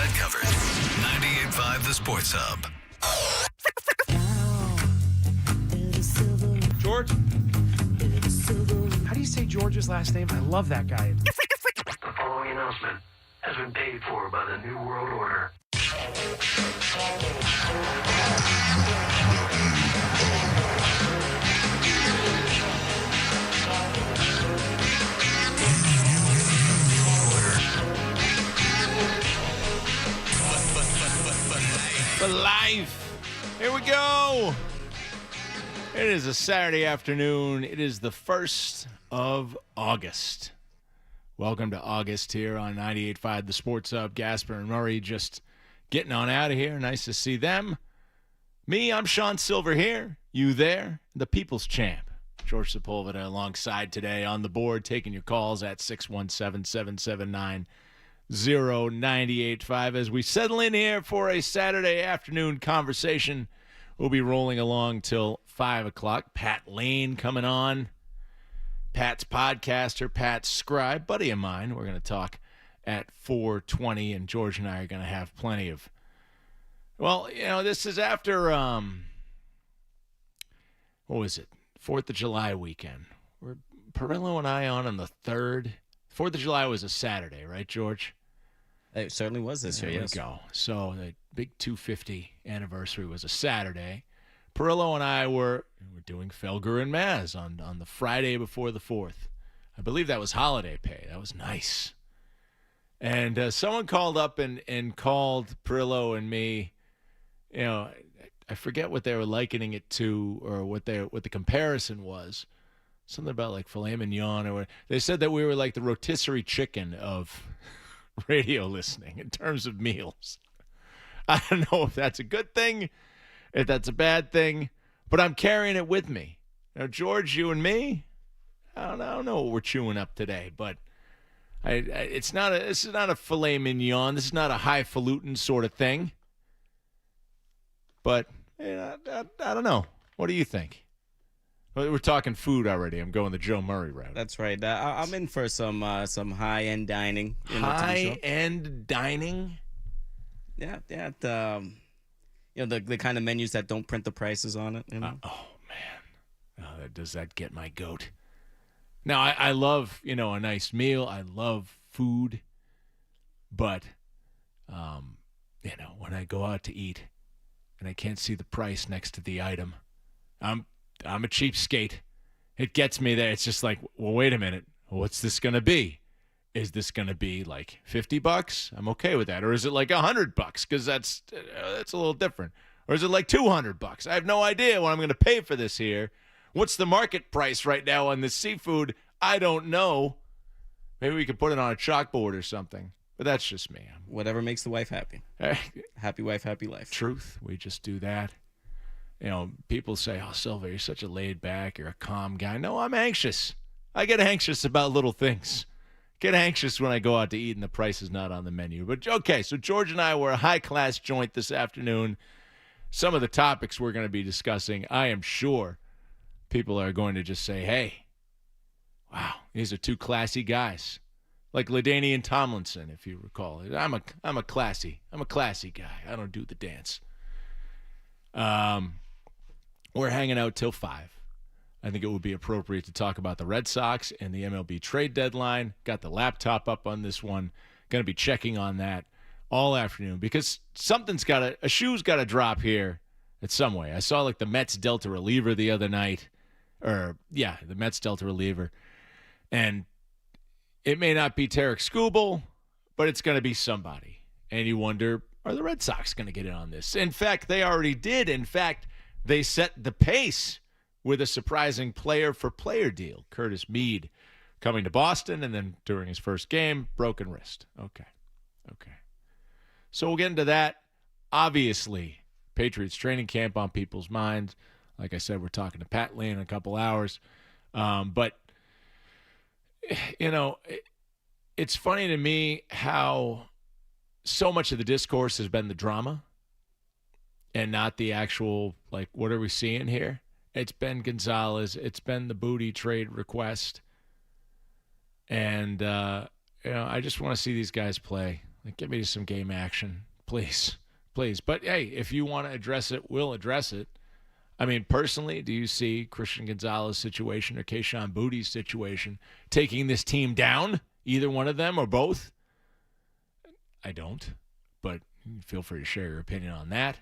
got it covered. 98.5 The Sports Hub. George? How do you say George's last name? I love that guy. The following announcement has been paid for by the New World Order. For life. Here we go. It is a Saturday afternoon. It is the 1st of August. Welcome to August here on 98.5 The Sports Hub. Gasper and Murray just getting on out of here. Nice to see them. Me, I'm Sean Sylver here. You there? The People's Champ. George Sepulveda alongside today on the board, taking your calls at 617-779-0985 as we settle in here for a Saturday afternoon conversation. We'll be rolling along till 5 o'clock. Pat Lane coming on. Pat's podcaster, Pat's scribe, buddy of mine. We're going to talk at 4:20, and George and I are going to have plenty of, well, you know, this is after, what was it, 4th of July weekend. We're Perillo and I on the 3rd. 4th of July was a Saturday, right, George? It certainly was this year, yes. There we go. So the big 250 anniversary was a Saturday. Perillo and I were doing Felger and Maz on the Friday before the 4th. I believe that was holiday pay. That was nice. And someone called up and called Perillo and me. You know, I forget what they were likening it to or what the comparison was. Something about like filet mignon or what. They said that we were like the rotisserie chicken of radio listening in terms of meals. I don't know if that's a good thing, if that's a bad thing, but I'm carrying it with me. Now, George, you and me, I don't know what we're chewing up today, but this is not a filet mignon. This is not a highfalutin sort of thing. But I don't know. What do you think? We're talking food already. I'm going the Joe Murray route. That's right. I'm in for some high-end dining. High-end dining? Yeah. The kind of menus that don't print the prices on it. You know? Oh, man. Does that get my goat? Now, I love, a nice meal. I love food. But, when I go out to eat and I can't see the price next to the item, I'm a cheapskate. It gets me there. It's just like, well, wait a minute. What's this going to be? Is this going to be like $50? I'm okay with that. Or is it like $100? Because that's a little different. Or is it like $200? I have no idea what I'm going to pay for this here. What's the market price right now on this seafood? I don't know. Maybe we could put it on a chalkboard or something. But that's just me. Whatever makes the wife happy. Happy wife, happy life. Truth. We just do that. People say, oh, Sylver, you're such a laid back, you're a calm guy. No, I'm anxious. I get anxious about little things. Get anxious when I go out to eat and the price is not on the menu. But, okay, so George and I were a high-class joint this afternoon. Some of the topics we're going to be discussing, I am sure people are going to just say, hey, wow, these are two classy guys. Like LaDainian Tomlinson, if you recall. I'm a classy guy. I don't do the dance. We're hanging out till 5. I think it would be appropriate to talk about the Red Sox and the MLB trade deadline. Got the laptop up on this one. Going to be checking on that all afternoon because a shoe's got to drop here in some way. I saw like the Mets Delta reliever the other night. The Mets Delta reliever. And it may not be Tarek Skubal, but it's going to be somebody. And you wonder, are the Red Sox going to get in on this? In fact, they already did. In fact, they set the pace with a surprising player-for-player deal. Curtis Mead coming to Boston, and then during his first game, broken wrist. Okay. So we'll get into that. Obviously, Patriots training camp on people's minds. Like I said, we're talking to Pat Lane in a couple hours. But, it's funny to me how so much of the discourse has been the drama and not the actual, like, what are we seeing here? It's been Gonzalez. It's been the booty trade request. And, I just want to see these guys play. Like, give me some game action, please. Please. But, hey, if you want to address it, we'll address it. I mean, personally, do you see Christian Gonzalez's situation or Kayshon Boutte's situation taking this team down, either one of them or both? I don't, but feel free to share your opinion on that.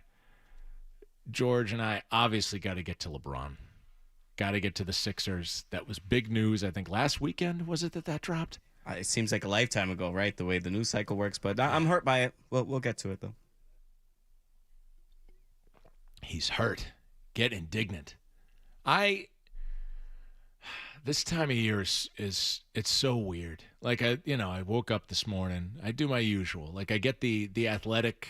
George and I obviously got to get to LeBron. Got to get to the Sixers. That was big news, I think, last weekend. Was it that dropped? It seems like a lifetime ago, right? The way the news cycle works, but I'm hurt by it. We'll get to it, though. He's hurt. Get indignant. This time of year is it's so weird. Like, I woke up this morning. I do my usual. Like, I get the Athletic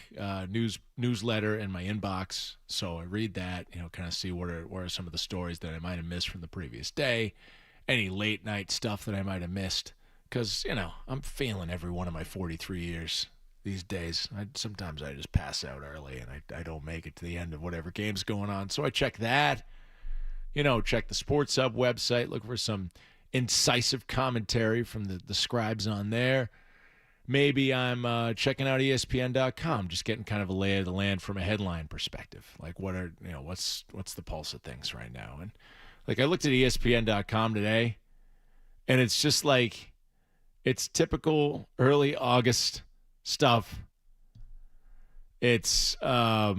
newsletter in my inbox, so I read that. Kind of see what are some of the stories that I might have missed from the previous day, any late night stuff that I might have missed. Because I'm failing every one of my 43 years these days. Sometimes I just pass out early and I don't make it to the end of whatever game's going on. So I check that. Check the Sports Hub website, look for some incisive commentary from the scribes on there. Maybe I'm checking out ESPN.com, just getting kind of a lay of the land from a headline perspective. Like, what's the pulse of things right now? And like, I looked at ESPN.com today, and it's just like, it's typical early August stuff. It's shout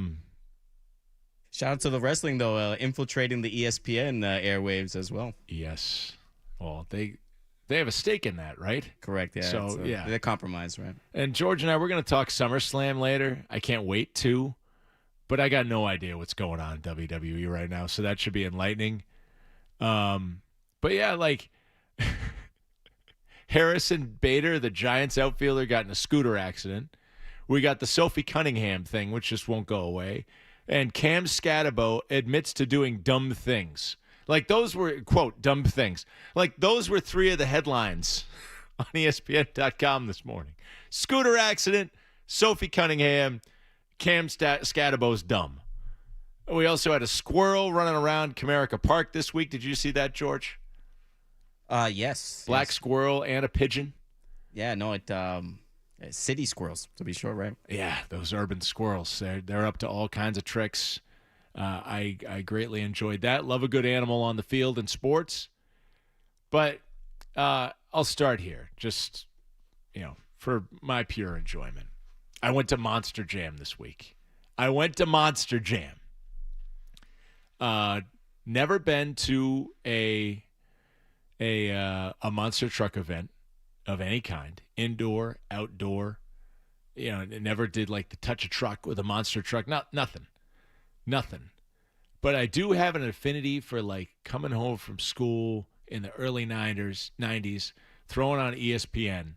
out to the wrestling, though, infiltrating the ESPN airwaves as well. Yes. Well, they have a stake in that, right? Correct, yeah. So, yeah. They're compromised, right? And George and I, we're going to talk SummerSlam later. I can't wait to, but I got no idea what's going on in WWE right now, so that should be enlightening. But, yeah, like, Harrison Bader, the Giants outfielder, got in a scooter accident. We got the Sophie Cunningham thing, which just won't go away. And Cam Scatabo admits to doing dumb things. Like, those were, quote, dumb things. Like, those were three of the headlines on ESPN.com this morning. Scooter accident, Sophie Cunningham, Cam Scatabo's dumb. We also had a squirrel running around Comerica Park this week. Did you see that, George? Yes. Black yes. squirrel and a pigeon. Yeah, no, city squirrels, to be sure, right? Yeah, those urban squirrels. They're up to all kinds of tricks. I greatly enjoyed that. Love a good animal on the field in sports. But I'll start here, just, for my pure enjoyment. I went to Monster Jam this week. Never been to a monster truck event of any kind, indoor, outdoor. Never did like the touch a truck with a monster truck. Nothing. But I do have an affinity for like coming home from school in the early 90s, throwing on ESPN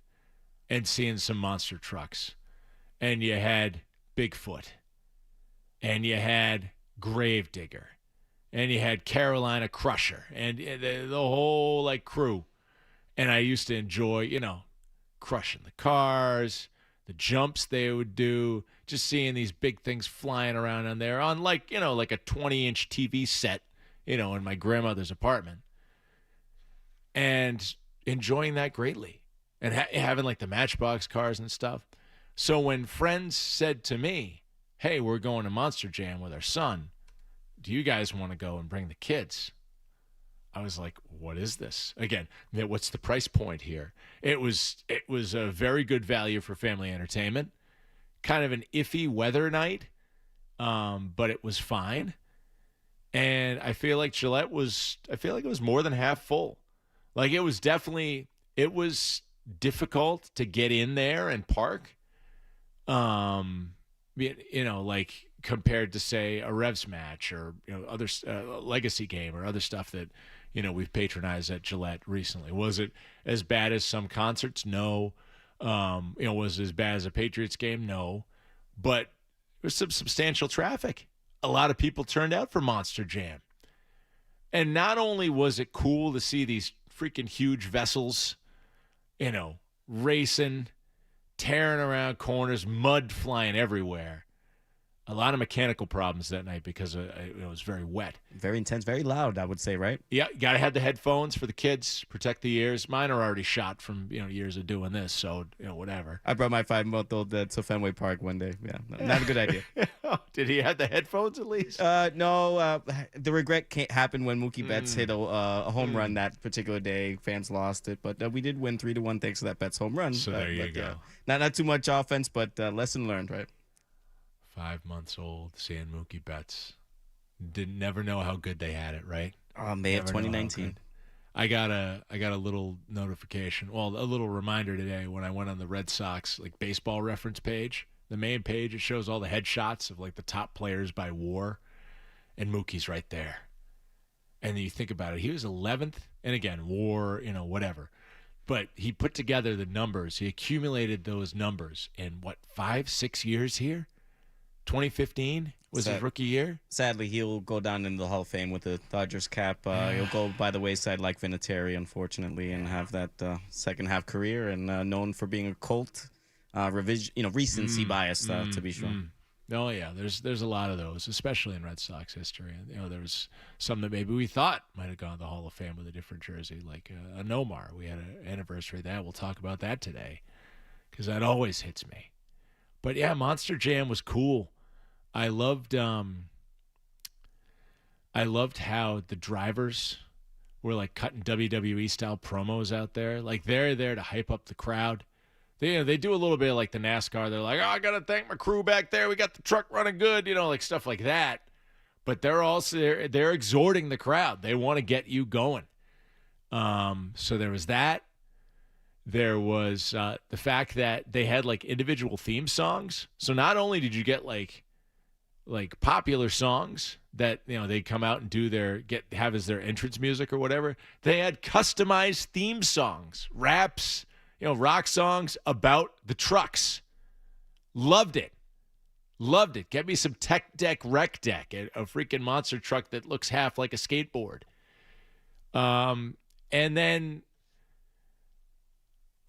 and seeing some monster trucks. And you had Bigfoot, and you had Gravedigger, and you had Carolina Crusher, and the whole like crew. And I used to enjoy, crushing the cars, the jumps they would do, just seeing these big things flying around on there on like, like a 20-inch TV set, in my grandmother's apartment. And enjoying that greatly. And having like the Matchbox cars and stuff. So when friends said to me, hey, we're going to Monster Jam with our son, do you guys want to go and bring the kids? I was like, what is this? Again, what's the price point here? It was a very good value for family entertainment. Kind of an iffy weather night, but it was fine. And I feel like it was more than half full. Like, it was difficult to get in there and park. Like compared to, say, a Revs match or other legacy game or other stuff that we've patronized at Gillette recently. Was it as bad as some concerts? No. Was it as bad as a Patriots game? No. But there was some substantial traffic. A lot of people turned out for Monster Jam. And not only was it cool to see these freaking huge vessels, racing, tearing around corners, mud flying everywhere. A lot of mechanical problems that night because it was very wet. Very intense, very loud, I would say, right? Yeah, you got to have the headphones for the kids, protect the ears. Mine are already shot from years of doing this, so whatever. I brought my 5-month-old to Fenway Park one day. Yeah, not a good idea. Did he have the headphones at least? No, the regret happened when Mookie Betts hit a home run that particular day. Fans lost it, but we did win 3-1 thanks to that Betts home run. So there you go. Not too much offense, but lesson learned, right? 5 months old, seeing Mookie Betts. Didn't never know how good they had it, right? Oh, May of 2019. I got a little notification, well, a little reminder today when I went on the Red Sox baseball reference page. The main page, it shows all the headshots of the top players by WAR, and Mookie's right there. And you think about it, he was 11th, and again, WAR, whatever. But he put together the numbers. He accumulated those numbers in 5-6 years here. 2015 was his rookie year. Sadly, he'll go down in the Hall of Fame with the Dodgers cap. He'll go by the wayside like Vinatieri, unfortunately, and have that second half career and known for being a Colt recency bias, to be sure. Oh yeah, there's a lot of those, especially in Red Sox history. There was some that maybe we thought might have gone to the Hall of Fame with a different jersey, like a Nomar. We had an anniversary of that. We'll talk about that today because that always hits me. But yeah, Monster Jam was cool. I loved how the drivers were cutting WWE style promos out there. They're there to hype up the crowd. They do a little bit like the NASCAR. They're like, I gotta thank my crew back there. We got the truck running good, stuff like that. But they're also they're exhorting the crowd. They want to get you going. So there was that. There was the fact that they had individual theme songs. So not only did you get popular songs that they'd come out and have as their entrance music or whatever, they had customized theme songs, raps, rock songs about the trucks. Loved it. Get me some Tech Deck Rec Deck, a freaking monster truck that looks half like a skateboard. And then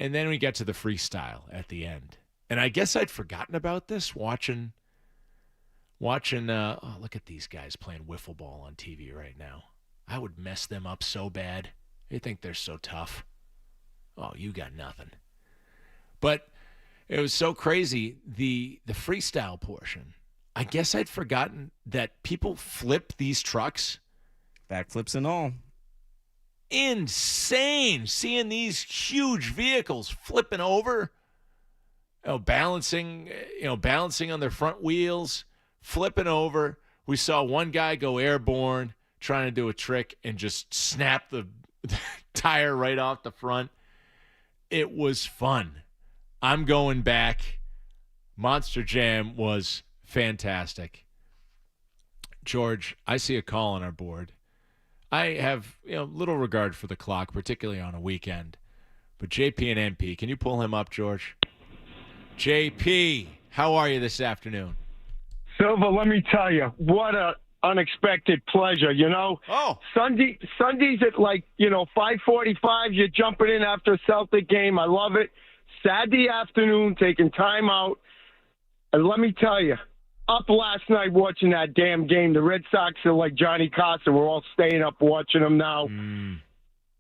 we get to the freestyle at the end. And I guess I'd forgotten about this watching look at these guys playing wiffle ball on TV right now. I would mess them up so bad. They think they're so tough. Oh, you got nothing. But it was so crazy, the freestyle portion. I guess I'd forgotten that people flip these trucks. Backflips and all. Insane. Seeing these huge vehicles flipping over, balancing on their front wheels, flipping over. We saw one guy go airborne trying to do a trick and just snap the tire right off the front. It was fun. I'm going back. Monster Jam was fantastic. George, I see a call on our board. I have little regard for the clock, particularly on a weekend. But JP and MP, can you pull him up, George? JP, how are you this afternoon? Sylver, let me tell you, what a unexpected pleasure, Oh. Sundays at 5:45, you're jumping in after a Celtic game. I love it. Saturday afternoon, taking time out. And let me tell you, up last night watching that damn game. The Red Sox are like Johnny Costa. We're all staying up watching them now.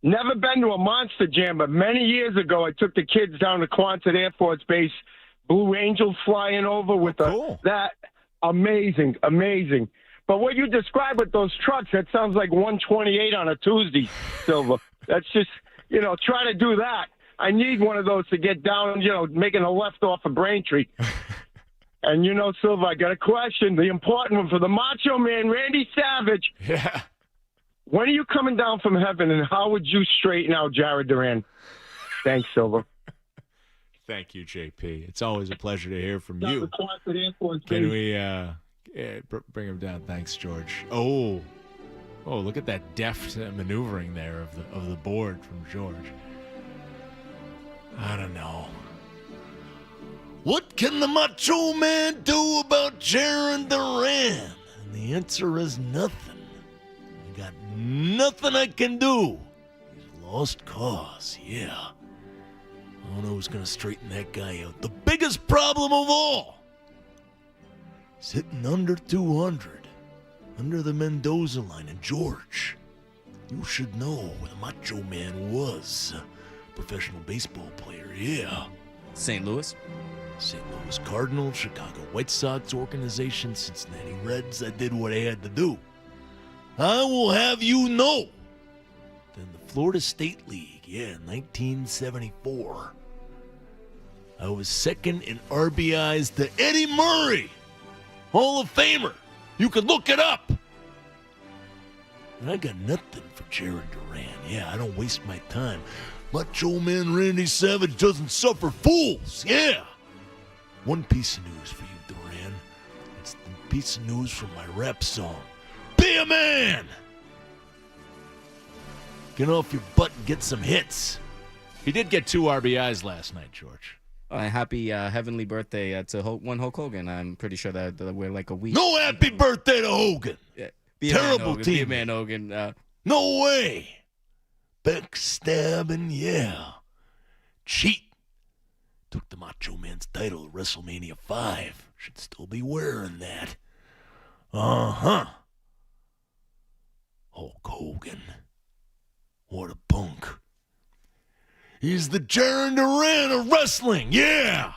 Never been to a Monster Jam, but many years ago, I took the kids down to Quonset Air Force Base. Blue Angels flying over with that. Amazing. But what you described with those trucks, that sounds like 128 on a Tuesday, Sylver. That's just, try to do that. I need one of those to get down, making a left off of Braintree. And, Sylver, I got a question, the important one for the Macho Man, Randy Savage. Yeah. When are you coming down from heaven, and how would you straighten out Jared Duran? Thanks, Sylver. Thank you, JP. It's always a pleasure to hear from you. Can we bring him down? Thanks, George. Oh, look at that deft maneuvering there of the board from George. I don't know. What can the Macho Man do about Jared Duran? And the answer is nothing. I got nothing I can do. He's lost cause, yeah. I don't know who's going to straighten that guy out. The biggest problem of all, is hitting under 200, under the Mendoza line. And George, you should know the Macho Man was a professional baseball player, yeah. St. Louis. St. Louis Cardinals, Chicago White Sox organization, Cincinnati Reds. I did what I had to do. I will have you know that in the Florida State League, 1974, I was second in RBIs to Eddie Murray, Hall of Famer. You could look it up. And I got nothing for Jared Duran. Yeah, I don't waste my time. Macho Man Randy Savage doesn't suffer fools. Yeah. One piece of news for you, Duran. It's the piece of news from my rap song. Be a man! Get off your butt and get some hits. He did get 2 RBIs last night, George. Happy heavenly birthday to one Hulk Hogan. I'm pretty sure that we're like a week. No happy birthday to Hogan. Yeah. Terrible team. Be a man, Hogan. No way. Backstabbing, yeah. Cheat. Took the Macho Man's title at WrestleMania 5. Should still be wearing that. Uh-huh. Hulk Hogan. What a punk. He's the Jaron Duran of wrestling, yeah!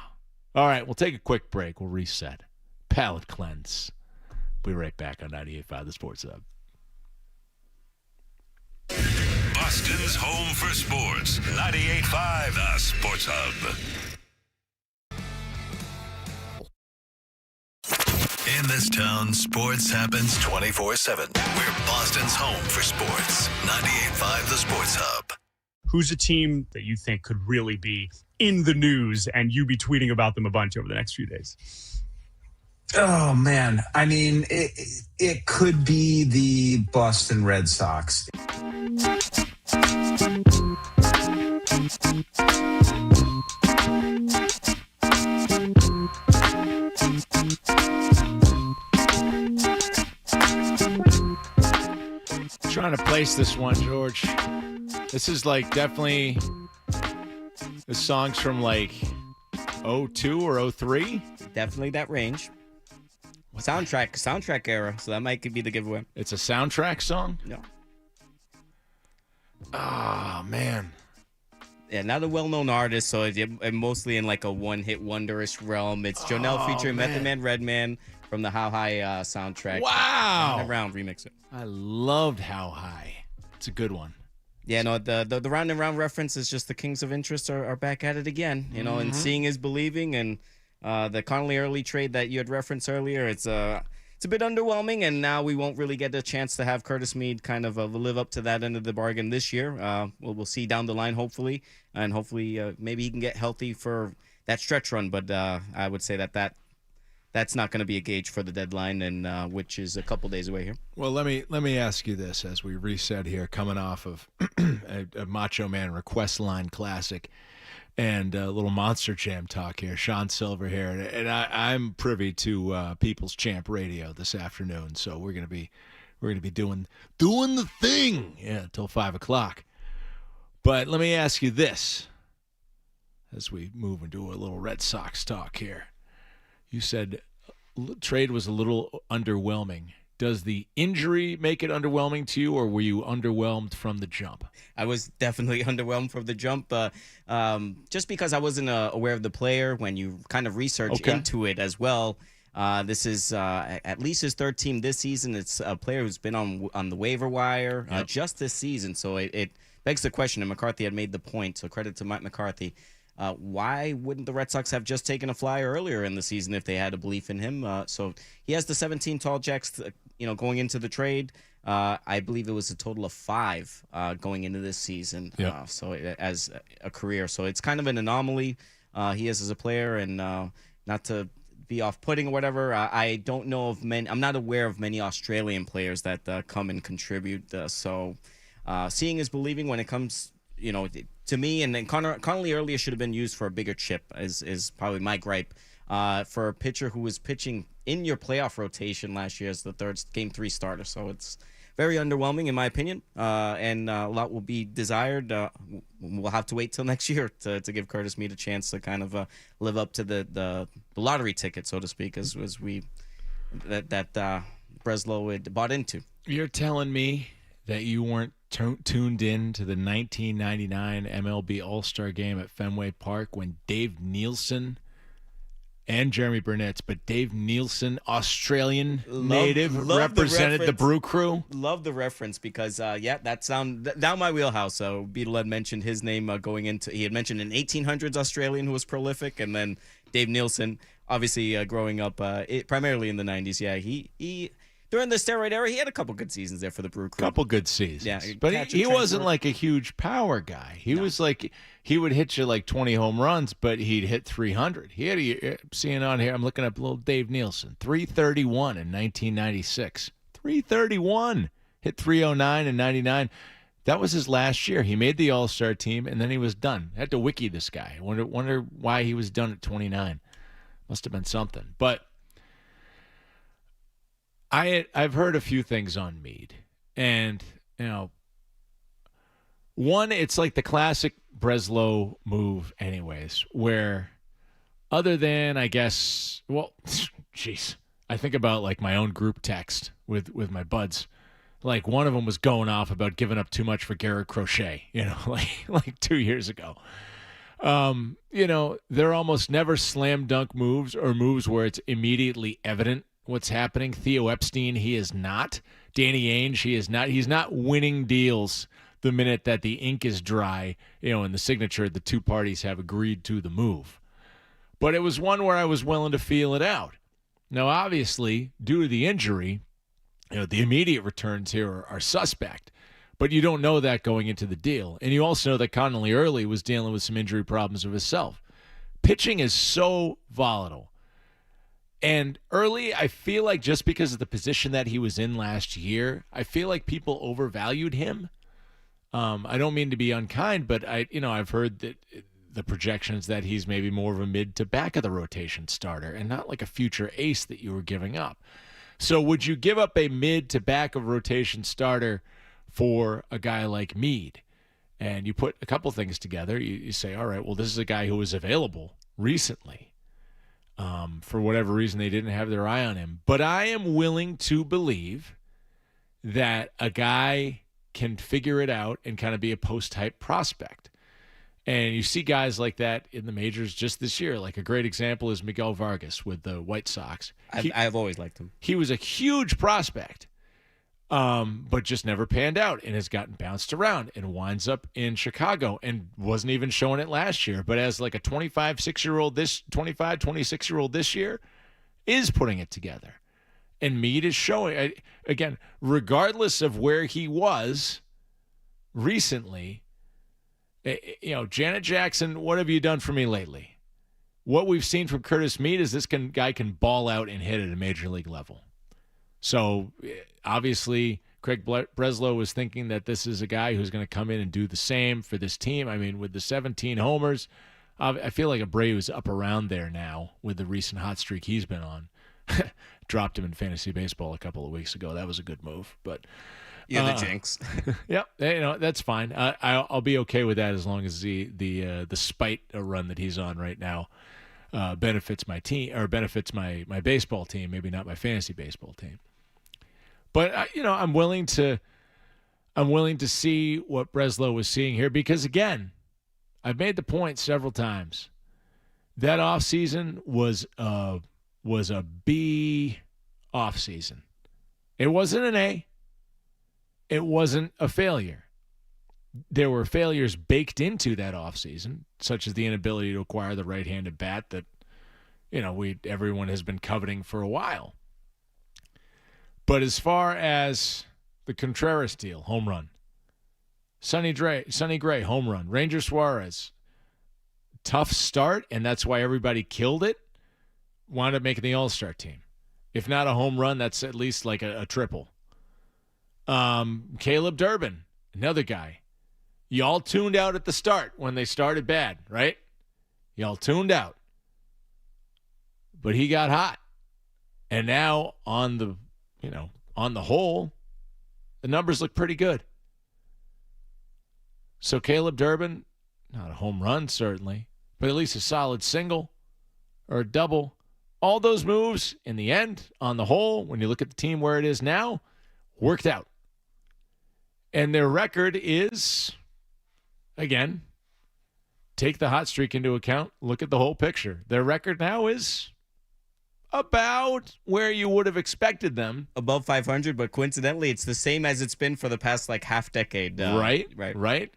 All right, we'll take a quick break. We'll reset. Palate cleanse. We'll be right back on 98.5 The Sports Hub. Boston's home for sports. 98.5 The Sports Hub. In this town, sports happens 24/7. We're Boston's home for sports. 98.5 The Sports Hub. Who's a team that you think could really be in the news and you be tweeting about them a bunch over the next few days? Oh, man. I mean, it could be the Boston Red Sox. Trying to place this one, George. This is like definitely the songs from like 02 or 03. Definitely that range. Soundtrack era. So that might be the giveaway. It's a soundtrack song? No. Ah, man. Yeah, not a well-known artist, so it's mostly in like a one-hit wonderish realm. It's Jonelle featuring Method Man Redman from the How High soundtrack. Wow. Round and Round remix it. I loved How High. It's a good one. Yeah, no, the Round and Round reference is just the Kings of Interest are back at it again. You know, and seeing is believing, and the Connolly Early trade that you had referenced earlier, it's a bit underwhelming, and now we won't really get a chance to have Curtis Meade kind of live up to that end of the bargain this year. We'll see down the line, hopefully, and hopefully maybe he can get healthy for that stretch run. But I would say that's not going to be a gauge for the deadline, and which is a couple days away here. Well, let me ask you this as we reset here, coming off of a Macho Man Request Line Classic and a little Monster Jam talk here. Sean Sylver here, and I'm privy to People's Champ Radio this afternoon, so we're gonna be doing the thing, till 5:00. But let me ask you this, as we move into a little Red Sox talk here. You said trade was a little underwhelming. Does the injury make it underwhelming to you, or were you underwhelmed from the jump? I was definitely underwhelmed from the jump, just because I wasn't aware of the player. When you kind of research into it as well, this is at least his third team this season. It's a player who's been on the waiver wire just this season, so it begs the question, and McCarthy had made the point, so credit to Mike McCarthy. Why wouldn't the Red Sox have just taken a flyer earlier in the season if they had a belief in him? So he has the 17 tall jacks, going into the trade. I believe it was a total of 5 going into this season. Yep. So as a career, so it's kind of an anomaly he is as a player, and not to be off-putting or whatever. I don't know of many. I'm not aware of many Australian players that come and contribute. So seeing is believing when it comes. To me, and then Connolly earlier should have been used for a bigger chip, is probably my gripe. For a pitcher who was pitching in your playoff rotation last year as the Game 3 starter. So it's very underwhelming in my opinion, and a lot will be desired. We'll have to wait till next year to give Curtis Meade a chance to kind of live up to the lottery ticket, so to speak, as we that Breslow had bought into. You're telling me that you weren't tuned in to the 1999 MLB All-Star Game at Fenway Park when Dave Nielsen and Jeremy Burnett's, but Dave Nielsen, Australian native, represented the Brew Crew. Love the reference because, that's down my wheelhouse. So Beetle had mentioned his name going into. He had mentioned an 1800s Australian who was prolific, and then Dave Nielsen, obviously growing up primarily in the 90s. Yeah, he during the steroid era, he had a couple good seasons there for the Brew Crew. Couple good seasons. Yeah, but he wasn't like a huge power guy. He was like, he would hit you like 20 home runs, but he'd hit 300. He had seeing on here, I'm looking up little Dave Nielsen, 331 in 1996. 331. Hit 309 in 99. That was his last year. He made the All-Star team, and then he was done. I had to wiki this guy. I wonder why he was done at 29. Must have been something. But I've heard a few things on Meade, and one, it's like the classic Breslow move, anyways, where other than I guess, jeez, I think about like my own group text with my buds. Like one of them was going off about giving up too much for Garrett Crochet, like 2 years ago. They're almost never slam dunk moves or moves where it's immediately evident what's happening. Theo Epstein, he is not. Danny Ainge, he is not. He's not winning deals the minute that the ink is dry, and the signature, the two parties have agreed to the move. But it was one where I was willing to feel it out. Now, obviously, due to the injury, the immediate returns here are suspect. But you don't know that going into the deal. And you also know that Connolly Early was dealing with some injury problems of himself. Pitching is so volatile. And Early, I feel like just because of the position that he was in last year, I feel like people overvalued him. I don't mean to be unkind, but I've heard that the projections that he's maybe more of a mid to back of the rotation starter and not like a future ace that you were giving up. So would you give up a mid to back of rotation starter for a guy like Meade? And you put a couple things together. You say, all right, well, this is a guy who was available recently. For whatever reason, they didn't have their eye on him. But I am willing to believe that a guy can figure it out and kind of be a post-type prospect. And you see guys like that in the majors just this year. Like a great example is Miguel Vargas with the White Sox. I've always liked him. He was a huge prospect, but just never panned out and has gotten bounced around and winds up in Chicago and wasn't even showing it last year. But as like a 26-year-old this year, is putting it together. And Meade is showing, again, regardless of where he was recently, Janet Jackson, what have you done for me lately? What we've seen from Curtis Meade is this guy can ball out and hit at a major league level. So obviously Craig Breslow was thinking that this is a guy who's going to come in and do the same for this team. I mean, with the 17 homers, I feel like Abreu's up around there now with the recent hot streak he's been on. Dropped him in fantasy baseball a couple of weeks ago. That was a good move, but the jinx. Yep, that's fine. I'll be okay with that as long as the spite run that he's on right now benefits my team or benefits my baseball team. Maybe not my fantasy baseball team, but I'm willing to see what Breslow was seeing here because again, I've made the point several times. That offseason was a B offseason. It wasn't an A. It wasn't a failure. There were failures baked into that offseason, such as the inability to acquire the right-handed bat that, everyone has been coveting for a while. But as far as the Contreras deal, home run. Sonny Gray, home run. Ranger Suarez, tough start, and that's why everybody killed it. Wound up making the All-Star team. If not a home run, that's at least like a triple. Caleb Durbin, another guy. Y'all tuned out at the start when they started bad, right? Y'all tuned out. But he got hot. And now on the whole, the numbers look pretty good. So Caleb Durbin, not a home run certainly, but at least a solid single or a double all those moves, in the end, on the whole, when you look at the team where it is now, worked out. And their record is, again, take the hot streak into account, look at the whole picture. Their record now is about where you would have expected them. Above 500, but coincidentally, it's the same as it's been for the past half decade. Right.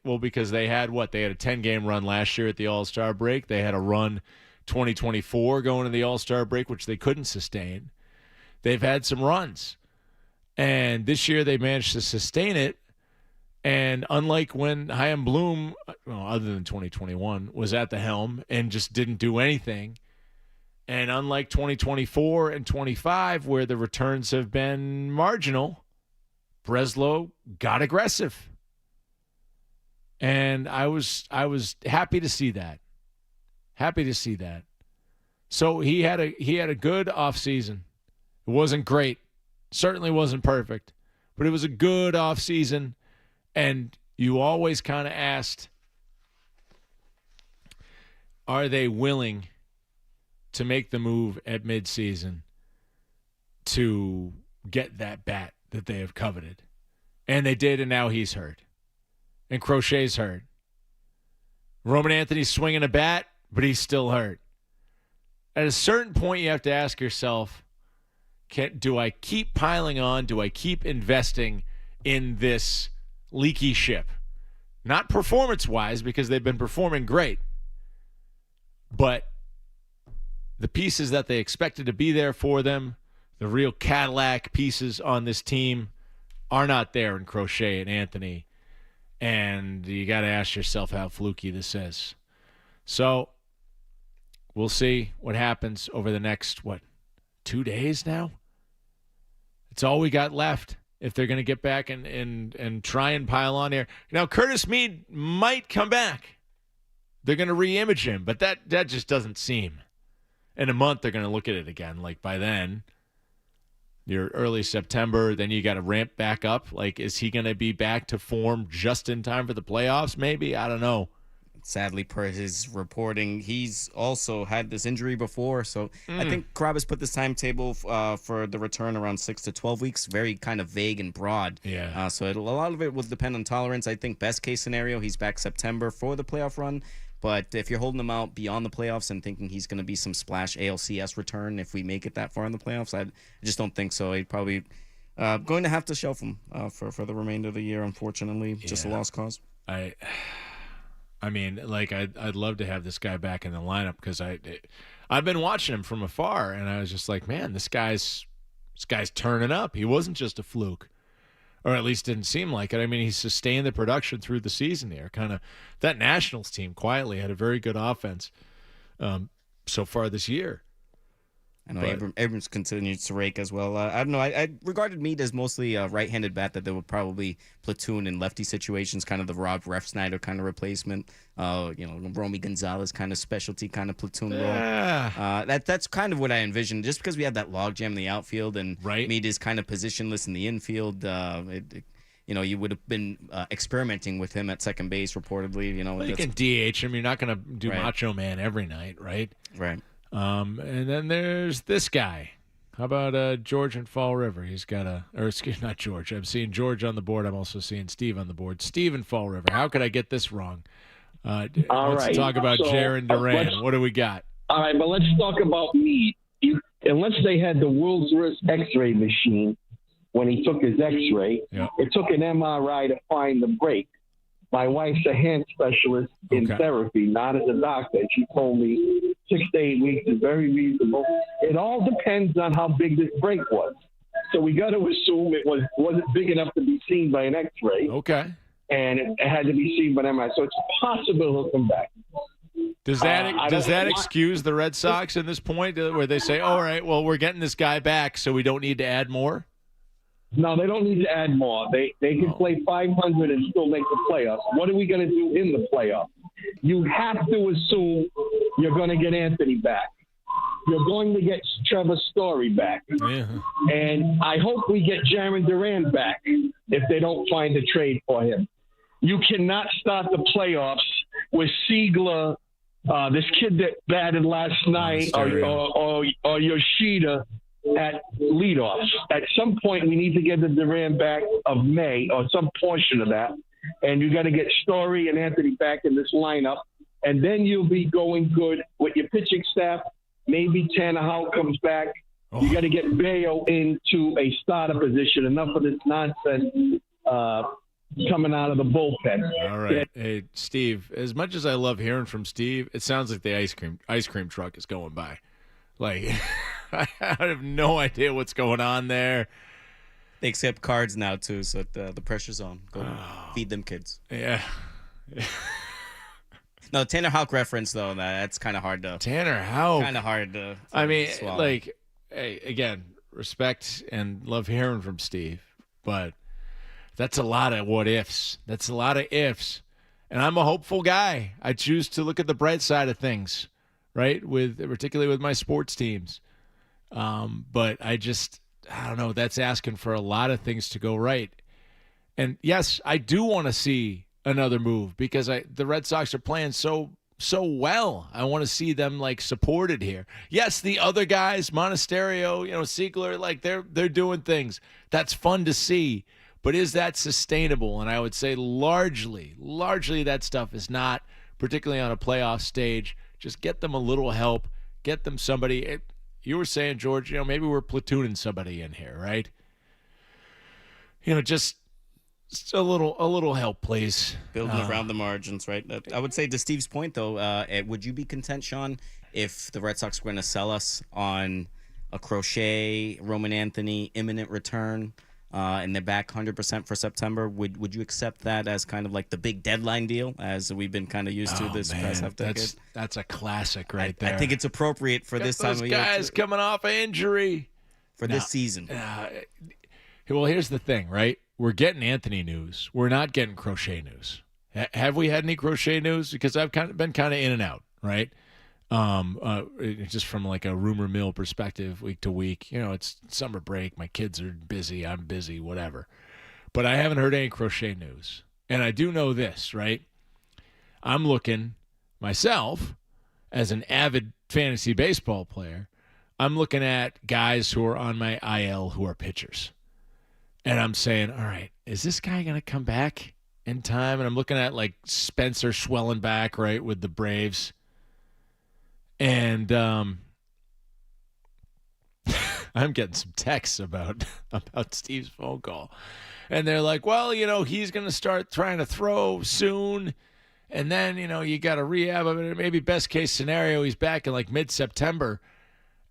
Well, because they had They had a 10-game run last year at the All-Star break. They had a run 2024 going to the All-Star break, which they couldn't sustain. They've had some runs. And this year they managed to sustain it. And unlike when Chaim Bloom, other than 2021, was at the helm and just didn't do anything, and unlike 2024 and 25, where the returns have been marginal, Breslow got aggressive. And I was happy to see that. Happy to see that. So he had a good offseason. It wasn't great. Certainly wasn't perfect. But it was a good offseason. And you always kind of asked, are they willing to make the move at midseason to get that bat that they have coveted? And they did, and now he's hurt. And Crochet's hurt. Roman Anthony's swinging a bat, but he's still hurt. At a certain point, you have to ask yourself, do I keep piling on? Do I keep investing in this leaky ship? Not performance-wise, because they've been performing great, but the pieces that they expected to be there for them, the real Cadillac pieces on this team, are not there in Crochet and Anthony. And you got to ask yourself how fluky this is. So we'll see what happens over the next, 2 days now? It's all we got left if they're going to get back and try and pile on here. Now, Curtis Mead might come back. They're going to re-image him, but that just doesn't seem. In a month, they're going to look at it again. By then, you're early September, then you got to ramp back up. Is he going to be back to form just in time for the playoffs? Maybe. I don't know. Sadly, per his reporting, he's also had this injury before. So I think Carabas put this timetable for the return around 6 to 12 weeks. Very kind of vague and broad. Yeah. So a lot of it will depend on tolerance. I think best case scenario, he's back September for the playoff run. But if you're holding him out beyond the playoffs and thinking he's going to be some splash ALCS return if we make it that far in the playoffs, I just don't think so. He'd probably going to have to shelf him for the remainder of the year, unfortunately. Just a lost cause. I mean, I'd love to have this guy back in the lineup because I've been watching him from afar, and I was just like, man, this guy's turning up. He wasn't just a fluke, or at least didn't seem like it. I mean, he sustained the production through the season here. Kind of that Nationals team quietly had a very good offense so far this year. I know Abrams continues to rake as well. I don't know. I regarded Meade as mostly a right-handed bat that they would probably platoon in lefty situations, kind of the Rob Refsnyder kind of replacement. Romy Gonzalez kind of specialty kind of platoon role. That's kind of what I envisioned. Just because we have that logjam in the outfield and Meade is kind of positionless in the infield. You would have been experimenting with him at second base reportedly. You can DH him. You're not going to do Macho Man every night, right? Right. And then there's this guy. How about George in Fall River? He's got not George. I'm seeing George on the board. I'm also seeing Steve on the board. Steve in Fall River. How could I get this wrong? Let's talk about Jaron Duran. What do we got? All right, but let's talk about Meade. Unless they had the world's worst X-ray machine when he took his X-ray, it took an MRI to find the break. My wife's a hand specialist in therapy, not as a doctor. She told me 6 to 8 weeks is very reasonable. It all depends on how big this break was. So we got to assume it wasn't big enough to be seen by an X-ray. Okay. And it had to be seen by an MRI. So it's possible he'll come back. Does that excuse the Red Sox in this point where they say, all right, well, we're getting this guy back, so we don't need to add more? No, they don't need to add more. They can play 500 and still make the playoffs. What are we going to do in the playoffs? You have to assume you're going to get Anthony back. You're going to get Trevor Story back. Yeah. And I hope we get Jaron Duran back if they don't find a trade for him. You cannot start the playoffs with Siegler This kid that batted last night, or Yoshida at leadoffs. At some point, we need to get the Duran back of May or some portion of that, and you got to get Story and Anthony back in this lineup, and then you'll be going good with your pitching staff. Maybe Tanner Houck comes back. You got to get Bayo into a starter position. Enough of this nonsense coming out of the bullpen. All right. Hey, Steve, as much as I love hearing from Steve, it sounds like the ice cream truck is going by. Like, I have no idea what's going on there. They accept cards now, too, so the pressure's on. Go feed them kids. Yeah. No, Tanner Houck reference, though, that's kind of hard to... Tanner Houck. Kind of hard to I mean, swallow. like, hey, again, respect and love hearing from Steve, but that's a lot of what ifs. That's a lot of ifs. And I'm a hopeful guy. I choose to look at the bright side of things, right? Particularly with my sports teams. But I don't know. That's asking for a lot of things to go right. And yes, I do want to see another move because the Red Sox are playing so well. I want to see them like supported here. Yes, the other guys, Monasterio, Siegler, like they're doing things. That's fun to see. But is that sustainable? And I would say largely that stuff is not, particularly on a playoff stage. Just get them a little help. Get them somebody. You were saying, George, maybe we're platooning somebody in here, right? Just a little help, please. Building around the margins, right? I would say to Steve's point, though, would you be content, Sean, if the Red Sox were going to sell us on a Crochet, Roman Anthony, imminent return, and they're back 100% for September? Would you accept that as kind of like the big deadline deal, as we've been kind of used to this past half decade? That's a classic right there. I think it's appropriate for this time of year. Guys coming off an injury. For this season. Well, here's the thing, right? We're getting Anthony news. We're not getting Crochet news. Have we had any Crochet news? Because I've been kind of in and out, right? Just from like a rumor mill perspective, week to week. It's summer break. My kids are busy. I'm busy. Whatever. But I haven't heard any Crochet news. And I do know this, right? I'm looking myself as an avid fantasy baseball player. I'm looking at guys who are on my IL who are pitchers. And I'm saying, all right, is this guy going to come back in time? And I'm looking at like Spencer Schwellenbach, right, with the Braves. And I'm getting some texts about Steve's phone call. And they're like, well, he's going to start trying to throw soon. And then, you got to rehab him. Maybe best case scenario, he's back in like mid-September.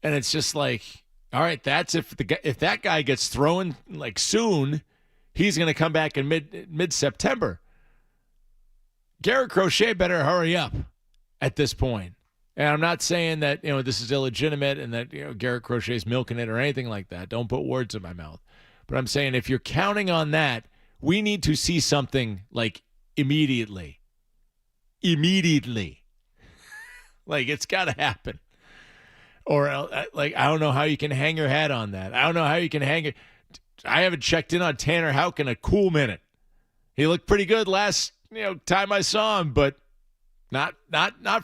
And it's just like, all right, that's if that guy gets thrown like soon, he's going to come back in mid-September. Garrett Crochet better hurry up at this point. And I'm not saying that, this is illegitimate and that, Garrett Crochet's milking it or anything like that. Don't put words in my mouth. But I'm saying if you're counting on that, we need to see something like immediately. Immediately. Like, it's got to happen. Or, like, I don't know how you can hang your hat on that. I don't know how you can hang it. I haven't checked in on Tanner Houck in a cool minute. He looked pretty good last, time I saw him, but not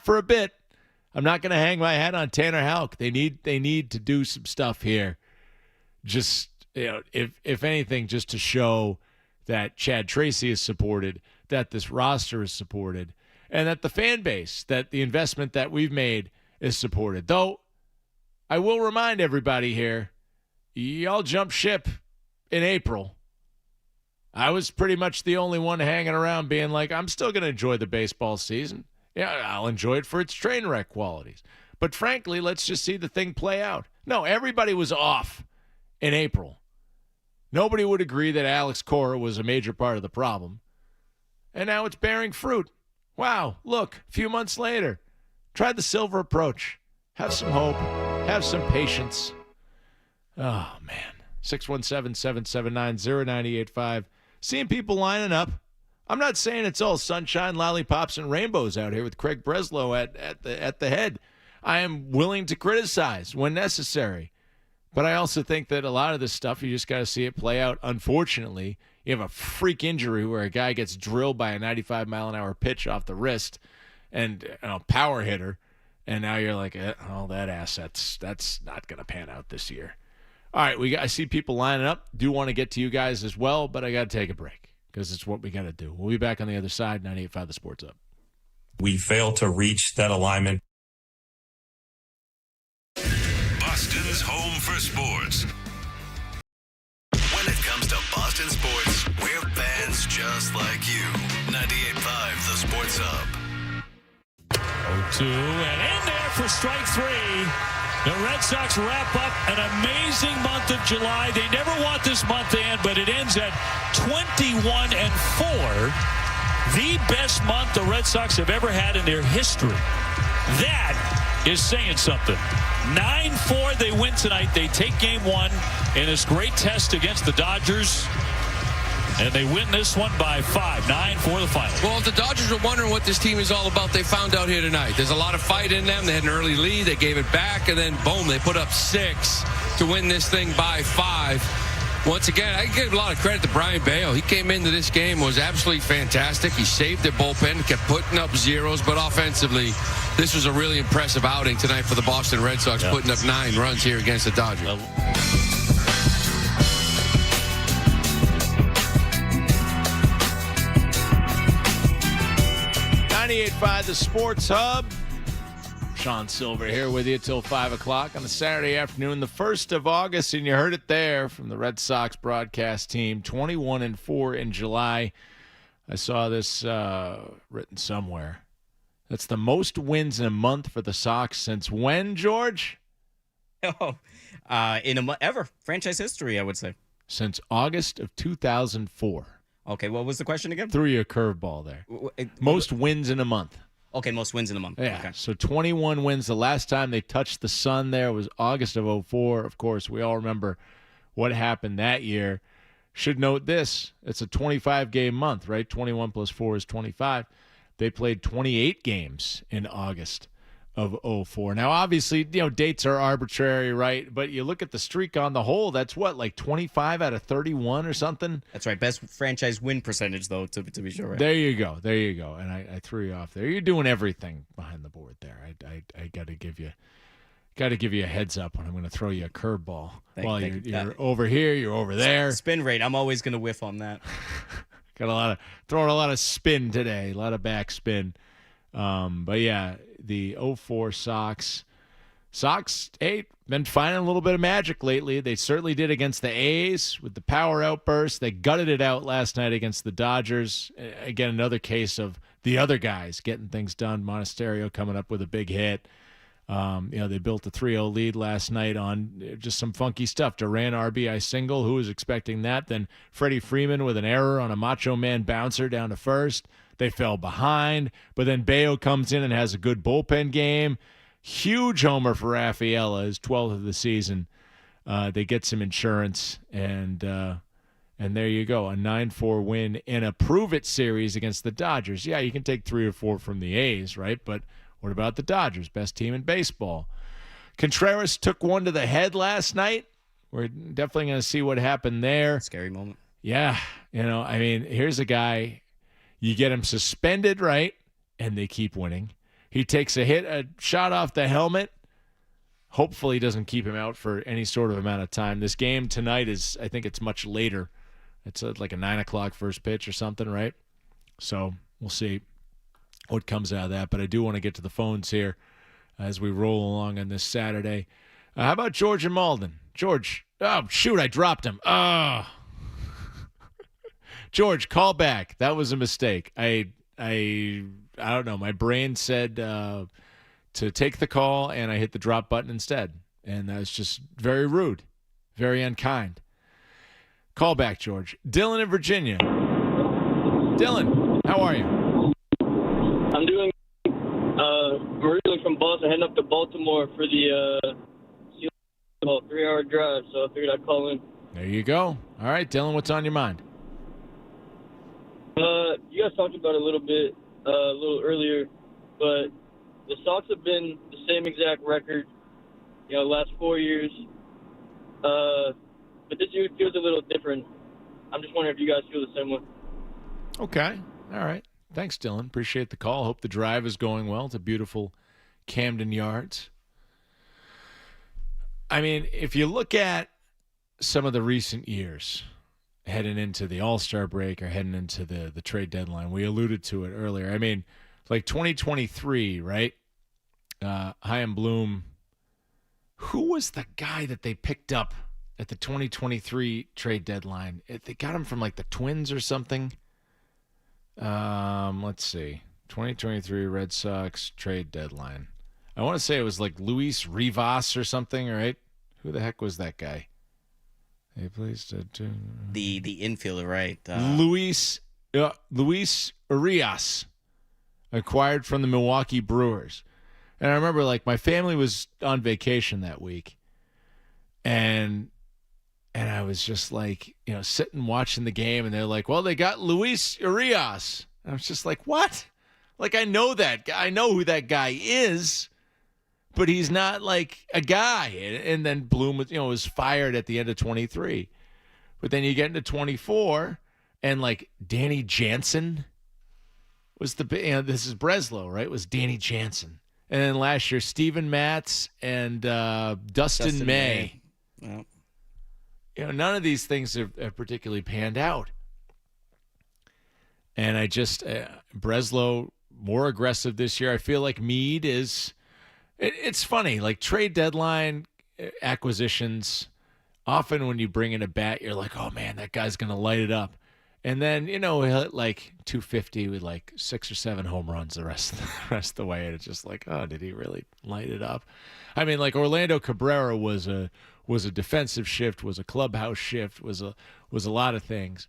for a bit. I'm not going to hang my hat on Tanner Houck. They need to do some stuff here. Just, if anything, just to show that Chad Tracy is supported, that this roster is supported, and that the fan base, that the investment that we've made is supported. Though, I will remind everybody here, y'all jumped ship in April. I was pretty much the only one hanging around being like, I'm still going to enjoy the baseball season. Yeah, I'll enjoy it for its train wreck qualities. But frankly, let's just see the thing play out. No, everybody was off in April. Nobody would agree that Alex Cora was a major part of the problem. And now it's bearing fruit. Wow, look, a few months later, try the Sylver approach. Have some hope. Have some patience. Oh, man. 617-779-0985. Seeing people lining up. I'm not saying it's all sunshine, lollipops, and rainbows out here with Craig Breslow at the head. I am willing to criticize when necessary. But I also think that a lot of this stuff, you just got to see it play out. Unfortunately, you have a freak injury where a guy gets drilled by a 95-mile-an-hour pitch off the wrist, and power hitter, and now you're like, oh, that that's not going to pan out this year. All right, I see people lining up. Do want to get to you guys as well, but I got to take a break because it's what we got to do. We'll be back on the other side. 98.5 The Sports Up. We failed to reach that alignment. Boston's home for sports. When it comes to Boston sports, we're fans just like you. 98.5 The Sports Hub. 0-2 and in there for strike three. The Red Sox wrap up an amazing month of July. They never want this month to end, but it ends at 21-4. The best month the Red Sox have ever had in their history. That is saying something. 9-4, they win tonight. They take game one in this great test against the Dodgers. And they win this one by 5, 9-4 the final. Well, if the Dodgers were wondering what this team is all about, they found out here tonight. There's a lot of fight in them. They had an early lead. They gave it back, and then, boom, they put up 6 to win this thing by 5. Once again, I give a lot of credit to Brian Bayo. He came into this game, was absolutely fantastic. He saved their bullpen, kept putting up zeros, but offensively, this was a really impressive outing tonight for the Boston Red Sox, putting up 9 runs here against the Dodgers. 98.5 The Sports Hub. Sean Sylver here with you till 5 o'clock on a Saturday afternoon, the 1st of August, and you heard it there from the Red Sox broadcast team, 21-4 in July. I saw this written somewhere. That's the most wins in a month for the Sox since when, George? In ever. Franchise history, I would say. Since August of 2004. Okay, what was the question again? Threw you a curveball there. Most wins in a month. Okay, most wins in a month. Yeah, okay. So 21 wins. The last time they touched the sun there was August of 2004. Of course, we all remember what happened that year. Should note this. It's a 25-game month, right? 21 plus 4 is 25. They played 28 games in August of 2004. Now, obviously, dates are arbitrary, right? But you look at the streak on the whole, that's what, like 25 out of 31 or something? That's right. Best franchise win percentage, though, to be sure. Right? There you go. And I threw you off there. You're doing everything behind the board there. I got to give you a heads up when I'm going to throw you a curveball. While you're over here, you're over there. Spin rate. I'm always going to whiff on that. Throwing a lot of spin today, a lot of back spin. But yeah, the 2004 Sox, hey, been finding a little bit of magic lately. They certainly did against the A's with the power outburst. They gutted it out last night against the Dodgers. Again, another case of the other guys getting things done. Monasterio coming up with a big hit. They built a 3-0 lead last night on just some funky stuff. Duran RBI single. Who was expecting that? Then Freddie Freeman with an error on a Macho Man bouncer down to first. They fell behind, but then Bayo comes in and has a good bullpen game. Huge homer for Raffaella, his 12th of the season. They get some insurance, and there you go, a 9-4 win in a prove-it series against the Dodgers. Yeah, you can take 3 or 4 from the A's, right? But what about the Dodgers, best team in baseball? Contreras took one to the head last night. We're definitely going to see what happened there. Scary moment. Yeah, here's a guy. You get him suspended, right? And they keep winning. He takes a shot off the helmet. Hopefully doesn't keep him out for any sort of amount of time. This game tonight I think it's much later. It's like a 9 o'clock first pitch or something, right? So we'll see what comes out of that. But I do want to get to the phones here as we roll along on this Saturday. How about George and Malden? George, oh, shoot, I dropped him. Oh. George, call back. That was a mistake. I don't know. My brain said to take the call, and I hit the drop button instead. And that was just very rude, very unkind. Call back, George. Dylan in Virginia. Dylan, how are you? I'm doing originally from Boston, heading up to Baltimore for the 3-hour drive, so I figured I'd call in. There you go. All right, Dylan, what's on your mind? You guys talked about it a little bit a little earlier, but the Sox have been the same exact record, the last 4 years. But this year feels a little different. I'm just wondering if you guys feel the same way. Okay. All right. Thanks, Dylan. Appreciate the call. Hope the drive is going well to beautiful Camden Yards. I mean, if you look at some of the recent years heading into the All-Star break or heading into the trade deadline, we alluded to it earlier. I mean, like 2023, right? Chaim Bloom. Who was the guy that they picked up at the 2023 trade deadline? They got him from like the Twins or something. Let's see. 2023 Red Sox trade deadline. I want to say it was like Luis Rivas or something, right? Who the heck was that guy? He plays the infielder, right? Luis Urias, acquired from the Milwaukee Brewers. And I remember, like, my family was on vacation that week, and I was just like, sitting watching the game, and they're like, well, they got Luis Urias. And I was just like, what? Like, I know that guy. I know who that guy is, but he's not like a guy. And then Bloom was fired at the end of 23. But then you get into 24, and like Danny Jansen was this is Breslow, right? It was Danny Jansen. And then last year, Steven Matz and Dustin May. Yep. None of these things have particularly panned out. And I just, Breslow, more aggressive this year. I feel like Meade is, it's funny, like trade deadline acquisitions, often when you bring in a bat, you're like, oh man, that guy's going to light it up. And then, he'll hit like 250 with like 6 or 7 home runs the rest of the way. And it's just like, oh, did he really light it up? I mean, like Orlando Cabrera was a defensive shift, was a clubhouse shift, was a lot of things.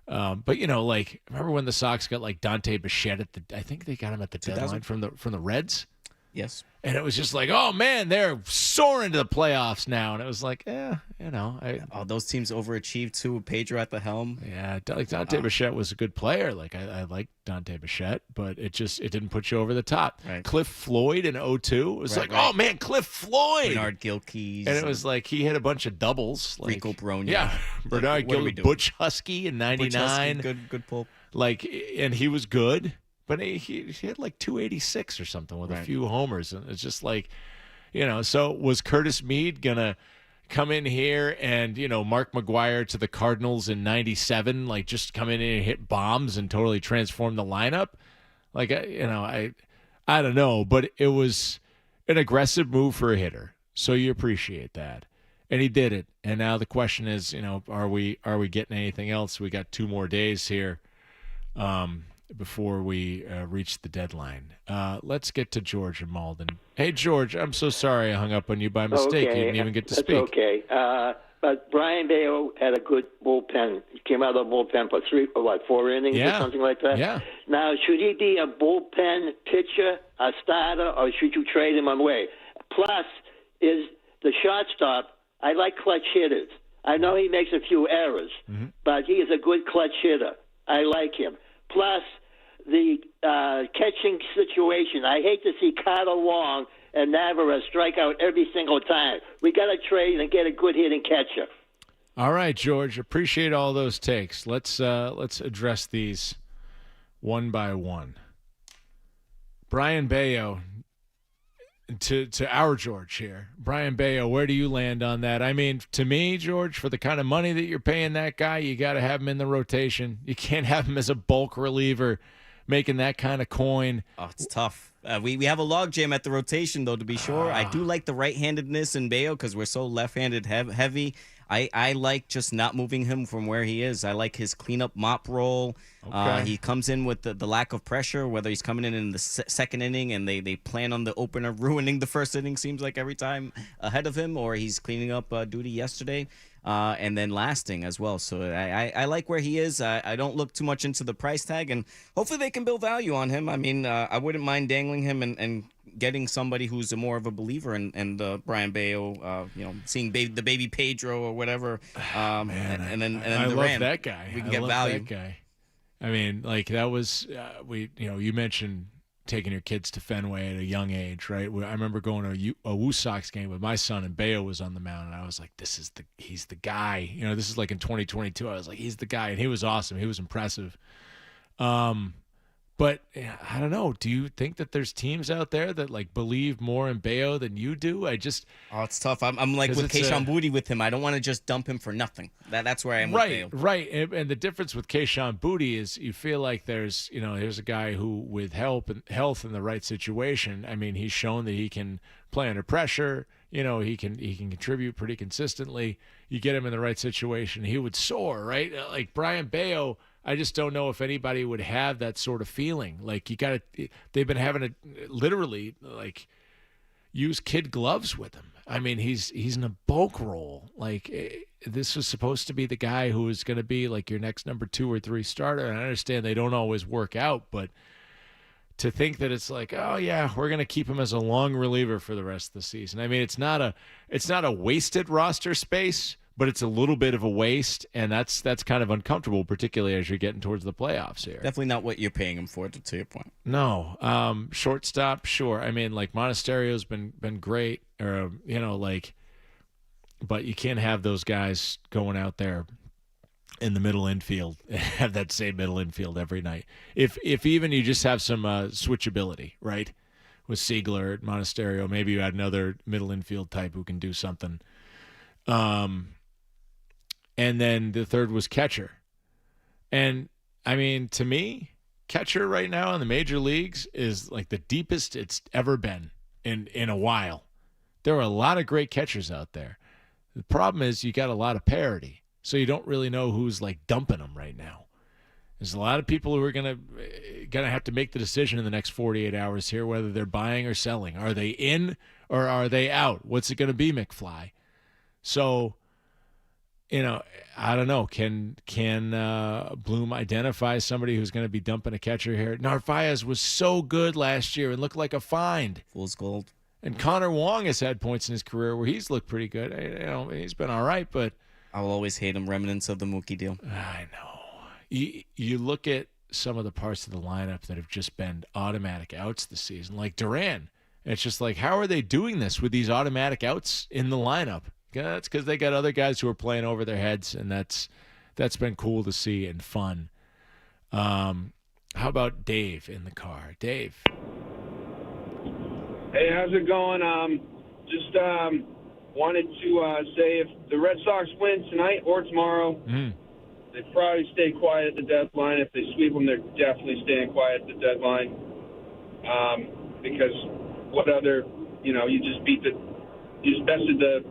But like, remember when the Sox got like Dante Bichette I think they got him at the deadline from the Reds? Yes. And it was just like, oh man, they're soaring to the playoffs now. And it was like, those teams overachieved too with Pedro at the helm. Yeah, like Dante Bichette was a good player. Like I like Dante Bichette, but it didn't put you over the top. Right. Cliff Floyd in 02. It was oh man, Cliff Floyd. Bernard Gilkey. And it was like he hit a bunch of doubles. Like, Rico Bronya. Yeah, Bernard Gilkey, Butch Husky in 99. Good pull. Like, and he was good. But he had like 286 or something with a few homers. And it's just like, so was Curtis Meade going to come in here and, Mark McGwire to the Cardinals in 97, like just come in and hit bombs and totally transform the lineup? Like, I don't know, but it was an aggressive move for a hitter. So you appreciate that. And he did it. And now the question is, are we getting anything else? We got 2 more days here. Before we reach the deadline. Let's get to George in Malden. Hey, George, I'm so sorry I hung up on you by mistake. Okay. You didn't even get to That's speak. okay. But Brian Bayo had a good bullpen. He came out of the bullpen for 4 innings or something like that? Yeah. Now, should he be a bullpen pitcher, a starter, or should you trade him away? Plus, is the shortstop, I like clutch hitters. I know he makes a few errors, but he is a good clutch hitter. I like him. Plus, the catching situation. I hate to see Carter Long and Navarro strike out every single time. We got to trade and get a good hitting catcher. All right, George. Appreciate all those takes. Let's address these one by one. Brian Bayo, to our George here. Brian Bayo, where do you land on that? I mean, to me, George, for the kind of money that you're paying that guy, you got to have him in the rotation. You can't have him as a bulk reliever making that kind of coin. Oh, it's tough. We have a logjam at the rotation, though, to be sure. I do like the right-handedness in Bayo because we're so left-handed heavy. I like just not moving him from where he is. I like his cleanup mop role. Okay. He comes in with the lack of pressure, whether he's coming in the second inning and they plan on the opener ruining the first inning, seems like every time ahead of him, or he's cleaning up duty yesterday. And then lasting as well. So I like where he is. I don't look too much into the price tag, and hopefully they can build value on him. I mean, I wouldn't mind dangling him and getting somebody who's more of a believer in Brian Bayo, seeing the baby Pedro or whatever. Man, and then I love Duran. that guy. We can I get love value. that guy. I mean, like that was you mentioned taking your kids to Fenway at a young age, right? I remember going to a Woo Sox game with my son, and Bayo was on the mound, and I was like, he's the guy. This is like in 2022. I was like, he's the guy, and he was awesome. He was impressive. But I don't know. Do you think that there's teams out there that like believe more in Bayo than you do? It's tough. I'm like with Keishon Boutte with him. I don't want to just dump him for nothing. That's where I am with Bayo. Right. And the difference with Keishon Boutte is you feel like there's a guy who with health in the right situation. I mean, he's shown that he can play under pressure. He can contribute pretty consistently. You get him in the right situation, he would soar, right? Like Brian Bayo, I just don't know if anybody would have that sort of feeling. Like they've been having to literally like use kid gloves with him. I mean, he's in a bulk role. Like this was supposed to be the guy who was going to be like your next number 2 or 3 starter. And I understand they don't always work out, but to think that it's like, oh yeah, we're going to keep him as a long reliever for the rest of the season. I mean, it's not a wasted roster space, but it's a little bit of a waste, and that's kind of uncomfortable, particularly as you're getting towards the playoffs here. Definitely not what you're paying him for, to your point. No, shortstop, sure. I mean, like Monasterio's been great, or but you can't have those guys going out there in the middle infield and have that same middle infield every night. If even you just have some switchability, right, with Siegler, Monasterio, maybe you add another middle infield type who can do something. And then the third was catcher. And, I mean, to me, catcher right now in the major leagues is like the deepest it's ever been in a while. There are a lot of great catchers out there. The problem is you got a lot of parity, so you don't really know who's like dumping them right now. There's a lot of people who are gonna have to make the decision in the next 48 hours here whether they're buying or selling. Are they in or are they out? What's it going to be, McFly? So, I don't know. Can Bloom identify somebody who's going to be dumping a catcher here? Narvaez was so good last year and looked like a find. Fool's gold. And Connor Wong has had points in his career where he's looked pretty good. He's been all right, but I will always hate him. Remnants of the Mookie deal. I know. You look at some of the parts of the lineup that have just been automatic outs this season, like Duran. It's just like, how are they doing this with these automatic outs in the lineup? That's because they got other guys who are playing over their heads, and that's been cool to see and fun. How about Dave in the car? Dave. Hey, how's it going? Just wanted to say if the Red Sox win tonight or tomorrow, they probably stay quiet at the deadline. If they sweep them, they're definitely staying quiet at the deadline. Because what other, you just bested the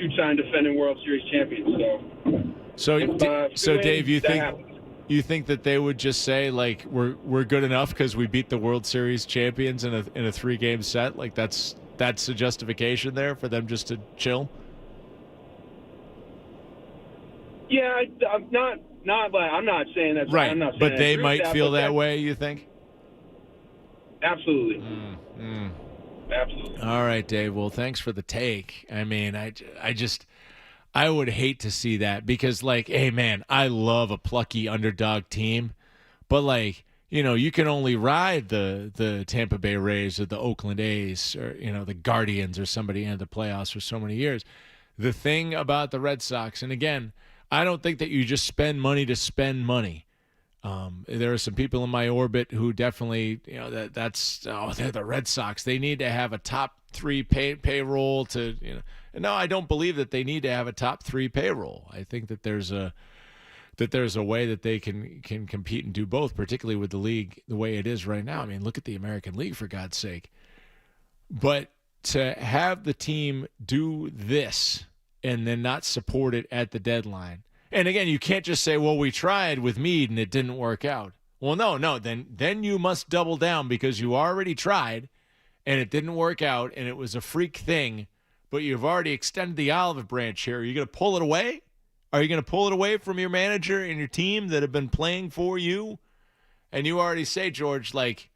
2-time defending World Series champions. So Dave, you think that they would just say like we're good enough because we beat the World Series champions in a 3-game set? Like that's a justification there for them just to chill? Yeah, I'm not saying that's right. I'm not saying but they might feel that way. You think? Absolutely. Absolutely. All right, Dave. Well, thanks for the take. I mean, I would hate to see that because, like, hey, man, I love a plucky underdog team, but like, you can only ride the Tampa Bay Rays or the Oakland A's or the Guardians or somebody in the playoffs for so many years. The thing about the Red Sox, and again, I don't think that you just spend money to spend money. There are some people in my orbit who definitely, they're the Red Sox. They need to have a top 3 payroll to, No, I don't believe that they need to have a top 3 payroll. I think that there's a way that they can compete and do both, particularly with the league the way it is right now. I mean, look at the American League, for God's sake. But to have the team do this and then not support it at the deadline. And again, you can't just say, well, we tried with Meade and it didn't work out. Well, no, then you must double down because you already tried and it didn't work out and it was a freak thing, but you've already extended the olive branch here. Are you going to pull it away? Are you going to pull it away from your manager and your team that have been playing for you? And you already say, George, like,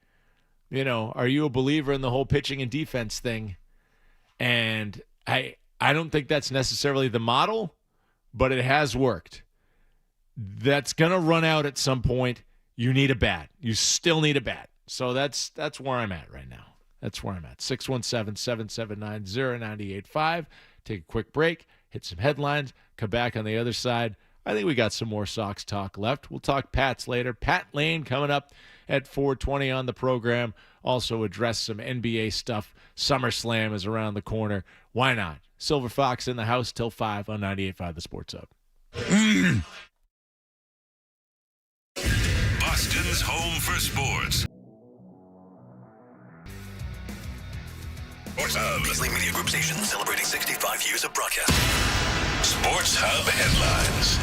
are you a believer in the whole pitching and defense thing? And I don't think that's necessarily the model, but it has worked. That's going to run out at some point. You need a bat. You still need a bat. So that's where I'm at right now. That's where I'm at. 617-779-0985. Take a quick break, hit some headlines, come back on the other side. I think we got some more Sox talk left. We'll talk Pats later. Pat Lane coming up at 4:20 on the program. Also address some NBA stuff. SummerSlam is around the corner. Why not? Sylver Fox in the house till 5 on 98.5 The Sports Hub. Boston's home for sports. Sports Hub. Beasley Media Group station celebrating 65 years of broadcasting. Sports Hub headlines.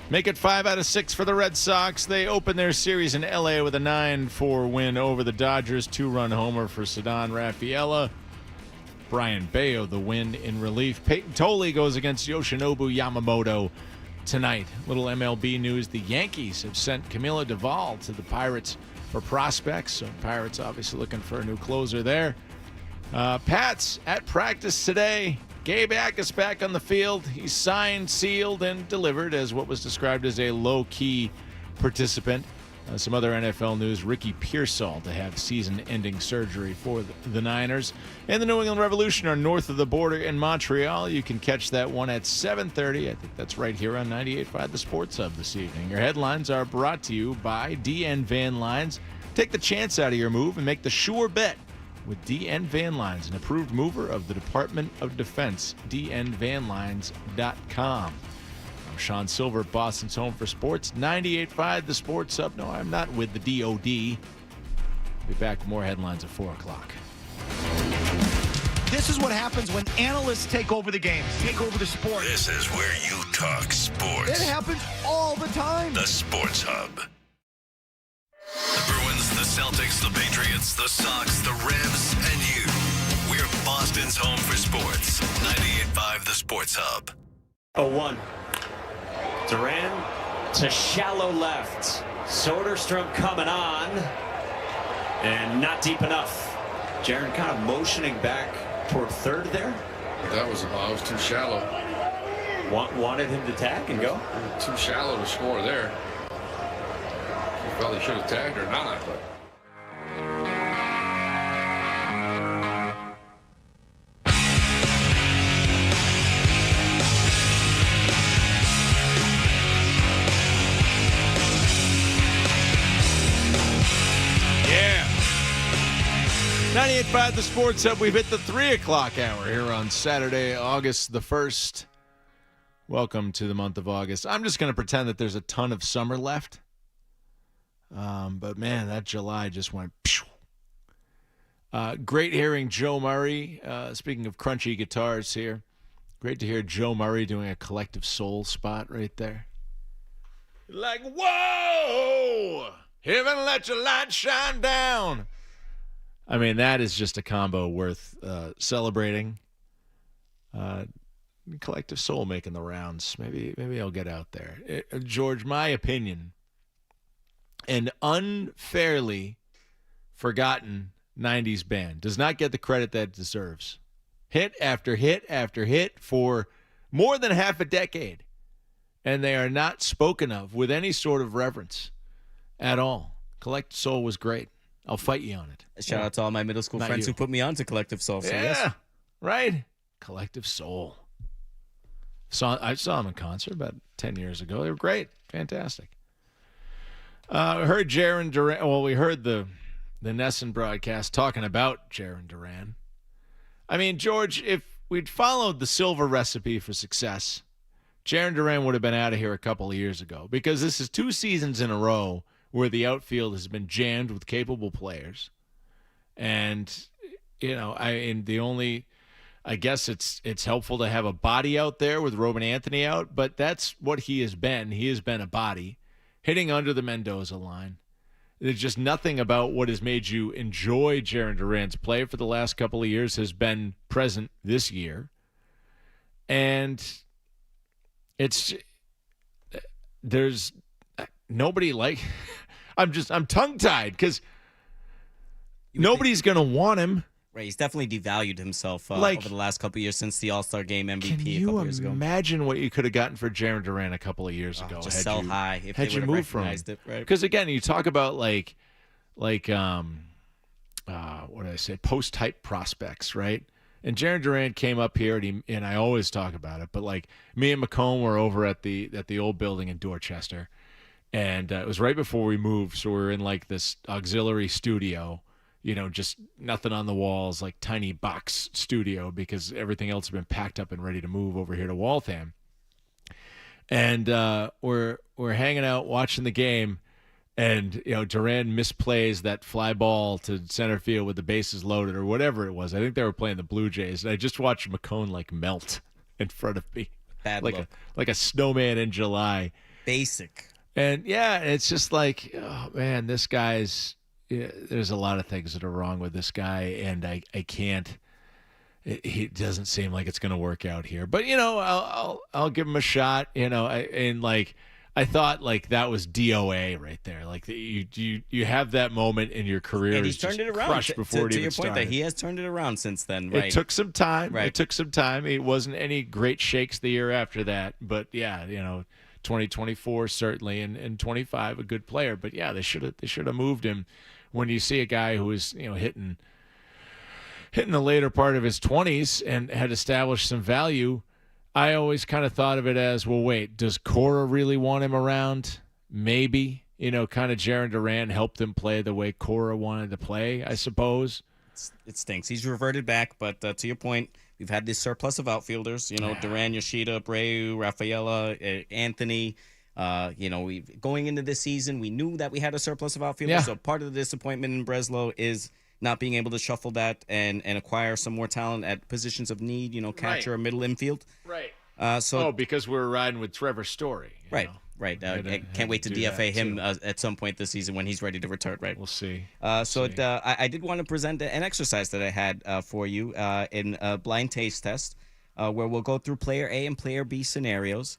Make it 5 out of 6 for the Red Sox. They open their series in L.A. with a 9-4 win over the Dodgers. 2-run homer for Ceddanne Rafaela. Brian Bayo the win in relief. Peyton Tolley goes against Yoshinobu Yamamoto tonight. Little MLB news. The Yankees have sent Camilo Doval to the Pirates for prospects. So Pirates obviously looking for a new closer there. Pats at practice today. Gabe Ackus back on the field. He's signed, sealed, and delivered as what was described as a low-key participant. Some other NFL news, Ricky Pearsall to have season-ending surgery for the Niners. And the New England Revolution are north of the border in Montreal. You can catch that one at 7:30. I think that's right here on 98.5 The Sports Hub this evening. Your headlines are brought to you by DN Van Lines. Take the chance out of your move and make the sure bet with DN Van Lines, an approved mover of the Department of Defense, dnvanlines.com. I'm Sean Sylver, Boston's home for sports, 98.5 The Sports Hub. No, I'm not with the DOD. Be back with more headlines at 4 o'clock. This is what happens when analysts take over the games, take over the sport. This is where you talk sports. It happens all the time. The Sports Hub. The Bruins, the Celtics, the Patriots, the Sox, the Revs, and you. We're Boston's home for sports. 98.5 The Sports Hub. 0-1. Duran to shallow left. Soderstrom coming on. And not deep enough. Jaron kind of motioning back toward third there. That was too shallow. Wanted him to tag and go? Too shallow to score there. He felt he should have tagged or not, but. Yeah. 98.5 The Sports Hub. We've hit the 3 o'clock hour here on Saturday, August the 1st. Welcome to the month of August. I'm just going to pretend that there's a ton of summer left. But, man, that July just went pew. Great hearing Joe Murray. Speaking of crunchy guitars here, great to hear Joe Murray doing a Collective Soul spot right there. Like, whoa! Heaven let your light shine down. I mean, that is just a combo worth celebrating. Collective Soul making the rounds. Maybe I'll get out there. George, my opinion, an unfairly forgotten 90s band does not get the credit that it deserves. Hit after hit after hit for more than half a decade, and they are not spoken of with any sort of reverence at all. Collective Soul was great. I'll fight you on it. Shout out to all my middle school Not friends you. who put me on to Collective Soul. So Yeah, yes. right? Collective Soul. I saw them in concert about 10 years ago. They were great. Fantastic. Heard Jaron Duran. Well, we heard the Nesson broadcast talking about Jaron Duran. I mean, George, if we'd followed the Sylver recipe for success, Jaron Duran would have been out of here a couple of years ago, because this is 2 seasons in a row where the outfield has been jammed with capable players. And, I guess it's helpful to have a body out there with Robin Anthony out, but that's what he has been. He has been a body hitting under the Mendoza line. There's just nothing about what has made you enjoy Jaron Duran's play for the last couple of years has been present this year. And there's nobody like, I'm tongue-tied because nobody's going to want him. Right, he's definitely devalued himself over the last couple of years since the All-Star Game MVP a couple years ago. Can you imagine what you could have gotten for Jaron Duran a couple of years ago? Just sell high if they had you would have moved from recognized it, right? Because again, you talk about what did I say? Post-type prospects, right? And Jaron Durant came up here, and I always talk about it, but like me and McComb were over at the old building in Dorchester, and it was right before we moved, so we were in like this auxiliary studio, just nothing on the walls, like tiny box studio, because everything else had been packed up and ready to move over here to Waltham. And we're hanging out watching the game. And, Durant misplays that fly ball to center field with the bases loaded or whatever it was. I think they were playing the Blue Jays. And I just watched McCone, melt in front of me. Bad look. Like a snowman in July. Basic. And, yeah, it's just like, oh, man, this guy's there's a lot of things that are wrong with this guy. And I can't. He doesn't seem like it's going to work out here. But, I'll give him a shot, I thought that was DOA right there. Like you have that moment in your career, and he's turned it around. Crushed before to it your even point, started. that he has turned it around since then. Right? It took some time. Right. It took some time. It wasn't any great shakes the year after that. But yeah, 2024 certainly, and 25 a good player. But yeah, they should have moved him. When you see a guy who is hitting the later part of his 20s and had established some value. I always kind of thought of it as, well, wait, does Cora really want him around? Maybe. Kind of Jaron Durant helped him play the way Cora wanted to play, I suppose. It stinks. He's reverted back, but to your point, we've had this surplus of outfielders. Duran, Yoshida, Abreu, Rafaela, Anthony. Going into this season, we knew that we had a surplus of outfielders. Yeah. So part of the disappointment in Breslow is not being able to shuffle that and acquire some more talent at positions of need, catcher or middle infield. Right. Because we're riding with Trevor Story. Right. I can't wait to DFA him at some point this season when he's ready to return, right? We'll see. I did want to present an exercise that I had for you in a blind taste test where we'll go through player A and player B scenarios.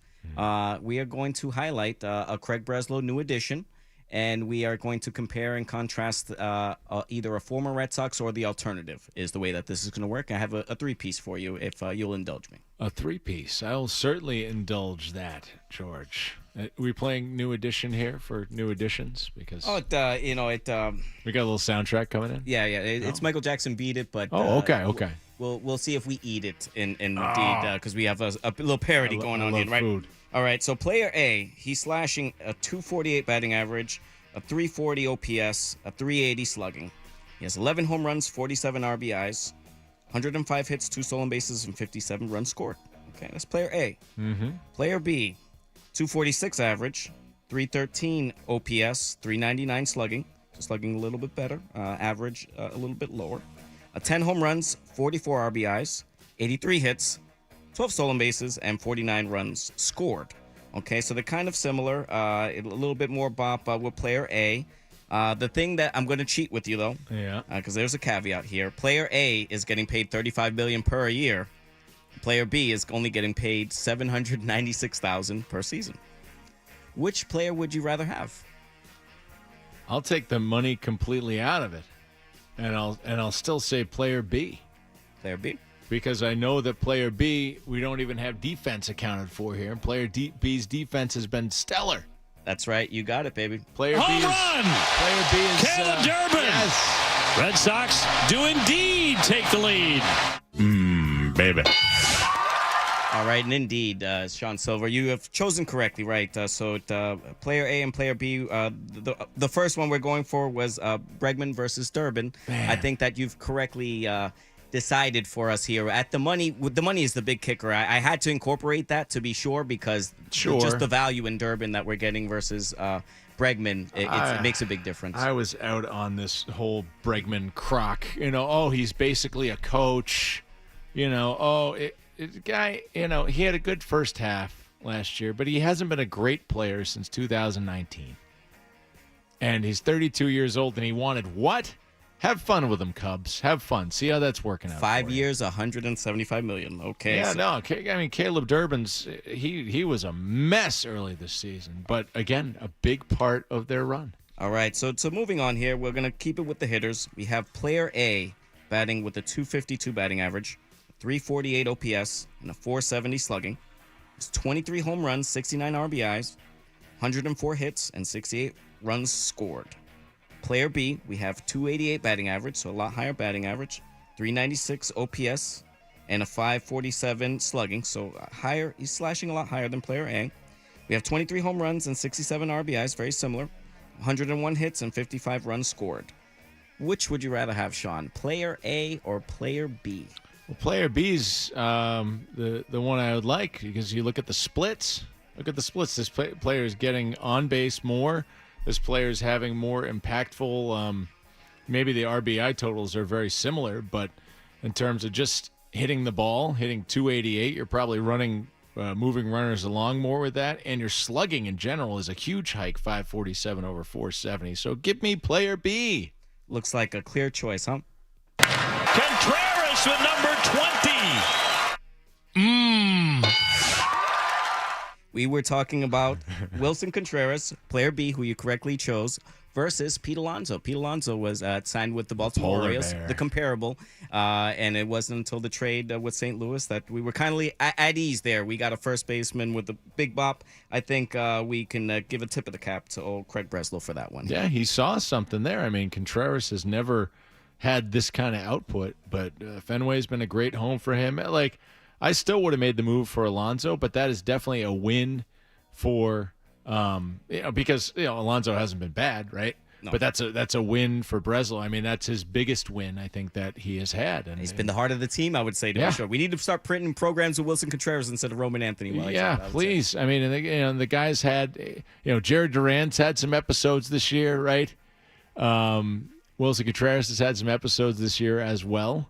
We are going to highlight a Craig Breslow new addition, and we are going to compare and contrast either a former Red Sox or the alternative is the way that this is going to work. I have a three-piece for you if you'll indulge me. A three-piece. I'll certainly indulge that, George. Are we playing new edition here for new editions? Because we got a little soundtrack coming in. Yeah. It's Michael Jackson Beat It, but okay. We'll see if we eat it indeed because we have a little parody going on here, right? Food. All right, so player A, he's slashing a 248 batting average, a 340 OPS, a 380 slugging. He has 11 home runs, 47 RBIs, 105 hits, 2 stolen bases, and 57 runs scored. Okay, that's player A. Mm-hmm. Player B, 246 average, 313 OPS, 399 slugging. So slugging a little bit better, average a little bit lower. 10 home runs, 44 RBIs, 83 hits, 12 stolen bases, and 49 runs scored. Okay, so they're kind of similar. A little bit more bop with player A. The thing that I'm going to cheat with you, though, because there's a caveat here. Player A is getting paid $35 million per year. Player B is only getting paid $796,000 per season. Which player would you rather have? I'll take the money completely out of it, and I'll still say player B. Player B. Because I know that player B, we don't even have defense accounted for here. And player B's defense has been stellar. That's right. You got it, baby. Player Home B run! Player B is Caleb Durbin. Yes. Red Sox do indeed take the lead. Baby. All right, and indeed, Sean Sylver, you have chosen correctly, right? So player A and player B, the first one we're going for was Bregman versus Durbin. Man. I think that you've correctly decided for us here. At the money is the big kicker. I had to incorporate that to be sure because just the value in Durbin that we're getting versus Bregman, it makes a big difference. I was out on this whole Bregman crock. He's basically a coach. Guy, he had a good first half last year, but he hasn't been a great player since 2019. And he's 32 years old, and he wanted what? Have fun with him, Cubs. Have fun. See how that's working out. 5 years, $175 million. Okay. Yeah, no. I mean, Caleb Durbin's he was a mess early this season, but again, a big part of their run. All right. So moving on here, we're gonna keep it with the hitters. We have player A batting with a 252 batting average, 348 OPS, and a 470 slugging. It's 23 home runs, 69 RBIs, 104 hits, and 68 runs scored. Player B, we have 288 batting average, so a lot higher batting average, 396 OPS, and a 547 slugging. So higher, he's slashing a lot higher than player A. We have 23 home runs and 67 RBIs, very similar. 101 hits and 55 runs scored. Which would you rather have, Sean? Player A or player B? Well, player B's the one I would like, because you look at the splits. Look at the splits. This player is getting on base more. This player is having more impactful. Maybe the RBI totals are very similar, but in terms of just hitting the ball, hitting 288, you're probably moving runners along more with that, and your slugging in general is a huge hike, 547 over 470. So give me player B. Looks like a clear choice, huh? Contreras with number 20. We were talking about Wilson Contreras, player B, who you correctly chose, versus Pete Alonso. Pete Alonso was signed with the Baltimore Orioles, the comparable, and it wasn't until the trade with St. Louis that we were kindly at ease there. We got a first baseman with the big bop. I think we can give a tip of the cap to old Craig Breslow for that one. Yeah, he saw something there. I mean, Contreras has never had this kind of output, but Fenway's been a great home for him. Like, I still would have made the move for Alonso, but that is definitely a win for because Alonso hasn't been bad, right? No. But that's a win for Breslow. I mean, that's his biggest win, I think, that he has had. And he's been the heart of the team, I would say, to be sure. We need to start printing programs with Wilson Contreras instead of Roman Anthony. Please. Say. I mean, the guys had, Jared Duran's had some episodes this year, right? Wilson Contreras has had some episodes this year as well.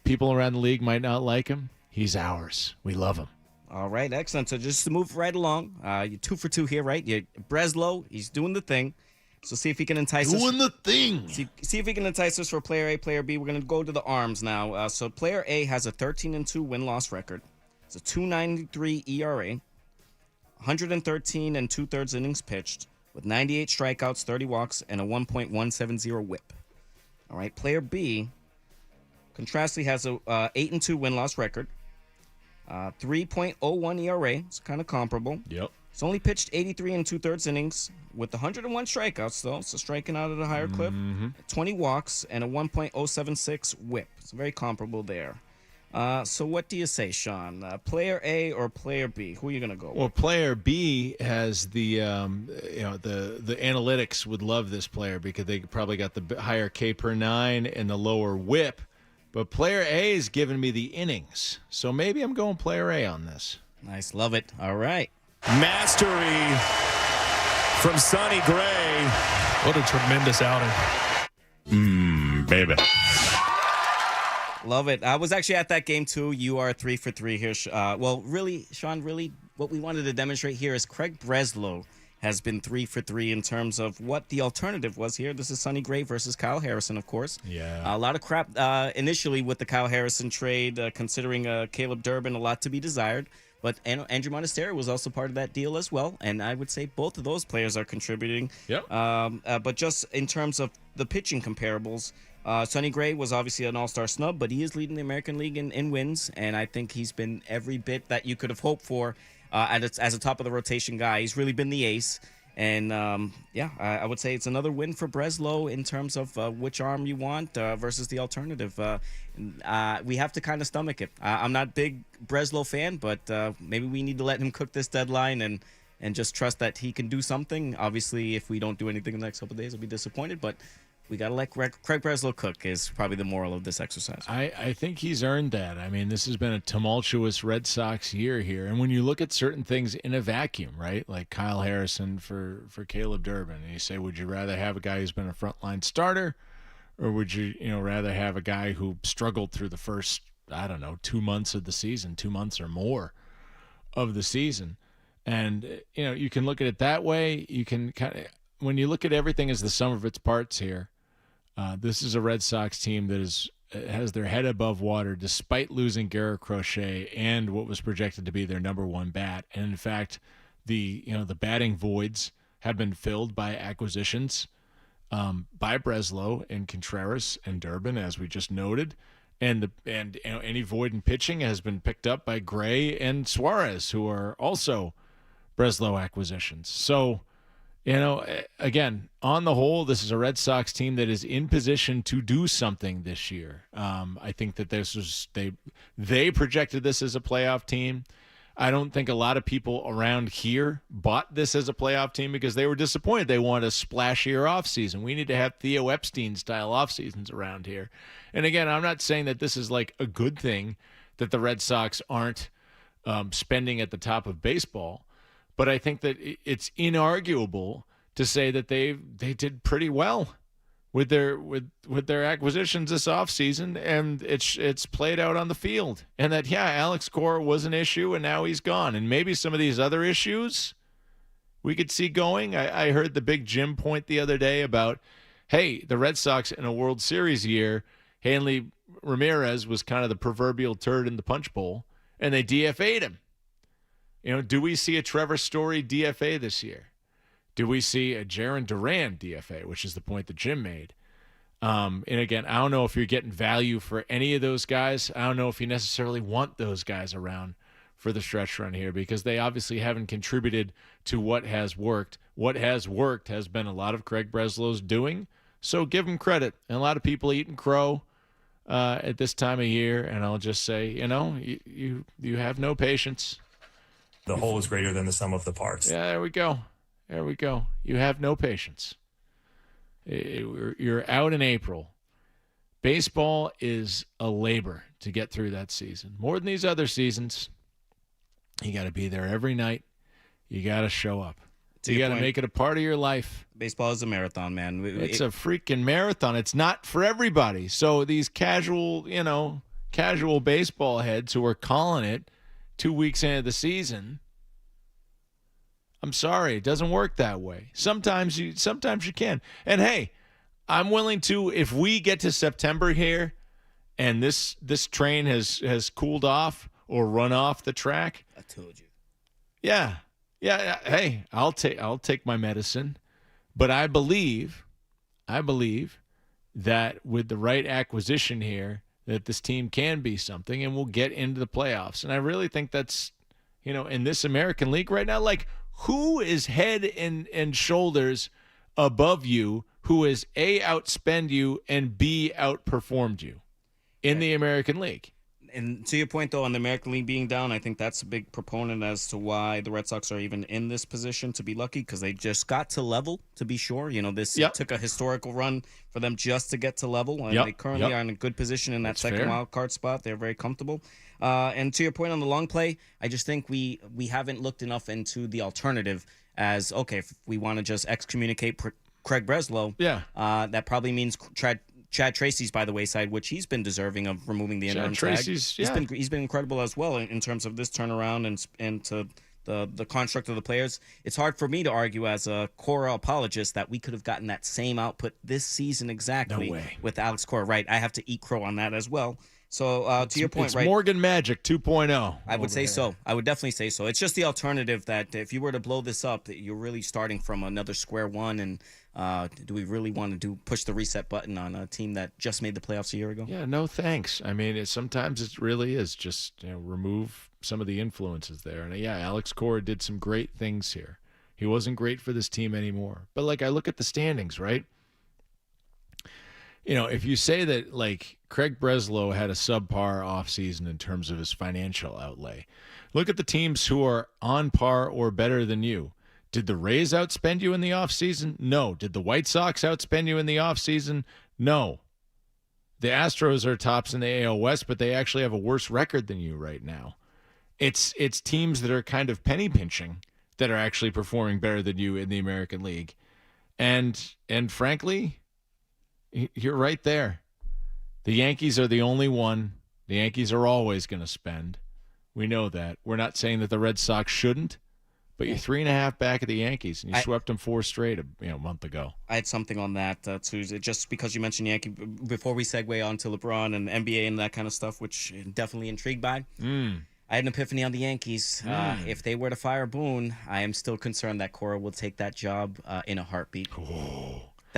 People around the league might not like him. He's ours. We love him. All right, excellent. So just to move right along, you're 2 for 2 here, right? Breslow, he's doing the thing. So see if he can entice us. Doing the thing. See if he can entice us for player A, player B. We're going to go to the arms now. So player A has a 13-2 win-loss record. It's a 2.93 ERA, 113 and 2/3 innings pitched, with 98 strikeouts, 30 walks, and a 1.170 WHIP. All right, player B, contrastly, has a 8-2 win-loss record. 3.01 ERA. It's kind of comparable. Yep. It's only pitched 83 and 2/3 innings with 101 strikeouts, though. So striking out at a higher clip. 20 walks and a 1.076 WHIP. It's very comparable there. So what do you say, Sean? Player A or player B? Who are you going to go with? Well, player B has the analytics would love this player because they probably got the higher K per 9 and the lower WHIP. But player A is giving me the innings. So maybe I'm going player A on this. Nice. Love it. All right. Mastery from Sonny Gray. What a tremendous outing. Baby. Love it. I was actually at that game, too. You are 3 for 3 here. Well, really, Sean, what we wanted to demonstrate here is Craig Breslow has been 3 for 3 in terms of what the alternative was here. This is Sonny Gray versus Kyle Harrison, of course. Yeah. A lot of crap initially with the Kyle Harrison trade, considering Caleb Durbin, a lot to be desired. But Andrew Monasterio was also part of that deal as well. And I would say both of those players are contributing. Yep. But just in terms of the pitching comparables, Sonny Gray was obviously an all-star snub, but he is leading the American League in wins. And I think he's been every bit that you could have hoped for as a top of the rotation guy. He's really been the ace. And, I would say it's another win for Breslow in terms of which arm you want versus the alternative. We have to kind of stomach it. I'm not a big Breslow fan, but maybe we need to let him cook this deadline and just trust that he can do something. Obviously, if we don't do anything in the next couple of days, I'll be disappointed. But we got to let Craig Breslow cook is probably the moral of this exercise. I think he's earned that. I mean, this has been a tumultuous Red Sox year here. And when you look at certain things in a vacuum, right, like Kyle Harrison for Caleb Durbin, and you say, would you rather have a guy who's been a frontline starter, or would you rather have a guy who struggled through the first, 2 months of the season, 2 months or more of the season? And, you can look at it that way. You can when you look at everything as the sum of its parts here, this is a Red Sox team that has their head above water despite losing Garrett Crochet and what was projected to be their number one bat. And in fact, the batting voids have been filled by acquisitions by Breslow and Contreras and Durbin, as we just noted. And any void in pitching has been picked up by Gray and Suarez, who are also Breslow acquisitions. So, Again, on the whole, this is a Red Sox team that is in position to do something this year. I think that they projected this as a playoff team. I don't think a lot of people around here bought this as a playoff team because they were disappointed. They wanted a splashier offseason. We need to have Theo Epstein-style offseasons around here. And again, I'm not saying that this is like a good thing that the Red Sox aren't spending at the top of baseball, but I think that it's inarguable to say that they did pretty well with their acquisitions this offseason, and it's played out on the field. And that, Alex Cora was an issue, and now he's gone. And maybe some of these other issues we could see going. I heard the Big Jim point the other day about, hey, the Red Sox in a World Series year, Hanley Ramirez was kind of the proverbial turd in the punch bowl, and they DFA'd him. Do we see a Trevor Story DFA this year? Do we see a Jarren Duran DFA, which is the point that Jim made? And again, I don't know if you're getting value for any of those guys. I don't know if you necessarily want those guys around for the stretch run here because they obviously haven't contributed to what has worked. What has worked has been a lot of Craig Breslow's doing, so give him credit. And a lot of people eating crow at this time of year, and I'll just say, you have no patience. The whole is greater than the sum of the parts. Yeah, there we go. There we go. You have no patience. You're out in April. Baseball is a labor to get through that season. More than these other seasons. You got to be there every night. You got to show up. You got to make it a part of your life. Baseball is a marathon, man. It's a freaking marathon. It's not for everybody. So these casual baseball heads who are calling it 2 weeks into the season, I'm sorry, it doesn't work that way. Sometimes you can. And hey, I'm willing to, if we get to September here and this train has cooled off or run off the track. I told you. Yeah. Hey, I'll take my medicine. But I believe that with the right acquisition here, that this team can be something and we'll get into the playoffs. And I really think that's, in this American League right now, like, who is head and shoulders above you, who is A, outspend you, and B, outperformed you in the American League? And to your point, though, on the American League being down, I think that's a big proponent as to why the Red Sox are even in this position to be lucky, because they just got to level, to be sure. This took a historical run for them just to get to level, and they currently are in a good position in that second wild card spot. They're very comfortable. And to your point on the long play, I just think we haven't looked enough into the alternative as, okay, if we want to just excommunicate Craig Breslow, that probably means Chad Tracy's by the wayside, which he's been deserving of removing the interim tag. He's been incredible as well in terms of this turnaround and to the construct of the players. It's hard for me to argue as a Cora apologist that we could have gotten that same output this season exactly with Alex Cora. Right, I have to eat crow on that as well. So to your point, it's Morgan Magic 2.0. I would say so. I would definitely say so. It's just the alternative that if you were to blow this up, you're really starting from another square one. And do we really want to push the reset button on a team that just made the playoffs a year ago? Yeah, no thanks. I mean, sometimes it really is just remove some of the influences there. And Alex Cora did some great things here. He wasn't great for this team anymore. But I look at the standings, right? If you say that, Craig Breslow had a subpar offseason in terms of his financial outlay, look at the teams who are on par or better than you. Did the Rays outspend you in the offseason? No. Did the White Sox outspend you in the offseason? No. The Astros are tops in the AL West, but they actually have a worse record than you right now. It's teams that are kind of penny pinching that are actually performing better than you in the American League. And frankly, you're right there. The Yankees are the only one. The Yankees are always going to spend. We know that. We're not saying that the Red Sox shouldn't, but you're 3.5 back of the Yankees, and you swept them 4 straight a month ago. I had something on that, too. Just because you mentioned Yankee, before we segue on to LeBron and NBA and that kind of stuff, which I'm definitely intrigued by. I had an epiphany on the Yankees. If they were to fire Boone, I am still concerned that Cora will take that job in a heartbeat.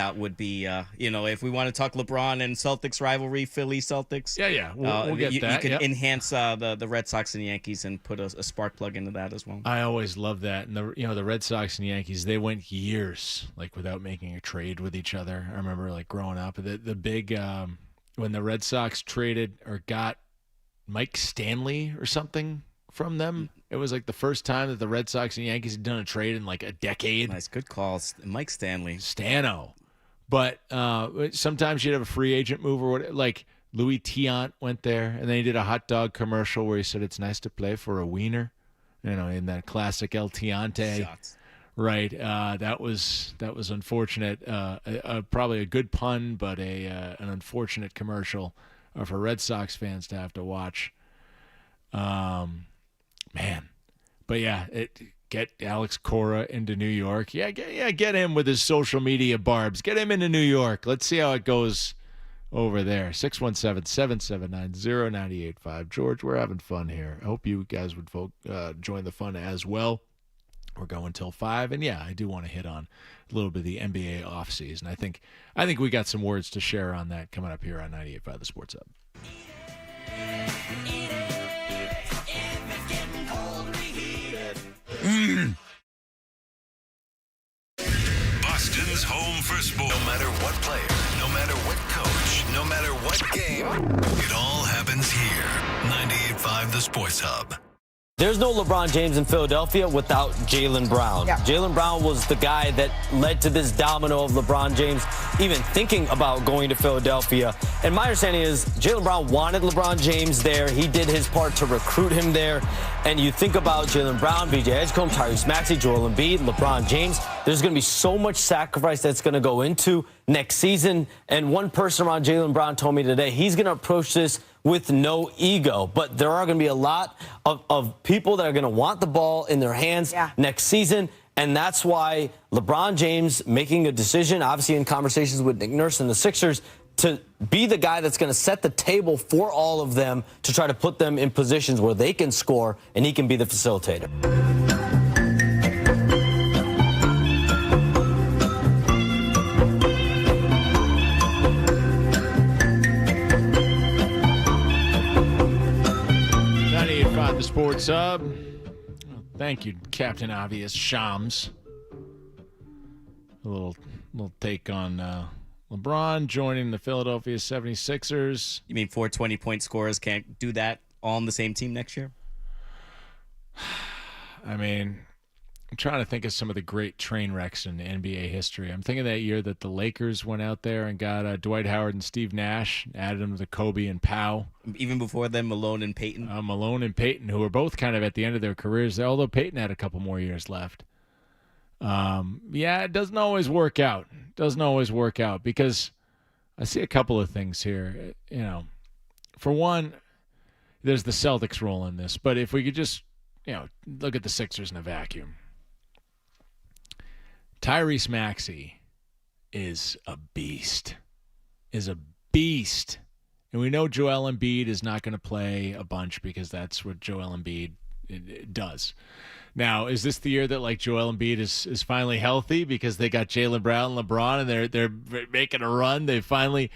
that would be, if we want to talk LeBron and Celtics rivalry, Philly Celtics. Yeah. We'll get that. You could Yep. enhance the Red Sox and Yankees and put a spark plug into that as well. I always love that. And the Red Sox and Yankees, they went years without making a trade with each other. I remember growing up, the big when the Red Sox traded or got Mike Stanley or something from them. It was the first time that the Red Sox and Yankees had done a trade in a decade. Nice, good calls, Mike Stanley. Stano. But sometimes you'd have a free agent move or what. Louis Tiant went there, and then he did a hot dog commercial where he said it's nice to play for a wiener. In that classic El Tiante. Shots. Right. That was unfortunate. Probably a good pun, but an unfortunate commercial for Red Sox fans to have to watch. Man. But yeah, get Alex Cora into New York. Get him with his social media barbs. Get him into New York. Let's see how it goes over there. 617-779-0985. George, we're having fun here. I hope you guys would join the fun as well. We're going till 5, and I do want to hit on a little bit of the NBA offseason. I think we got some words to share on that coming up here on 98.5 The Sports Hub. Boston's home for sports. No matter what player, no matter what coach, no matter what game, it all happens here. 98.5 The Sports Hub. There's no LeBron James in Philadelphia without Jaylen Brown. Yeah. Jaylen Brown was the guy that led to this domino of LeBron James even thinking about going to Philadelphia. And my understanding is Jaylen Brown wanted LeBron James there. He did his part to recruit him there. And you think about Jaylen Brown, B.J. Edgecombe, Tyrese Maxey, Joel Embiid, LeBron James. There's going to be so much sacrifice that's going to go into next season. And one person around Jaylen Brown told me today he's going to approach this with no ego. But there are going to be a lot of people that are going to want the ball in their hands next season. And that's why LeBron James making a decision, obviously in conversations with Nick Nurse and the Sixers, to be the guy that's going to set the table for all of them to try to put them in positions where they can score and he can be the facilitator. The Sports Hub. Thank you, Captain Obvious Shams. A little take on LeBron joining the Philadelphia 76ers. You mean 420-point scorers can't do that all on the same team next year? I mean, I'm trying to think of some of the great train wrecks in NBA history. I'm thinking that year that the Lakers went out there and got Dwight Howard and Steve Nash, added them to Kobe and Pau. Even before them, Malone and Peyton. Malone and Peyton, who were both kind of at the end of their careers, although Peyton had a couple more years left. It doesn't always work out. Because I see a couple of things here. For one, there's the Celtics role in this. But if we could just, look at the Sixers in a vacuum. Tyrese Maxey is a beast. And we know Joel Embiid is not going to play a bunch because that's what Joel Embiid does. Now, is this the year that Joel Embiid is finally healthy because they got Jaylen Brown and LeBron and they're making a run? They finally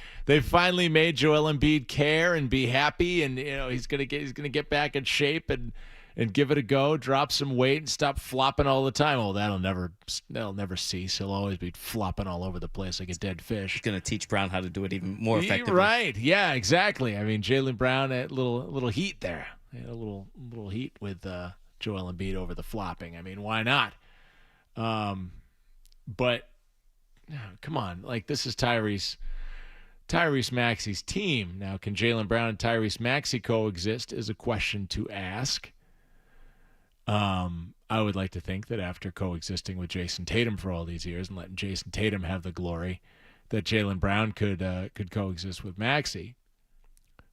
made Joel Embiid care and be happy, and he's gonna get back in shape and give it a go, drop some weight, and stop flopping all the time. Oh, that'll never cease. He'll always be flopping all over the place like a dead fish. He's going to teach Brown how to do it even more effectively. Right, yeah, exactly. I mean, Jaylen Brown had a little heat there. He had a little heat with Joel Embiid over the flopping. I mean, why not? But come on, this is Tyrese Maxey's team. Now, can Jaylen Brown and Tyrese Maxey coexist is a question to ask. I would like to think that after coexisting with Jason Tatum for all these years and letting Jason Tatum have the glory, that Jaylen Brown could coexist with Maxey.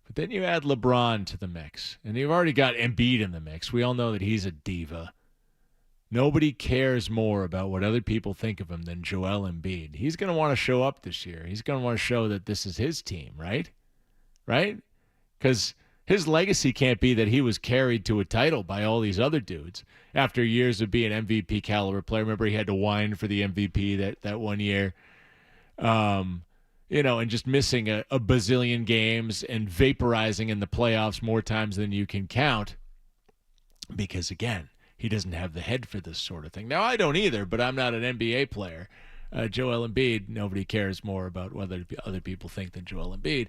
But then you add LeBron to the mix, and you've already got Embiid in the mix. We all know that he's a diva. Nobody cares more about what other people think of him than Joel Embiid. He's going to want to show up this year. He's going to want to show that this is his team, right? Right? Because his legacy can't be that he was carried to a title by all these other dudes after years of being MVP caliber player. Remember, he had to whine for the MVP that one year. And just missing a bazillion games and vaporizing in the playoffs more times than you can count. Because, again, he doesn't have the head for this sort of thing. Now, I don't either, but I'm not an NBA player. Joel Embiid, nobody cares more about what other people think than Joel Embiid.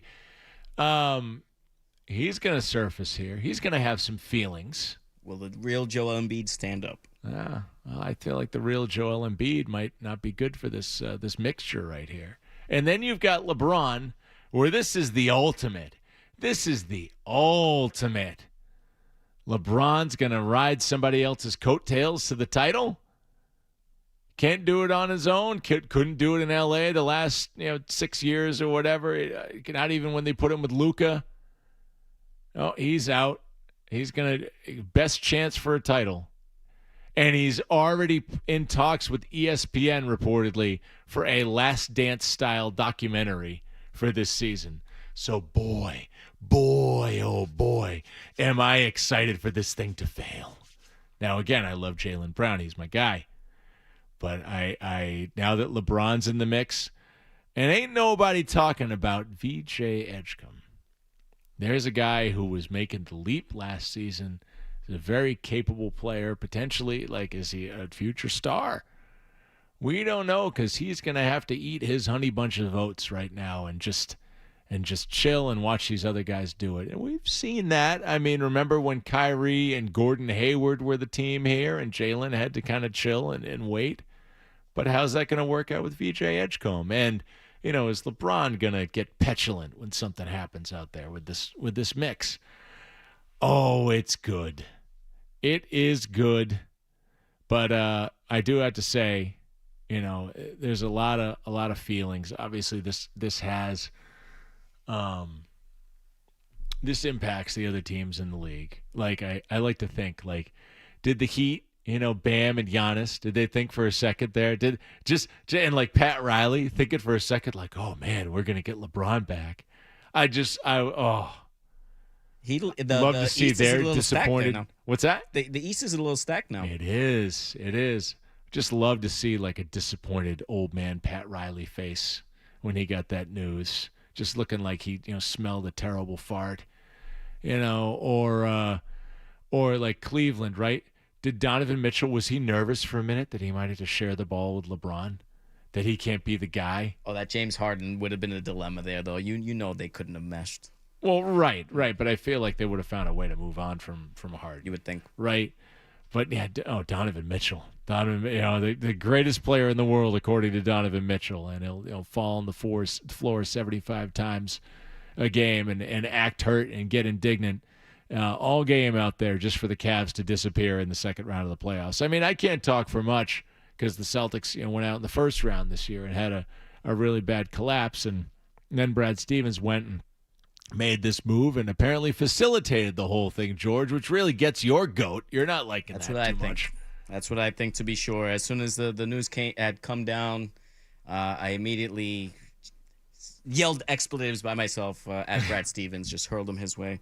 He's going to surface here. He's going to have some feelings. Will the real Joel Embiid stand up? Well, I feel like the real Joel Embiid might not be good for this mixture right here. And then you've got LeBron, where this is the ultimate. This is the ultimate. LeBron's going to ride somebody else's coattails to the title. Can't do it on his own. Couldn't do it in L.A. the last 6 years or whatever. Not even when they put him with Luka. Oh, he's out. He's going to best chance for a title. And he's already in talks with ESPN, reportedly, for a Last Dance style documentary for this season. So boy, oh boy, am I excited for this thing to fail. Now, again, I love Jaylen Brown. He's my guy. But I now that LeBron's in the mix, and ain't nobody talking about VJ Edgecombe. There's a guy who was making the leap last season. He's a very capable player, potentially. Is he a future star? We don't know, because he's going to have to eat his honey bunch of oats right now and just chill and watch these other guys do it. And we've seen that. I mean, remember when Kyrie and Gordon Hayward were the team here and Jaylen had to kind of chill and wait? But how's that going to work out with VJ Edgecombe? And, is LeBron going to get petulant when something happens out there with this mix? Oh, it's good. It is good. But I do have to say, there's a lot of feelings. Obviously, this has this impacts the other teams in the league. I like to think, did the Heat, Bam and Giannis, did they think for a second there? And Pat Riley thinking for a second, oh man, we're gonna get LeBron back. Love to see they're disappointed. What's that? The East is a little stacked now. It is. Just love to see a disappointed old man Pat Riley face when he got that news. Just looking like he, smelled a terrible fart, or like Cleveland, right? Did Donovan Mitchell, was he nervous for a minute that he might have to share the ball with LeBron? That he can't be the guy? Oh, that James Harden would have been a dilemma there, though. You know they couldn't have meshed. Well, right. But I feel like they would have found a way to move on from Harden. You would think. Right. But, yeah, Donovan Mitchell. The greatest player in the world, according to Donovan Mitchell. And he'll fall on the floor 75 times a game and act hurt and get indignant all game out there just for the Cavs to disappear in the second round of the playoffs. I mean, I can't talk for much because the Celtics went out in the first round this year and had a really bad collapse. And then Brad Stevens went and made this move and apparently facilitated the whole thing, George, which really gets your goat. You're not liking that too much. That's what I think, to be sure. As soon as the news had come down, I immediately yelled expletives by myself at Brad Stevens, just hurled him his way.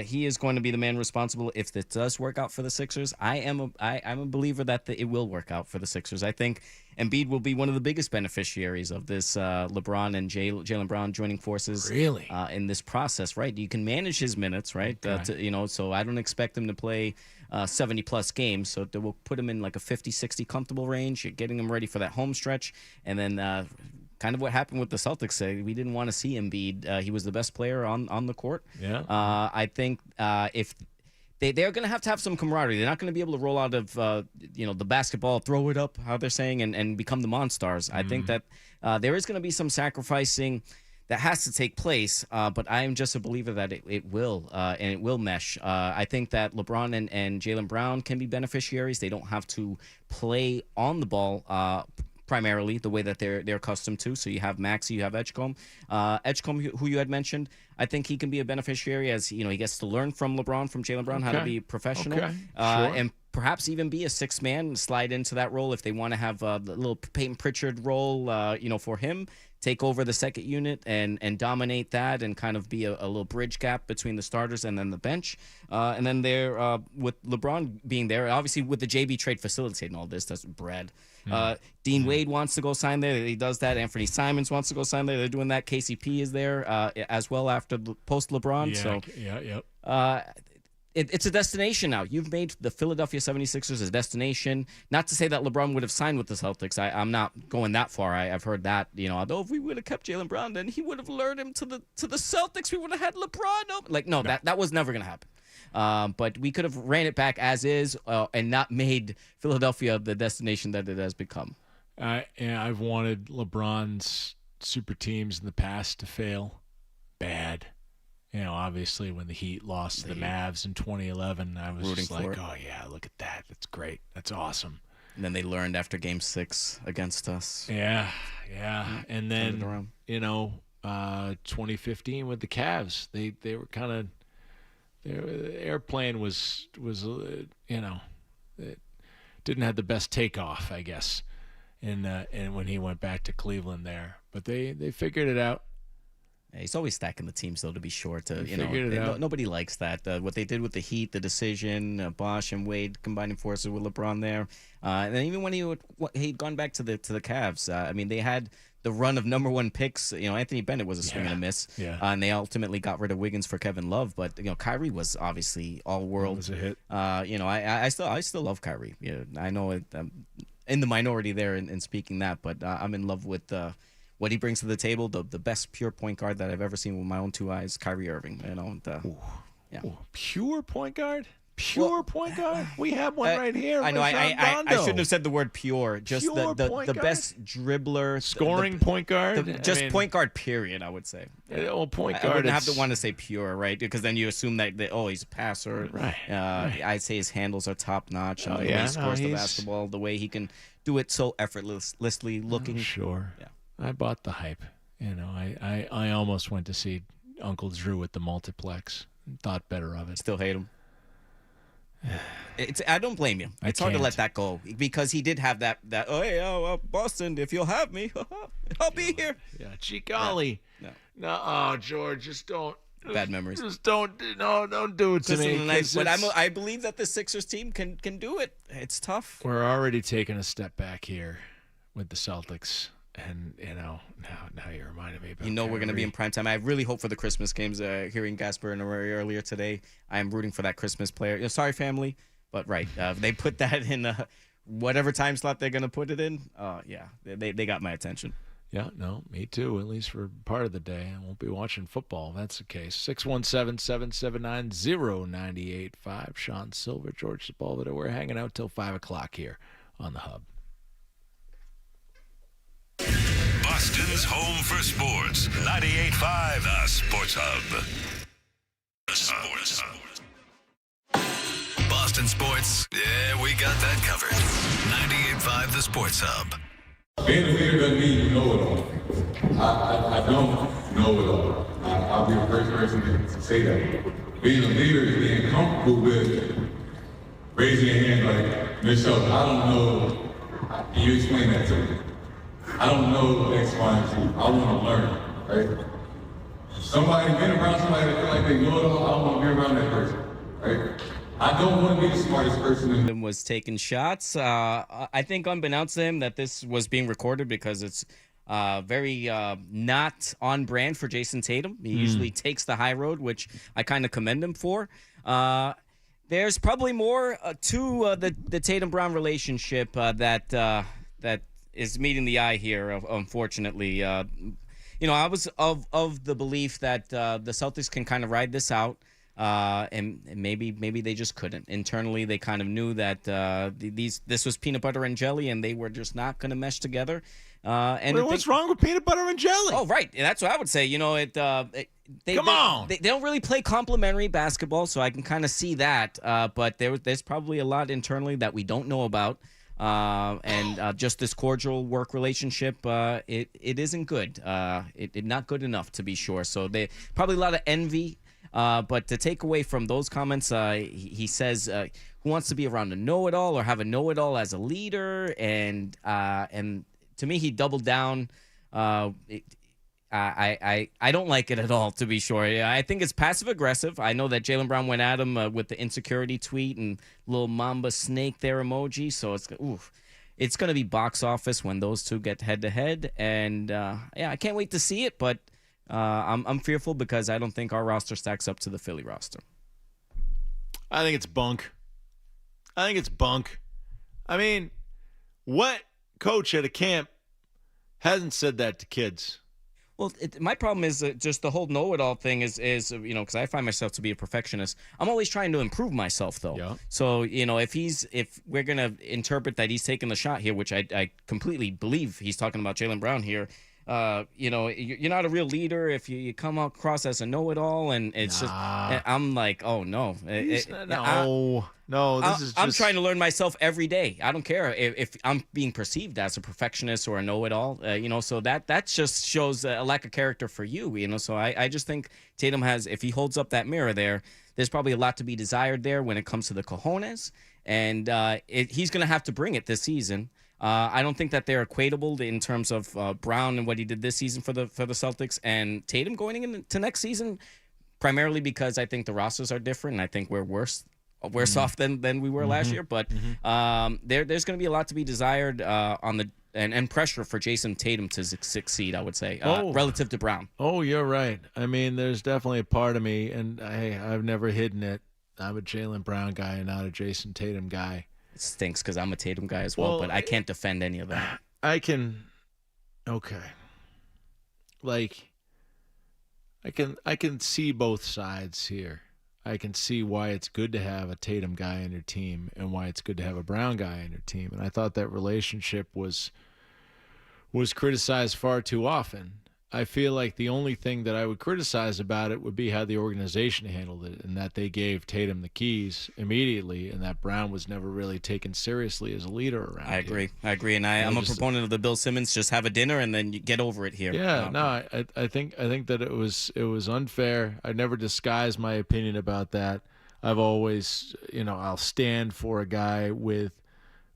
He is going to be the man responsible if it does work out for the Sixers. I'm a believer that it will work out for the Sixers. I think Embiid will be one of the biggest beneficiaries of this Really? Jaylen Brown joining forces in this process, right? You can manage his minutes, right? Okay. So I don't expect him to play 70-plus games. So we'll put him in a 50-60 comfortable range. You're getting him ready for that home stretch. And then kind of what happened with the Celtics. We didn't want to see Embiid. He was the best player on the court. Yeah. I think if they're going to have some camaraderie. They're not going to be able to roll out of the basketball, throw it up, how they're saying, and become the Monstars. I think that there is going to be some sacrificing that has to take place, but I am just a believer that it will, and it will mesh. I think that LeBron and Jaylen Brown can be beneficiaries. They don't have to play on the ball primarily the way that they're accustomed to. So you have Maxey, you have Edgecombe. Edgecombe, who you had mentioned, I think he can be a beneficiary as he gets to learn from Jaylen Brown, how to be professional, Sure. and perhaps even be a sixth man, slide into that role if they want to have the little Peyton Pritchard role, for him. take over the second unit and dominate that and kind of be a little bridge gap between the starters and then the bench. And then there, with LeBron being there, obviously with the JB trade facilitating all this, that's Brad. Dean Wade wants to go sign there. He does that. Anthony Simons wants to go sign there. They're doing that. KCP is there as well after post LeBron. It's a destination now. You've made the Philadelphia 76ers a destination. Not to say that LeBron would have signed with the Celtics. I'm not going that far. I've heard that, although if we would have kept Jaylen Brown, then he would have lured him to the Celtics. We would have had LeBron. No. That was never going to happen. But we could have ran it back as is and not made Philadelphia the destination that it has become. I've wanted LeBron's super teams in the past to fail bad. Obviously when the Heat lost to the Mavs in 2011, I was just like, oh, yeah, look at that. That's great. That's awesome. And then they learned after Game 6 against us. Yeah. And then, 2015 with the Cavs, they were kind of – the airplane was it didn't have the best takeoff, I guess, and when he went back to Cleveland there. But they figured it out. He's always stacking the teams, though, to be sure. Nobody likes that. What they did with the Heat, the decision, Bosh and Wade combining forces with LeBron there. And then even when he'd gone back to the Cavs, they had the run of number one picks. Anthony Bennett was a swing and a miss. Yeah. And they ultimately got rid of Wiggins for Kevin Love. But, Kyrie was obviously all-world. It was a hit. I still love Kyrie. I know it, in the minority there in speaking that, but I'm in love with what he brings to the table, the best pure point guard that I've ever seen with my own two eyes, Kyrie Irving. Pure point guard? Point guard? We have one right here. I know. I shouldn't have said the word pure. Just the best dribbler, scoring point guard. Point guard. Period. I would say. Point guard. I wouldn't have to want to say pure, right? Because then you assume that he's a passer. Right. I'd say his handles are top notch. The way he scores the basketball, the way he can do it so effortlessly looking. Sure. Yeah. I bought the hype. I almost went to see Uncle Drew at the multiplex and thought better of it. Still hate him. I don't blame you. It's hard to let that go because he did have that Boston, if you'll have me, I'll be here. Yeah, gee golly. No, George, just don't. Bad memories. Just don't do it to me. But I believe that the Sixers team can do it. It's tough. We're already taking a step back here with the Celtics. And, now you're reminding me about we're going to be in prime time. I really hope for the Christmas games. Hearing Gasper and Aurori earlier today, I am rooting for that Christmas player. Sorry, family, but right. They put that in whatever time slot they're going to put it in. They got my attention. Yeah, no, me too, at least for part of the day. I won't be watching football if that's the case. 617-779-0985. Sean Sylver, George Sepulveda. We're hanging out till 5 o'clock here on the Hub. Boston's home for sports. 98.5 The Sports Hub. The Sports Hub. Boston sports, yeah, we got that covered. 98.5 The Sports Hub. Being a leader doesn't mean you know it all. I don't know it all. I'll be the first person to say that. Being a leader is being comfortable with raising your hand like, Miss Shelton, I don't know. Can you explain that to me? I don't know X, Y, and Z. I want to learn, right? Being around somebody that feel like they know it all, I don't want to be around that person, right? I don't want to be the smartest person in the was taking shots. I think unbeknownst to him that this was being recorded because it's very not on brand for Jason Tatum. He usually takes the high road, which I kind of commend him for. There's probably more to the Tatum-Brown relationship that is meeting the eye here, unfortunately. I was of the belief that the Celtics can kind of ride this out, and maybe they just couldn't. Internally, they kind of knew that this was peanut butter and jelly, and they were just not going to mesh together. What's wrong with peanut butter and jelly? Oh, right. That's what I would say. They don't really play complementary basketball, so I can kind of see that. But there's probably a lot internally that we don't know about. Just this cordial work relationship, it isn't good. It not good enough, to be sure. So they probably a lot of envy. But to take away from those comments, he says, who wants to be around a know-it-all or have a know-it-all as a leader? And to me, he doubled down I don't like it at all, to be sure. I think it's passive aggressive. I know that Jaylen Brown went at him with the insecurity tweet and little mamba snake there emoji. So it's going to be box office when those two get head to head. And I can't wait to see it. But I'm fearful because I don't think our roster stacks up to the Philly roster. I think it's bunk. I mean, what coach at a camp hasn't said that to kids? Well, my problem is just the whole know-it-all thing is because I find myself to be a perfectionist. I'm always trying to improve myself, though. Yeah. So, if we're going to interpret that he's taking the shot here, which I completely believe he's talking about Jaylen Brown here, you're not a real leader if you come across as a know-it-all, and it's just I'm like, oh no, I'm trying to learn myself every day. I don't care if I'm being perceived as a perfectionist or a know-it-all, so that just shows a lack of character for you, so I just think Tatum has, if he holds up that mirror there's probably a lot to be desired there when it comes to the cojones, and he's going to have to bring it this season. I don't think that they're equatable in terms of Brown and what he did this season for the Celtics and Tatum going into next season, primarily because I think the rosters are different and I think we're worse off than we were last year. But there's going to be a lot to be desired on the and pressure for Jason Tatum to succeed, I would say, relative to Brown. Oh, you're right. I mean, there's definitely a part of me, and I've never hidden it. I'm a Jaylen Brown guy and not a Jason Tatum guy. It stinks because I'm a Tatum guy as well, but I can't defend any of that. I can see both sides here. I can see why it's good to have a Tatum guy on your team and why it's good to have a Brown guy on your team. And I thought that relationship was criticized far too often. I feel like the only thing that I would criticize about it would be how the organization handled it, and that they gave Tatum the keys immediately, and that Brown was never really taken seriously as a leader around I agree, and I'm a proponent of the Bill Simmons, just have a dinner and then you get over it here. Yeah, I think that it was unfair. I never disguised my opinion about that. I've always, I'll stand for a guy with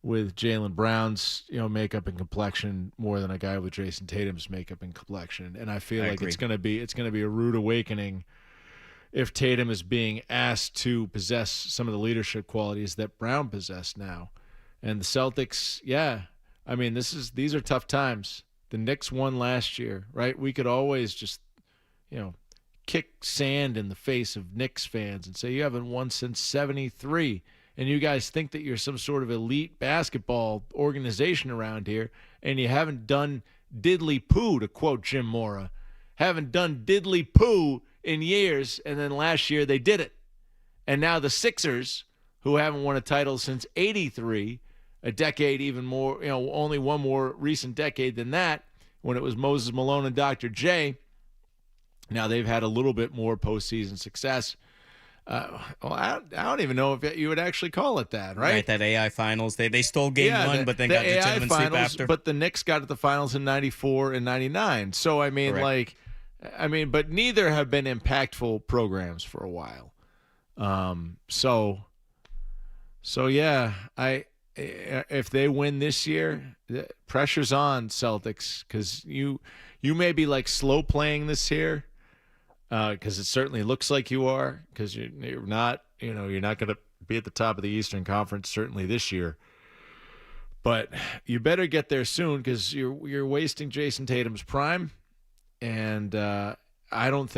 Jaylen Brown's makeup and complexion more than a guy with Jason Tatum's makeup and complexion, and I feel like it's gonna be a rude awakening if Tatum is being asked to possess some of the leadership qualities that Brown possessed now. And the Celtics, I mean these are tough times. The Knicks won last year, right? We could always just kick sand in the face of Knicks fans and say you haven't won since '73. And you guys think that you're some sort of elite basketball organization around here, and you haven't done diddly poo, to quote Jim Mora. Haven't done diddly poo in years, and then last year they did it. And now the Sixers, who haven't won a title since '83, a decade even more, only one more recent decade than that, when it was Moses Malone and Dr. J. Now they've had a little bit more postseason success. I don't even know if you would actually call it that, right? Right, that AI finals. They stole game one, but then got the gentleman's sweep after. But the Knicks got to the finals in '94 and '99. So, I mean, but neither have been impactful programs for a while. If they win this year, the pressure's on Celtics, because you may be like slow playing this year. Because it certainly looks like you are, because you're not going to be at the top of the Eastern Conference certainly this year. But you better get there soon, because you're wasting Jason Tatum's prime, and I don't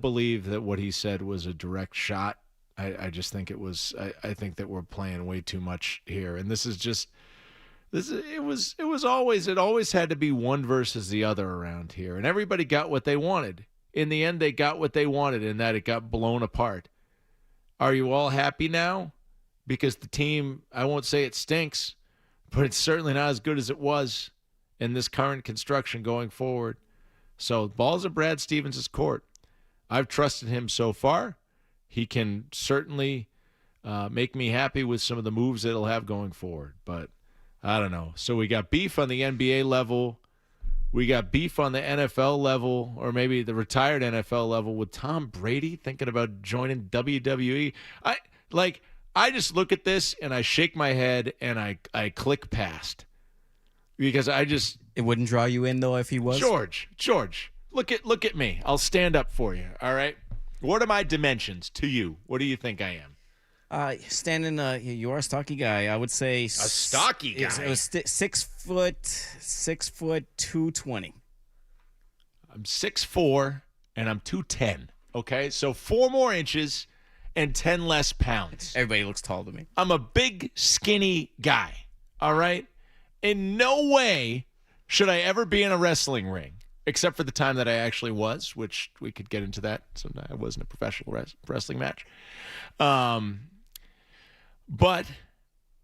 believe that what he said was a direct shot. I just think it was. I think that we're playing way too much here, and this is just. It always had to be one versus the other around here, and everybody got what they wanted. In the end, they got what they wanted, in that it got blown apart. Are you all happy now? Because the team, I won't say it stinks, but it's certainly not as good as it was in this current construction going forward. So the ball's in Brad Stevens' court. I've trusted him so far. He can certainly make me happy with some of the moves that he'll have going forward, but I don't know. So we got beef on the NBA level. We got beef on the NFL level, or maybe the retired NFL level, with Tom Brady thinking about joining WWE. I just look at this and I shake my head and I click past, because It wouldn't draw you in though if he was. George, look at me. I'll stand up for you. All right. What are my dimensions to you? What do you think I am? Standing, you are a stocky guy. I would say a stocky guy. It was 6 foot 220. I'm 6'4" and I'm 210. Okay, so 4 more inches and 10 less pounds. Everybody looks tall to me. I'm a big, skinny guy. All right. In no way should I ever be in a wrestling ring, except for the time that I actually was, which we could get into that. So I wasn't a professional wrestling match. But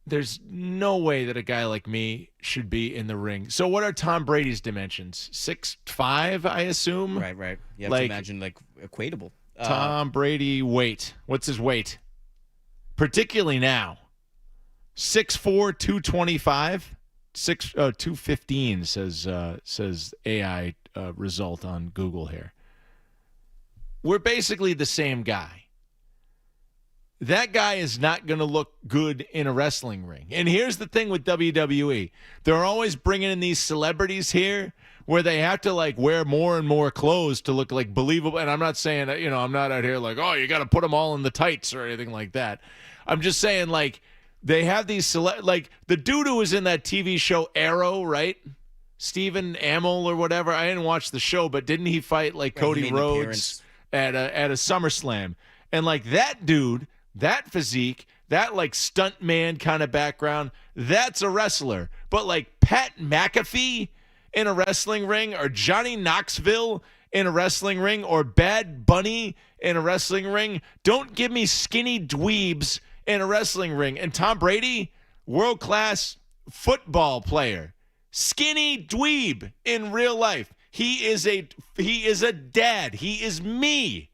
there's no way that a guy like me should be in the ring. So what are Tom Brady's dimensions? 6'5", I assume? Right. You have to imagine, equatable. Tom Brady weight. What's his weight? Particularly now. 6'4", 225. 215 says AI result on Google here. We're basically the same guy. That guy is not going to look good in a wrestling ring. And here's the thing with WWE. They're always bringing in these celebrities here where they have to wear more and more clothes to look believable. And I'm not saying that, I'm not out here oh, you got to put them all in the tights or anything like that. I'm just saying they have these the dude who was in that TV show Arrow, right? Stephen Amell or whatever. I didn't watch the show, but didn't he fight Cody Rhodes at a SummerSlam? And that dude, that physique, that stunt man kind of background, that's a wrestler. But Pat McAfee in a wrestling ring, or Johnny Knoxville in a wrestling ring, or Bad Bunny in a wrestling ring, don't give me skinny dweebs in a wrestling ring. And Tom Brady, world-class football player, skinny dweeb in real life. He is a dad. He is me.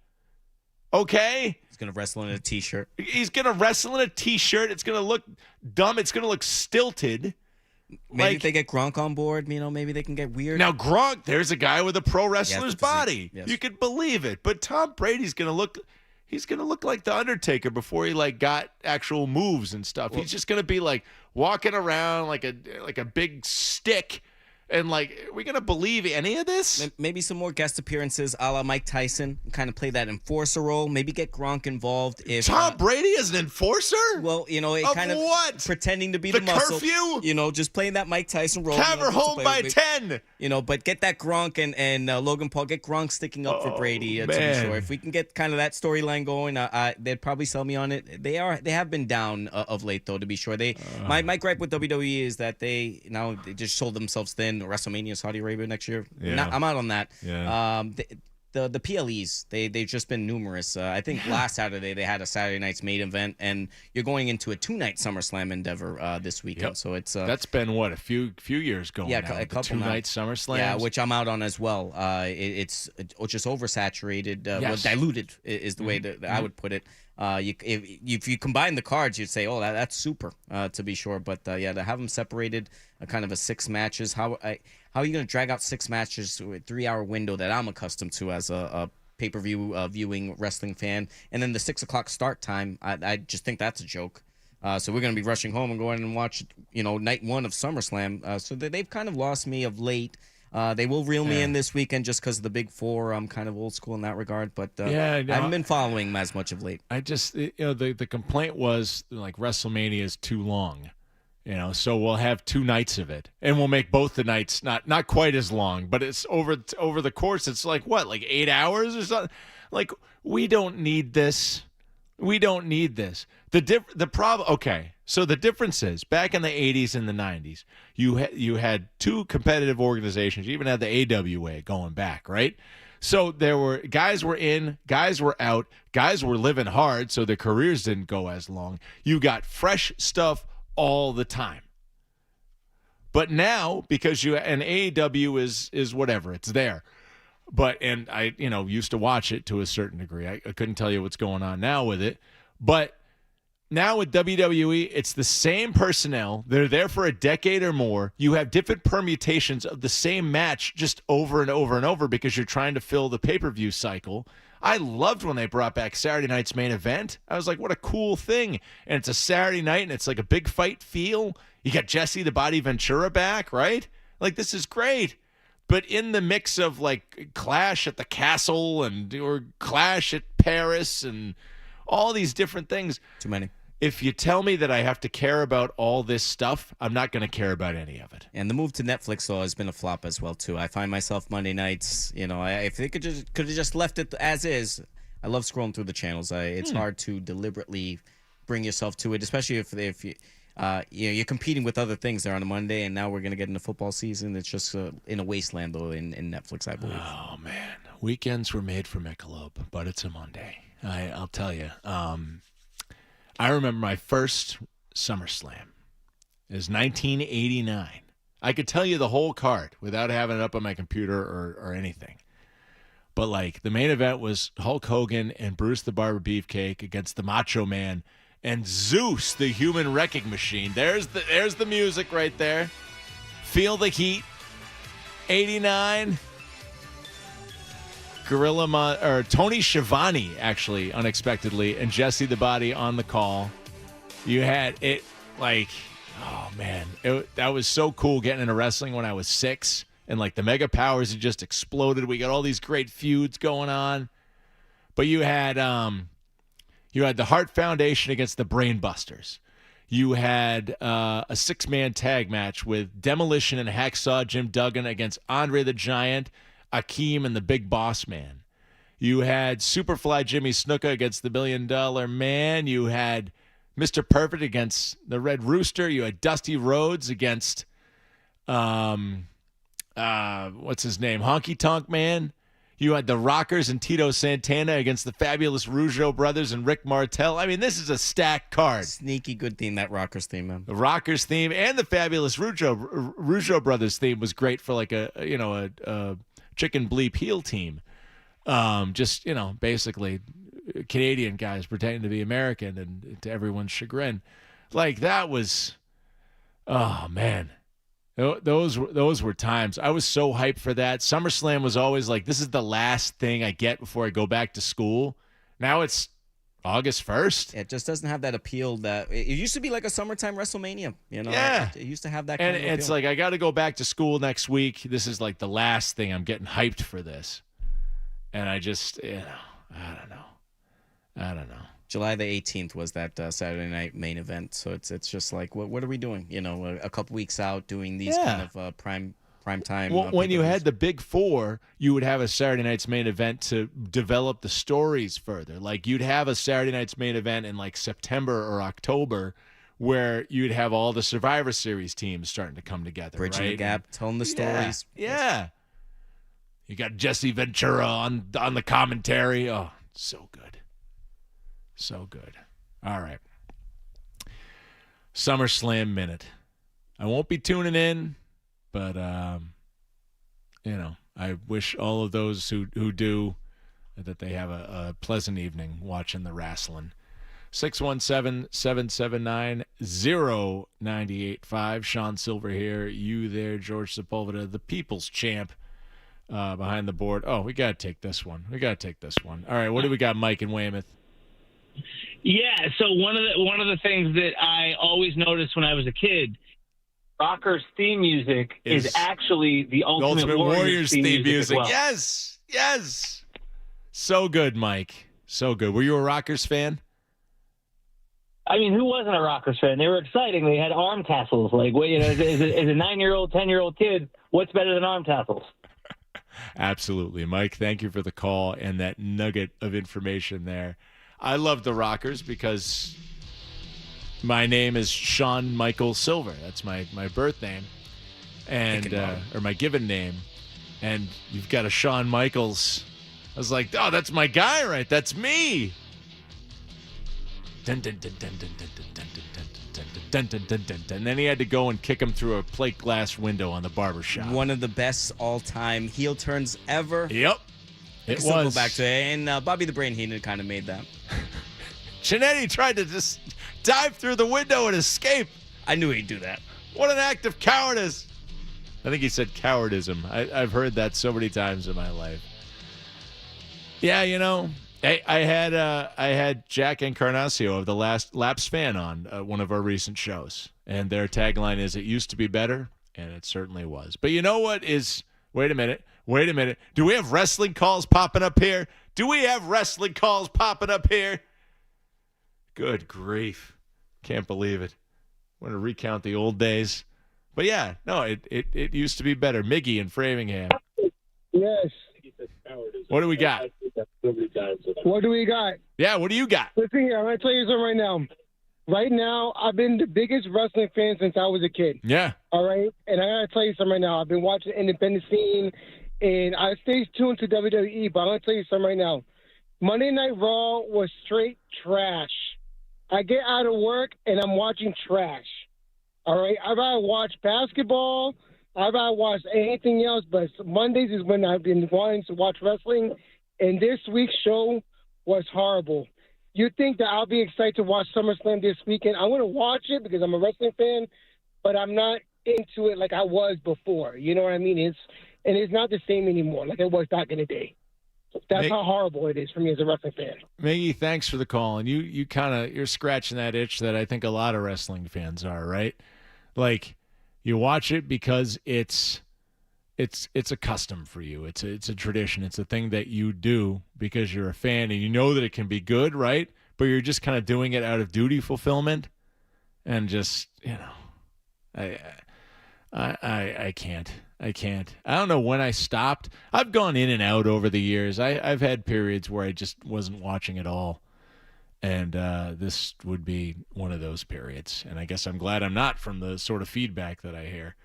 Okay? He's going to wrestle in a T-shirt. He's going to wrestle in a T-shirt. It's going to look dumb. It's going to look stilted. Maybe if they get Gronk on board, maybe they can get weird. Now, Gronk, there's a guy with a pro wrestler's body. Yes. You could believe it. But Tom Brady's going to look... He's going to look like The Undertaker before he got actual moves and stuff. He's just going to be walking around like a big stick. And are we going to believe any of this? Maybe some more guest appearances a la Mike Tyson, kind of play that enforcer role. Maybe get Gronk involved. If Tom Brady is an enforcer? Well, what? Pretending to be the muscle. Curfew? Just playing that Mike Tyson role. Have her home by 10. But get that Gronk and Logan Paul, get Gronk sticking up for Brady to be sure. If we can get kind of that storyline going, they'd probably sell me on it. They have been down of late, though, to be sure. My gripe with WWE is that they just sold themselves thin. WrestleMania, Saudi Arabia next year. Yeah. I'm out on that. Yeah. The PLEs, they've just been numerous. I think last Saturday they had a Saturday night's main event, and you're going into a 2-night SummerSlam endeavor this weekend. Yep. So it's that's been what, a few years going. Yeah, now, a couple 2-night SummerSlam. Yeah, which I'm out on as well. It's just oversaturated, well, diluted is the way that I would put it. If you combine the cards, you'd say, oh, that's super, to be sure. But to have them separated, kind of a 6 matches, how are you going to drag out 6 matches with a 3-hour window that I'm accustomed to as a pay-per-view viewing wrestling fan? And then the 6 o'clock start time, I just think that's a joke. So we're going to be rushing home and going and watch, night 1 of SummerSlam. So they've kind of lost me of late. They will reel me in this weekend just because of the Big Four. I'm kind of old school in that regard, but I haven't been following them as much of late. I just, the complaint was WrestleMania is too long, so we'll have 2 nights of it, and we'll make both the nights not quite as long, but it's over the course. It's 8 hours or something. We don't need this. We don't need this. The problem. Okay. So the difference is, back in the 80s and the 90s, you had 2 competitive organizations. You even had the AWA going back, right? So there were guys were in, guys were out, guys were living hard, so their careers didn't go as long. You got fresh stuff all the time. But now, because an AEW is whatever, it's there. And I used to watch it to a certain degree. I couldn't tell you what's going on now with it, but. Now with WWE, it's the same personnel. They're there for a decade or more. You have different permutations of the same match just over and over and over because you're trying to fill the pay-per-view cycle. I loved when they brought back Saturday night's main event. I was like, what a cool thing. And it's a Saturday night, and it's like a big fight feel. You got Jesse the Body Ventura back, right? Like, this is great. But in the mix of, like, Clash at the Castle or Clash at Paris and all these different things. Too many. If you tell me that I have to care about all this stuff, I'm not going to care about any of it. And the move to Netflix, though, has been a flop as well, too. I find myself Monday nights, if they could have just left it as is. I love scrolling through the channels. It's hard to deliberately bring yourself to it, especially if you, you're competing with other things there on a Monday, and now we're going to get into football season. It's just in a wasteland, though, in Netflix, I believe. Oh, man. Weekends were made for Michelob, but it's a Monday. I'll tell you. I remember my first SummerSlam. It was 1989. I could tell you the whole card without having it up on my computer or anything. But, like, the main event was Hulk Hogan and Bruce the Barber Beefcake against the Macho Man and Zeus, the Human Wrecking Machine. There's the music right there. Feel the Heat. 89. Tony Schiavone, actually, unexpectedly, and Jesse the Body on the call. You had it, like, oh, man. That was so cool getting into wrestling when I was 6. And, like, the Mega Powers had just exploded. We got all these great feuds going on. But you had the Hart Foundation against the Brain Busters. You had a 6-man tag match with Demolition and Hacksaw Jim Duggan against Andre the Giant, Akeem, and the Big Boss Man. You had Superfly Jimmy Snuka against the $1 Million Man. You had Mr. Perfect against the Red Rooster. You had Dusty Rhodes against what's his name? Honky Tonk Man. You had the Rockers and Tito Santana against the Fabulous Rougeau Brothers and Rick Martel. I mean, this is a stacked card. Sneaky good theme, that Rockers theme, man. The Rockers theme and the Fabulous Rougeau Brothers theme was great for like a chicken bleep heel team. Just, basically Canadian guys pretending to be American and to everyone's chagrin. Like, that was, oh, man. Those were times. I was so hyped for that. SummerSlam was always like, this is the last thing I get before I go back to school. Now it's August 1st. It just doesn't have that appeal that it used to be, like a summertime WrestleMania. Yeah. It used to have that kind and of it's appeal. like, I got to go back to school next week. This is like the last thing. I'm getting hyped for this. And I just, I don't know. July the 18th was that Saturday night main event. So it's just like, what are we doing? A couple weeks out doing these kind of prime time. Well, when you had the Big Four, you would have a Saturday night's main event to develop the stories further. Like, you'd have a Saturday night's main event in like September or October where you'd have all the Survivor Series teams starting to come together. Bridging right? the gap, telling the stories. Yeah. You got Jesse Ventura on the commentary. Oh, so good. So good. All right. SummerSlam Minute. I won't be tuning in, but, I wish all of those who do that they have a pleasant evening watching the wrestling. 617-779-0985. Sean Sylver here. You there, George Sepulveda, the people's champ behind the board. Oh, we got to take this one. All right, what do we got, Mike in Weymouth? Yeah, so one of the things that I always noticed when I was a kid, Rockers theme music is actually the Ultimate Warriors theme music. As well. Yes. So good, Mike. So good. Were you a Rockers fan? I mean, who wasn't a Rockers fan? They were exciting. They had arm tassels. Like, as a 9-year-old, 10-year-old kid, what's better than arm tassels? Absolutely. Mike, thank you for the call and that nugget of information there. I love the Rockers because my name is Sean Michael Sylver. That's my birth name, and or my given name. And you've got a Shawn Michaels. I was like, oh, that's my guy, right? That's me. Dun, dun, dun, dun, dun, dun, dun, dun, dun, dun, dun, dun, dun, dun. And then he had to go and kick him through a plate glass window on the barbershop. One of the best all-time heel turns ever. Yep. It was. Go back to it. And Bobby the Brain Heenan kind of made that. Jannetty tried to just dive through the window and escape. I knew he'd do that. What an act of cowardice. I think he said cowardism. I've heard that so many times in my life. Yeah, I had Jack Encarnacio of the Last Laps Fan on one of our recent shows. And their tagline is, it used to be better, and it certainly was. But you know what is – wait a minute. Do we have wrestling calls popping up here? Good grief. Can't believe it. Want to recount the old days. But, yeah, no, it used to be better. Miggy in Framingham. Yes. What do we got? What do we got? Yeah, what do you got? Listen here, I'm going to tell you something right now. Right now, I've been the biggest wrestling fan since I was a kid. Yeah. All right? And I got to tell you something right now. I've been watching the independent scene, and I stay tuned to WWE, but I'm going to tell you something right now. Monday Night Raw was straight trash. I get out of work, and I'm watching trash. All right? I'd rather watch basketball. I'd rather watch anything else, but Mondays is when I've been wanting to watch wrestling, and this week's show was horrible. You think that I'll be excited to watch SummerSlam this weekend? I want to watch it because I'm a wrestling fan, but I'm not into it like I was before. You know what I mean? It's not the same anymore like it was back in the day. That's how horrible it is for me as a wrestling fan. Miggy, thanks for the call. And you're scratching that itch that I think a lot of wrestling fans are, right? Like, you watch it because it's a custom for you. It's a tradition. It's a thing that you do because you're a fan and you know that it can be good, right? But you're just kind of doing it out of duty fulfillment, and just I can't. I don't know when I stopped. I've gone in and out over the years. I've had periods where I just wasn't watching at all, and this would be one of those periods. And I guess I'm glad I'm not, from the sort of feedback that I hear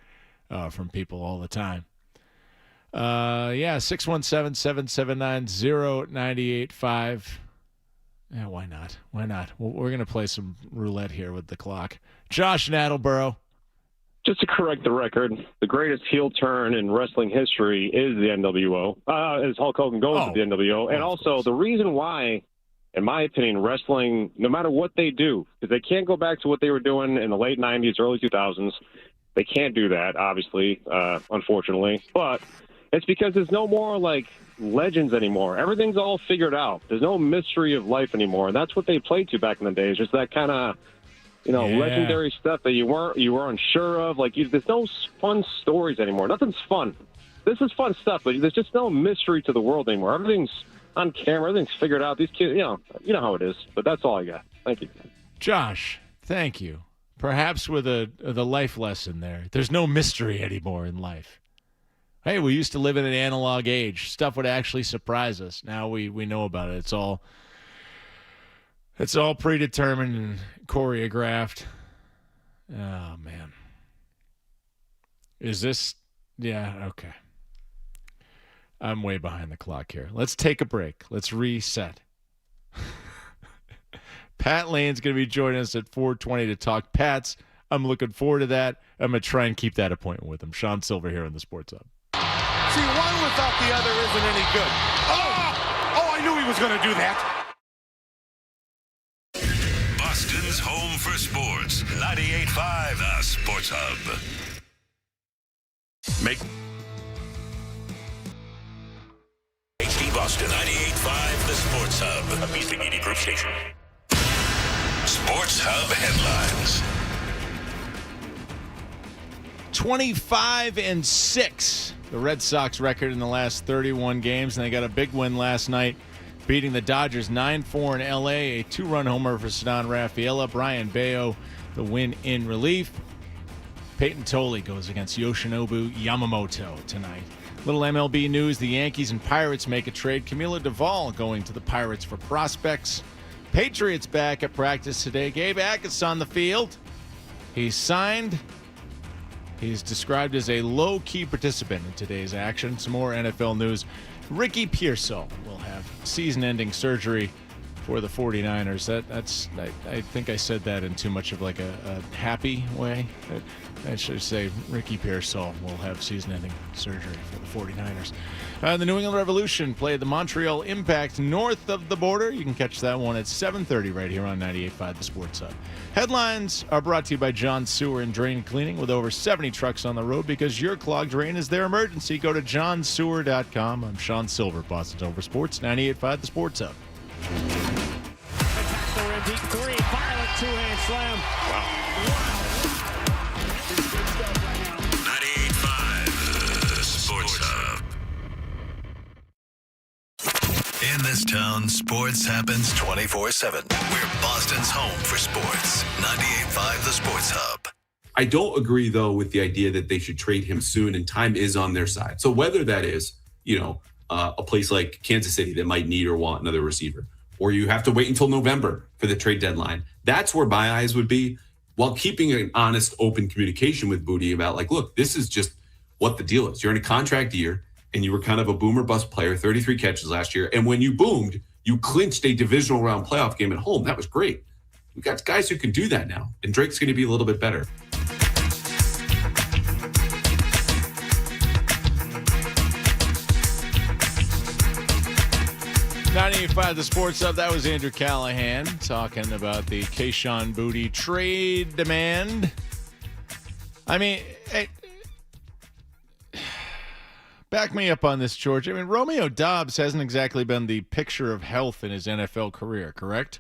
from people all the time. 617-779-0985. Yeah, why not? We're going to play some roulette here with the clock. Josh in Attleboro. Just to correct the record, the greatest heel turn in wrestling history is the NWO, as Hulk Hogan goes to the NWO. And also, the reason why, in my opinion, wrestling, no matter what they do, because they can't go back to what they were doing in the late 90s, early 2000s. They can't do that, obviously, unfortunately. But it's because there's no more, legends anymore. Everything's all figured out. There's no mystery of life anymore. And that's what they played to back in the days, just that kind of, legendary stuff that you were unsure of. There's no fun stories anymore. Nothing's fun. This is fun stuff, but there's just no mystery to the world anymore. Everything's on camera. Everything's figured out. These kids, you know how it is. But that's all I got. Thank you. Josh, thank you. Perhaps with the life lesson there. There's no mystery anymore in life. Hey, we used to live in an analog age. Stuff would actually surprise us. Now we know about it. It's all predetermined and choreographed. Oh, man. Is this... Yeah, okay. I'm way behind the clock here. Let's take a break. Let's reset. Pat Lane's going to be joining us at 4:20 to talk Pats. I'm looking forward to that. I'm going to try and keep that appointment with him. Sean Sylver here on the Sports Hub. See, one without the other isn't any good. Oh, I knew he was going to do that. Boston's home for sports. 98.5 The Sports Hub. HD Boston. 98.5 The Sports Hub. A Beasley Media Group station. Sports Hub headlines. 25-6, the Red Sox record in the last 31 games, and they got a big win last night, beating the Dodgers 9-4 in L.A., a two-run homer for Ceddanne Rafaela. Brian Bayo, the win in relief. Peyton Tolley goes against Yoshinobu Yamamoto tonight. Little MLB news, the Yankees and Pirates make a trade. Camilo Duvall going to the Pirates for prospects. Patriots back at practice today. Gabe Ackes on the field. He's signed. He's described as a low-key participant in today's action. Some more NFL news. Ricky Pearsall will have season-ending surgery for the 49ers. I think I said that in too much of a happy way. I should say Ricky Pearsall will have season-ending surgery for the 49ers. The New England Revolution play the Montreal Impact north of the border. You can catch that one at 7:30 right here on 98.5 The Sports Hub. Headlines are brought to you by John Sewer and Drain Cleaning, with over 70 trucks on the road because your clogged drain is their emergency. Go to johnsewer.com. I'm Sean Sylver, Boston's Home for Sports, 98.5 The Sports Hub. Deep three, violent two-hand slam. Wow. In this town, sports happens 24/7. We're Boston's home for sports. 98.5 The Sports Hub. I don't agree, though, with the idea that they should trade him soon, and time is on their side. So whether that is, a place like Kansas City that might need or want another receiver, or you have to wait until November for the trade deadline, that's where my eyes would be, while keeping an honest, open communication with Booty about, like, look, this is just what the deal is. You're in a contract year, and you were kind of a boomer bust player, 33 catches last year. And when you boomed, you clinched a divisional round playoff game at home. That was great. We've got guys who can do that now, and Drake's going to be a little bit better. .95 The Sports Hub. That was Andrew Callahan talking about the Kayshon Boutte trade demand. I mean, back me up on this, George. I mean, Romeo Doubs hasn't exactly been the picture of health in his NFL career, correct?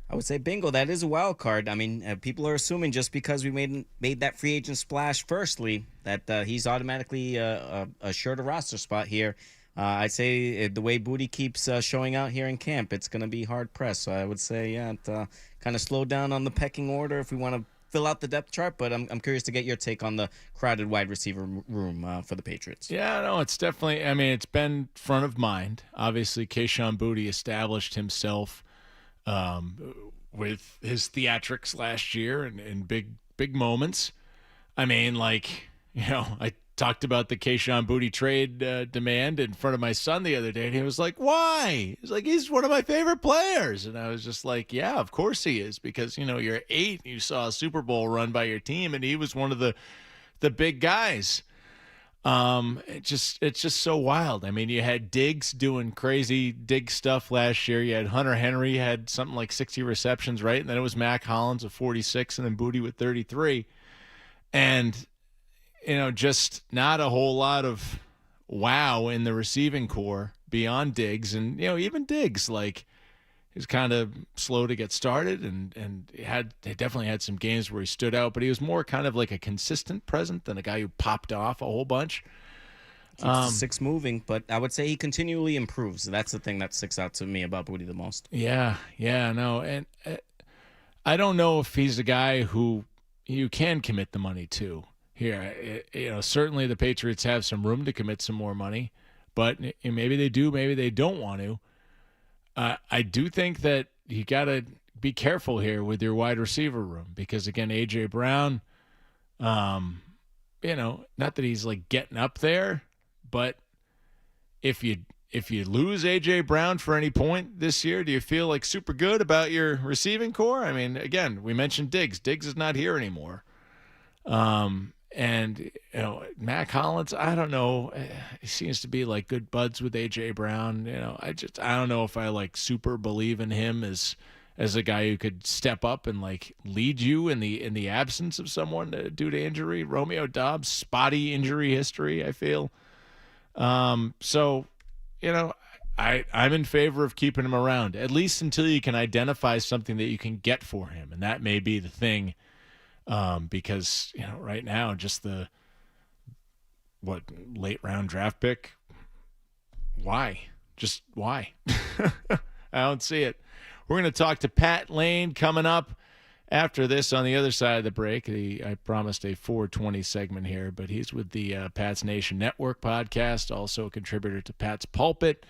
I would say bingo. That is a wild card. I mean, people are assuming just because we made that free agent splash firstly that he's automatically assured a roster spot here. I'd say the way Boutte keeps showing out here in camp, it's going to be hard pressed. So I would say, kind of slow down on the pecking order if we want to fill out the depth chart. But I'm curious to get your take on the crowded wide receiver room for the Patriots. Yeah, no, it's definitely. I mean, it's been front of mind. Obviously, Kayshon Boutte established himself with his theatrics last year and big moments. I mean, like, I talked about the Kayshon Boutte trade demand in front of my son the other day, and he was like, why? He's like, he's one of my favorite players. And I was just like, yeah, of course he is, because, you're 8, you saw a Super Bowl run by your team, and he was one of the big guys. It's just so wild. I mean, you had Diggs doing crazy Diggs stuff last year. You had Hunter Henry had something like 60 receptions, right? And then it was Mac Hollins with 46, and then Boutte with 33. And just not a whole lot of wow in the receiving core beyond Diggs. And, even Diggs, like, he's kind of slow to get started and he definitely had some games where he stood out, but he was more kind of like a consistent presence than a guy who popped off a whole bunch. Keeps the six moving, but I would say he continually improves. That's the thing that sticks out to me about Boutte the most. Yeah, no. And I don't know if he's a guy who you can commit the money to. Here, certainly the Patriots have some room to commit some more money, but maybe they do, maybe they don't want to. I do think that you got to be careful here with your wide receiver room because, again, A.J. Brown, not that he's like getting up there, but if you lose A.J. Brown for any point this year, do you feel like super good about your receiving core? I mean, again, we mentioned Diggs. Diggs is not here anymore. And, Mac Hollins, I don't know. He seems to be like good buds with A.J. Brown. I don't know if I like super believe in him as a guy who could step up and like lead you in the absence of someone due to injury. Romeo Doubs, spotty injury history, I feel. So, I'm in favor of keeping him around, at least until you can identify something that you can get for him. And that may be the thing. Because, right now, just the late round draft pick, why? Just why? I don't see it. We're going to talk to Pat Lane coming up after this on the other side of the break. I promised a 420 segment here, but he's with the Pat's Nation Network podcast, also a contributor to Pat's Pulpit,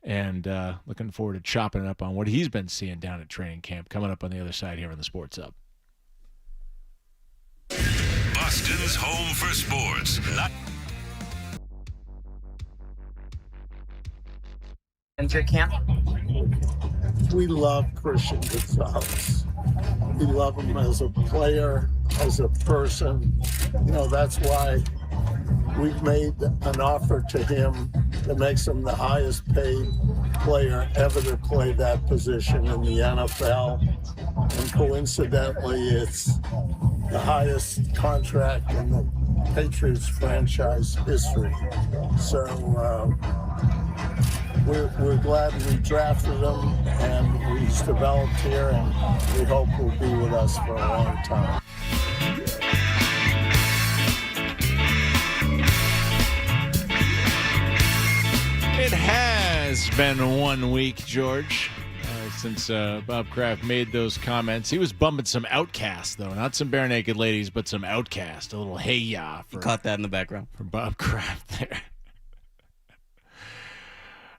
and looking forward to chopping it up on what he's been seeing down at training camp coming up on the other side here on the Sports Hub. Boston's home for sports. Enter camp. We love Christian Gonzalez. We love him as a player, as a person. That's why we've made an offer to him that makes him the highest paid player ever to play that position in the NFL. And coincidentally, it's the highest contract in the Patriots franchise history. So we're glad we drafted him and he's developed here, and we hope he'll be with us for a long time. It has has been 1 week, George, since Bob Kraft made those comments. He was bumping some Outcast, though. Not some Bare Naked Ladies, but some Outcast. A little hey ya. Caught that in the background. For Bob Kraft there.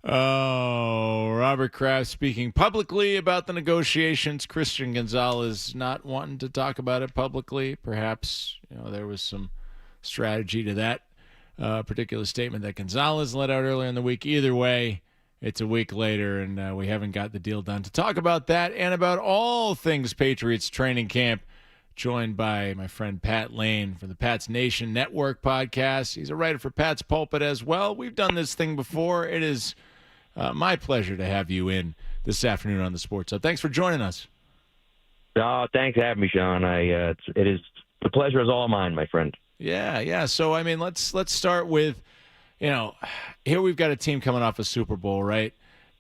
Oh, Robert Kraft speaking publicly about the negotiations. Christian Gonzalez not wanting to talk about it publicly. Perhaps, there was some strategy to that particular statement that Gonzalez let out earlier in the week. Either way, it's a week later, and we haven't got the deal done. To talk about that and about all things Patriots training camp, joined by my friend Pat Lane from the Pat's Nation Network podcast. He's a writer for Pat's Pulpit as well. We've done this thing before. It is my pleasure to have you in this afternoon on the Sports Hub. Thanks for joining us. Oh, thanks for having me, Sean. The pleasure is all mine, my friend. Yeah. So, let's start with, here we've got a team coming off a Super Bowl, right?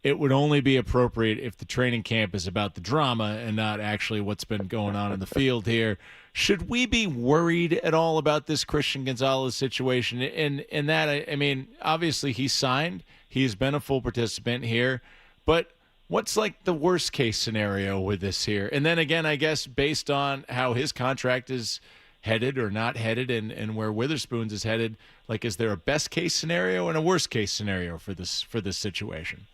It would only be appropriate if the training camp is about the drama and not actually what's been going on in the field here. Should we be worried at all about this Christian Gonzalez situation? In that, obviously he signed. He's been a full participant here. But what's like the worst case scenario with this here? And then again, I guess based on how his contract is headed or not headed and where Witherspoon's is headed, is there a best case scenario and a worst case scenario for this situation?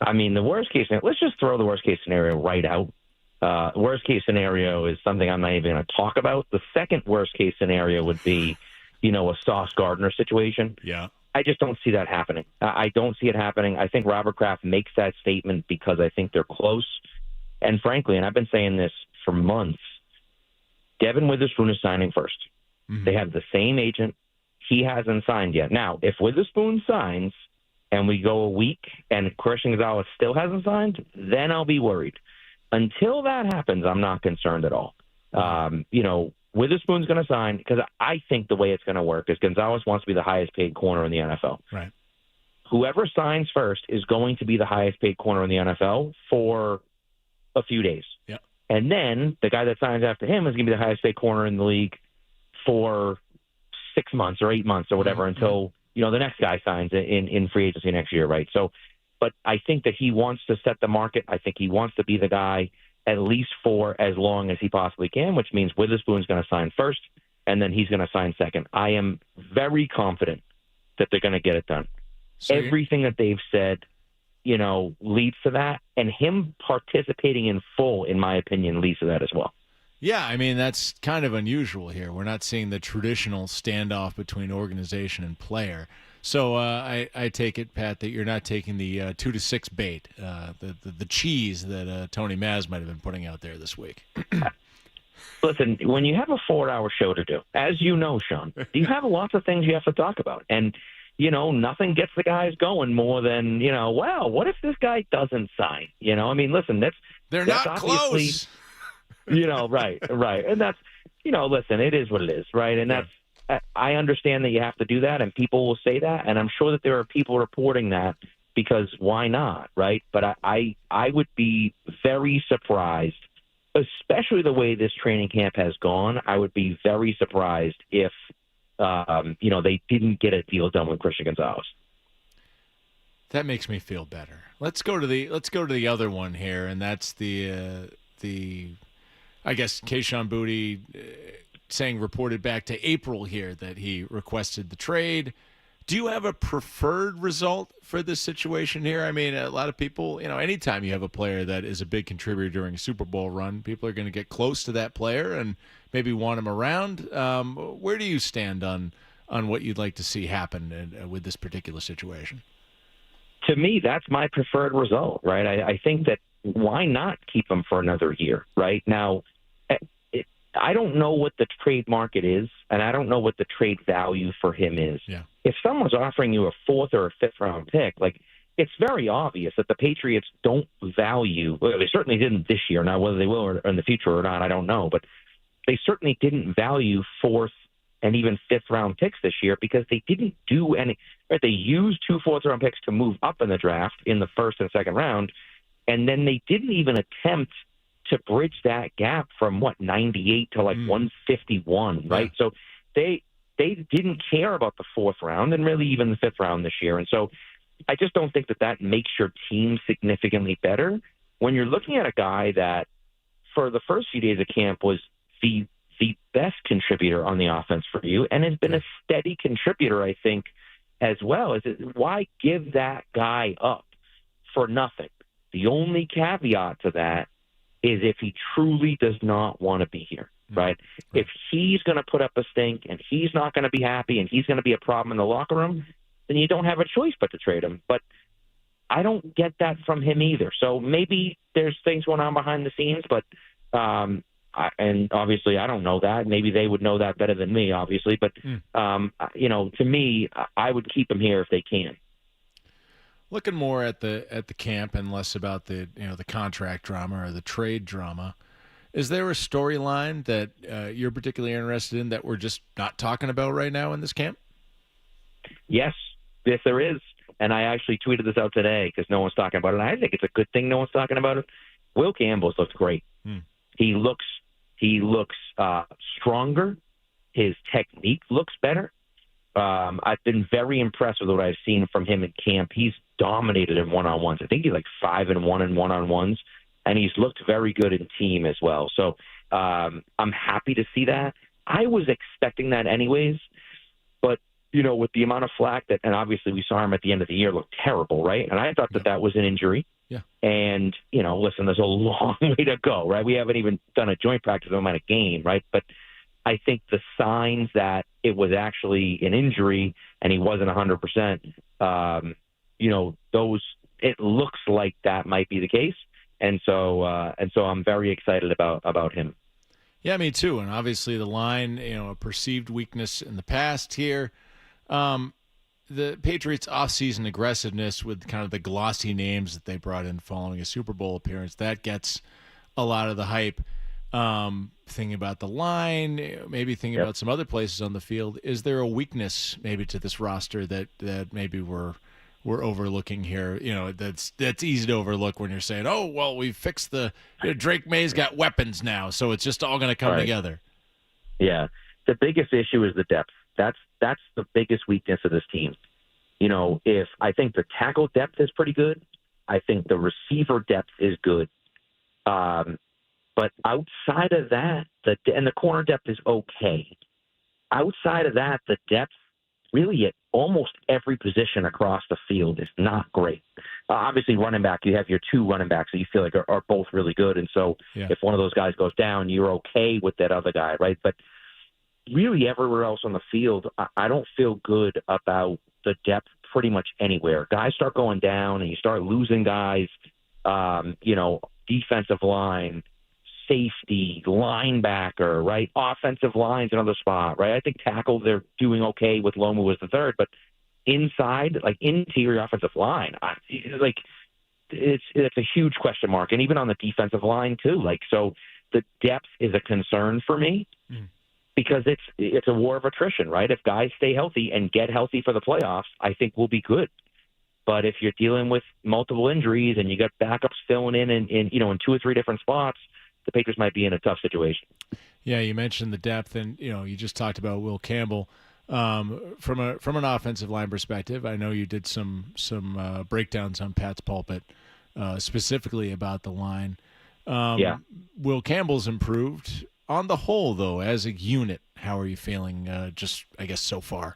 The worst case scenario, let's just throw the worst case scenario right out. Worst case scenario is something I'm not even going to talk about. The second worst case scenario would be, a Sauce Gardner situation. Yeah. I just don't see that happening. I don't see it happening. I think Robert Kraft makes that statement because I think they're close. And frankly, and I've been saying this for months, Devin Witherspoon is signing first. Mm-hmm. They have the same agent. He hasn't signed yet. Now, if Witherspoon signs and we go a week and Christian Gonzalez still hasn't signed, then I'll be worried. Until that happens, I'm not concerned at all. Witherspoon's going to sign because I think the way it's going to work is Gonzalez wants to be the highest paid corner in the NFL. Right. Whoever signs first is going to be the highest paid corner in the NFL for a few days. Yeah. And then the guy that signs after him is going to be the highest paid corner in the league for 6 months or 8 months or whatever until, the next guy signs in free agency next year, right? So, but I think that he wants to set the market. I think he wants to be the guy at least for as long as he possibly can, which means Witherspoon's going to sign first, and then he's going to sign second. I am very confident that they're going to get it done. So everything that they've said, leads to that, and him participating in full, in my opinion, leads to that as well. Yeah, that's kind of unusual here. We're not seeing the traditional standoff between organization and player. So I take it, Pat, that you're not taking the 2 to 6 bait, the cheese that Tony Maz might have been putting out there this week. Listen, when you have a 4-hour show to do, as you know, Sean, you have lots of things you have to talk about. And, nothing gets the guys going more than, what if this guy doesn't sign? Listen, they're that's not close. Right. And that's, listen, it is what it is, right? And that's, I understand that you have to do that, and people will say that, and I'm sure that there are people reporting that because why not, right? But I would be very surprised, especially the way this training camp has gone. I would be very surprised if, they didn't get a deal done with Christian Gonzalez. That makes me feel better. Let's go to the other one here, and that's the I guess Kayshon Boutte saying reported back to April here that he requested the trade. Do you have a preferred result for this situation here? A lot of people, anytime you have a player that is a big contributor during a Super Bowl run, people are going to get close to that player and maybe want him around. Where do you stand on what you'd like to see happen with this particular situation? To me, that's my preferred result, right? I think that why not keep him for another year, right? Now, I don't know what the trade market is, and I don't know what the trade value for him is. Yeah. If someone's offering you a 4th or a 5th round pick, it's very obvious that the Patriots don't value, well, they certainly didn't this year. Now, whether they will or in the future or not, I don't know, but they certainly didn't value 4th and even 5th round picks this year because they didn't do any, right? They used 2 4th round picks to move up in the draft in the 1st and 2nd round, and then they didn't even attempt to bridge that gap from 98 to 151, right? So they didn't care about the 4th round and really even the 5th round this year. And so I just don't think that makes your team significantly better when you're looking at a guy that for the first few days of camp was the best contributor on the offense for you and has been a steady contributor, I think, as well. Why give that guy up for nothing? The only caveat to that is if he truly does not want to be here, right? If he's going to put up a stink and he's not going to be happy and he's going to be a problem in the locker room, then you don't have a choice but to trade him. But I don't get that from him either. So maybe there's things going on behind the scenes, but and obviously I don't know that. Maybe they would know that better than me, obviously. But, to me, I would keep him here if they can. Looking more at the camp and less about the contract drama or the trade drama, is there a storyline that you're particularly interested in that we're just not talking about right now in this camp? Yes, there is. And I actually tweeted this out today because no one's talking about it. And I think it's a good thing no one's talking about it. Will Campbell's looked great. He looks stronger. His technique looks better. I've been very impressed with what I've seen from him in camp. He's dominated in one-on-ones. I think he's like 5-1 in one-on-ones, and he's looked very good in team as well. So I'm happy to see that. I was expecting that anyways, but with the amount of flack and obviously we saw him at the end of the year look terrible, right? And I thought that was an injury. Yeah. And, listen, there's a long way to go, right? We haven't even done a joint practice on a game, right? But I think the signs that it was actually an injury and he wasn't 100%, it looks like that might be the case. And so I'm very excited about him. Yeah, me too. And obviously the line, a perceived weakness in the past here. The Patriots' offseason aggressiveness with kind of the glossy names that they brought in following a Super Bowl appearance, that gets a lot of the hype. Thinking about the line, maybe thinking about some other places on the field. Is there a weakness maybe to this roster that maybe we're overlooking here? That's easy to overlook when you're saying, oh, well, we fixed Drake May's got weapons now, so it's just all going to come together. Yeah. The biggest issue is the depth. That's the biggest weakness of this team. If I think the tackle depth is pretty good, I think the receiver depth is good. But outside of that, and the corner depth is okay. Outside of that, the depth really at almost every position across the field is not great. Obviously, running back, you have your two running backs that you feel like are both really good. And so if one of those guys goes down, you're okay with that other guy, right? But really everywhere else on the field, I don't feel good about the depth pretty much anywhere. Guys start going down and you start losing guys, defensive line, safety, linebacker, right? Offensive line's another spot, right? I think tackle, they're doing okay with Lomu as the third, but inside, like interior offensive line, it's a huge question mark. And even on the defensive line too, so the depth is a concern for me. Because it's a war of attrition, right? If guys stay healthy and get healthy for the playoffs, I think we'll be good. But if you're dealing with multiple injuries and you got backups filling in 2 or 3 different spots, the Patriots might be in a tough situation. Yeah, you mentioned the depth, and you just talked about Will Campbell. From an offensive line perspective, I know you did some breakdowns on Pat's pulpit specifically about the line. Will Campbell's improved. On the whole, though, as a unit, how are you feeling so far?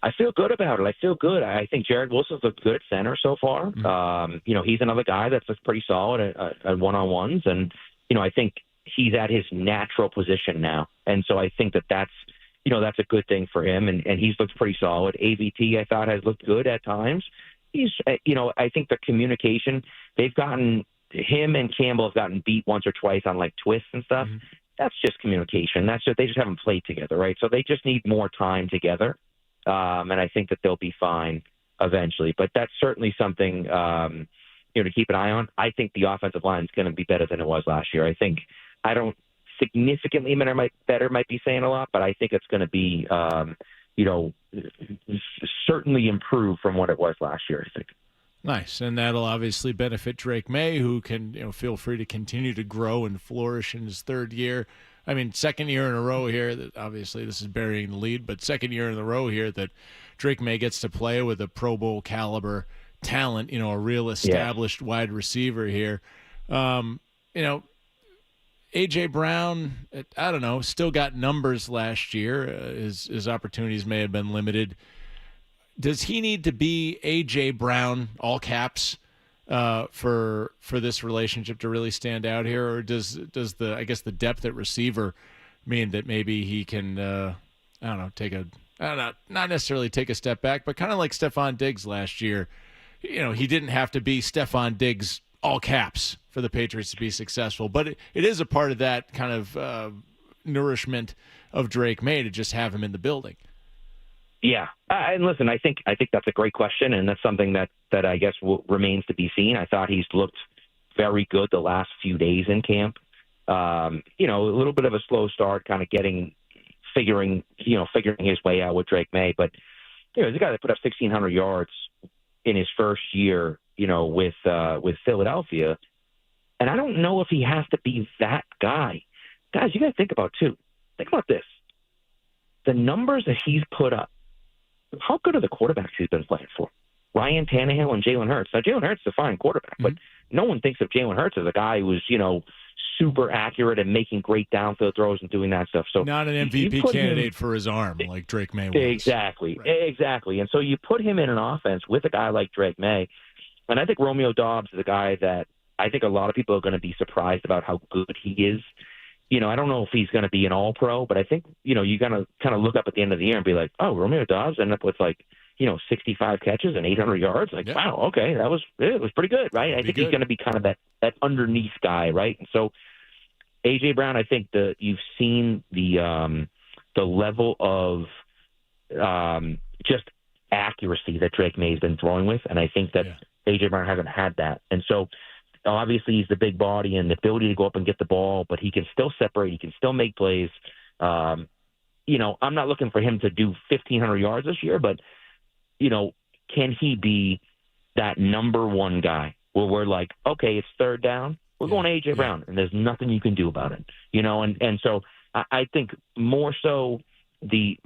I feel good about it. I feel good. I think Jared Wilson's looked good at center so far. Mm-hmm. He's another guy that's pretty solid at one-on-ones. And, I think he's at his natural position now. And so I think that's a good thing for him. And he's looked pretty solid. AVT, I thought, has looked good at times. He's, I think the communication, him and Campbell have gotten beat once or twice on twists and stuff. Mm-hmm. That's just communication. They just haven't played together, right? So they just need more time together. And I think that they'll be fine eventually. But that's certainly something, to keep an eye on. I think the offensive line is going to be better than it was last year. I don't significantly better might be saying a lot, but I think it's going to be, certainly improve from what it was last year, I think. Nice, and that'll obviously benefit Drake May, who can feel free to continue to grow and flourish in his third year. I mean, second year in a row here that obviously this is burying the lead, but second year in a row here that Drake May gets to play with a Pro Bowl caliber talent, a real established wide receiver here. A.J. Brown, I don't know, still got numbers last year. His opportunities may have been limited. Does he need to be A.J. Brown, all caps, for this relationship to really stand out here? Or does the depth at receiver mean that maybe he can, not necessarily take a step back, but kind of like Stephon Diggs last year. He didn't have to be Stephon Diggs, all caps, for the Patriots to be successful. But it is a part of that kind of nourishment of Drake May to just have him in the building. Yeah, and listen, I think that's a great question, and that's something that I guess remains to be seen. I thought he's looked very good the last few days in camp. A little bit of a slow start, kind of figuring his way out with Drake May, but he's a guy that put up 1,600 yards in his first year, with Philadelphia. And I don't know if he has to be that guy. Guys, you got to think about this. The numbers that he's put up, how good are the quarterbacks he's been playing for? Ryan Tannehill and Jalen Hurts. Now, Jalen Hurts is a fine quarterback, but no one thinks of Jalen Hurts as a guy who's, super accurate and making great downfield throws and doing that stuff. So not an MVP candidate for his arm like Drake May was. Exactly. And so you put him in an offense with a guy like Drake May, and I think Romeo Doubs is a guy that I think a lot of people are going to be surprised about how good he is. I don't know if he's going to be an all-pro, but I think, you're going to kind of look up at the end of the year and be like, oh, Romeo Doubs ended up with 65 catches and 800 yards. Wow, okay, it was pretty good, right? I think he's going to be kind of that underneath guy, right? And so A.J. Brown, I think you've seen the level of just accuracy that Drake May's been throwing with, and I think that A.J. Brown hasn't had that. And so obviously he's the big body and the ability to go up and get the ball, but he can still separate. He can still make plays. I'm not looking for him to do 1,500 yards this year, but, can he be that number one guy where we're like, okay, it's third down, we're going to A.J. Brown, and there's nothing you can do about it, And so I think more so the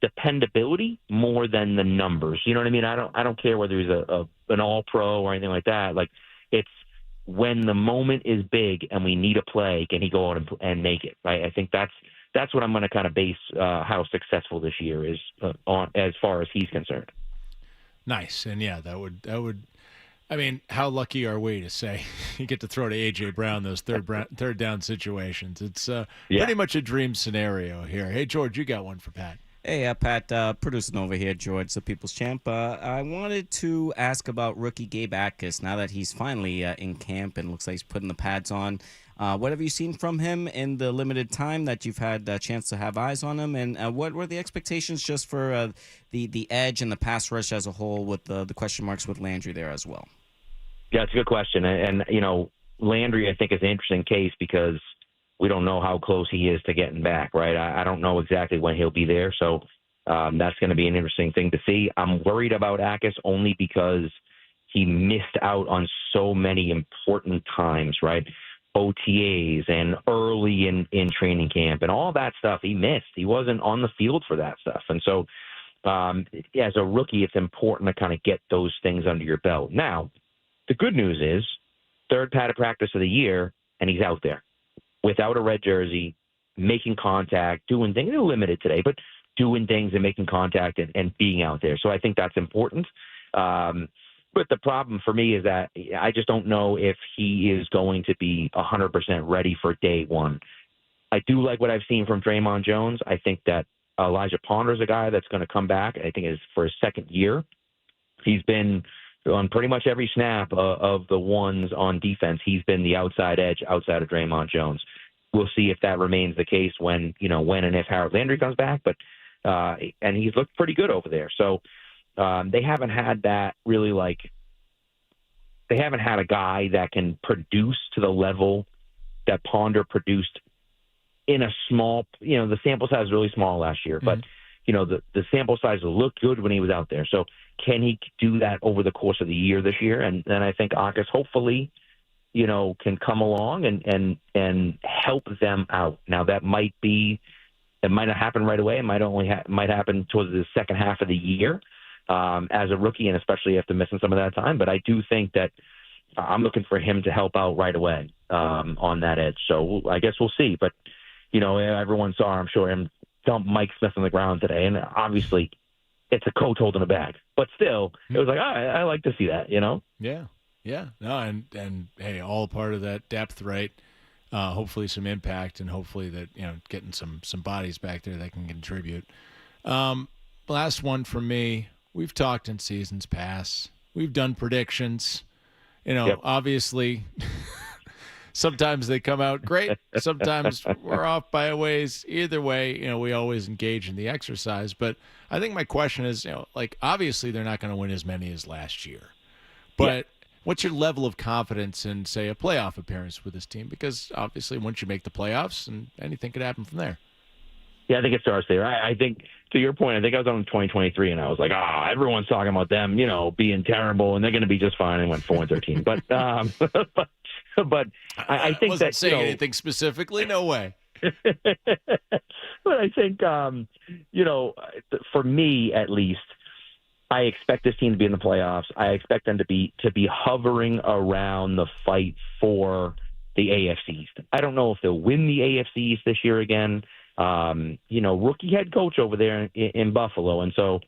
dependability more than the numbers. You know what I mean? I don't care whether he's an all-pro or anything like that. Like, it's when the moment is big and we need a play, can he go out and make it, right? I think that's what I'm going to kind of base how successful this year is on as far as he's concerned. Nice. And that would I mean, how lucky are we to say you get to throw to A.J. Brown those third down situations? It's pretty much a dream scenario here. Hey, George, you got one for Pat. Hey, Pat, producing over here, George, the People's Champ. I wanted to ask about rookie Gabe Atkiss now that he's finally in camp and looks like he's putting the pads on. What have you seen from him in the limited time that you've had a chance to have eyes on him? And what were the expectations just for the edge and the pass rush as a whole with the question marks with Landry there as well? Yeah, it's a good question. And Landry, I think, is an interesting case because we don't know how close he is to getting back, right? I don't know exactly when he'll be there. So that's going to be an interesting thing to see. I'm worried about Atkiss only because he missed out on so many important times, right? OTAs and early in training camp and all that stuff he missed. He wasn't on the field for that stuff. And so as a rookie, it's important to kind of get those things under your belt. Now, the good news is third pad of practice of the year, and he's out there without a red jersey, making contact, doing things. They're limited today, but doing things and making contact and being out there. So I think that's important. But the problem for me is that I just don't know if he is going to be 100% ready for day one. I do like what I've seen from Draymond Jones. I think that Elijah Ponder is a guy that's going to come back. I think is for his second year. He's been on pretty much every snap of the ones on defense. He's been the outside edge outside of Draymond Jones. We'll see if that remains the case when and if Harold Landry comes back. But and he's looked pretty good over there. So they haven't had that really they haven't had a guy that can produce to the level that Ponder produced in a small, the sample size was really small last year, but the sample size looked good when he was out there. So can he do that over the course of the year this year? And then I think Atkiss hopefully can come along and help them out. Now that might not happen right away. It might happen towards the second half of the year as a rookie, and especially after missing some of that time. But I do think that I'm looking for him to help out right away on that edge. So I guess we'll see. But everyone saw, I'm sure, him dump Mike Smith on the ground today, and obviously it's a coach holding a bag. But still, it was like, I like to see that, Yeah. No, and hey, all part of that depth, right? Hopefully some impact, and hopefully that, getting some bodies back there that can contribute. Last one from me. We've talked in seasons past. We've done predictions. Obviously sometimes they come out great. Sometimes we're off by a ways. Either way, we always engage in the exercise. But I think my question is, obviously they're not going to win as many as last year. But what's your level of confidence in, say, a playoff appearance with this team? Because obviously once you make the playoffs, and anything could happen from there. Yeah, I think it starts there. I think, to your point, I think I was on 2023, and I was like, everyone's talking about them, being terrible, and they're going to be just fine, and went 4-13. But I think wasn't that saying anything specifically. No way. But I think, for me at least, I expect this team to be in the playoffs. I expect them to be hovering around the fight for the AFC East. I don't know if they'll win the AFC East this year again. Rookie head coach over there in Buffalo, and so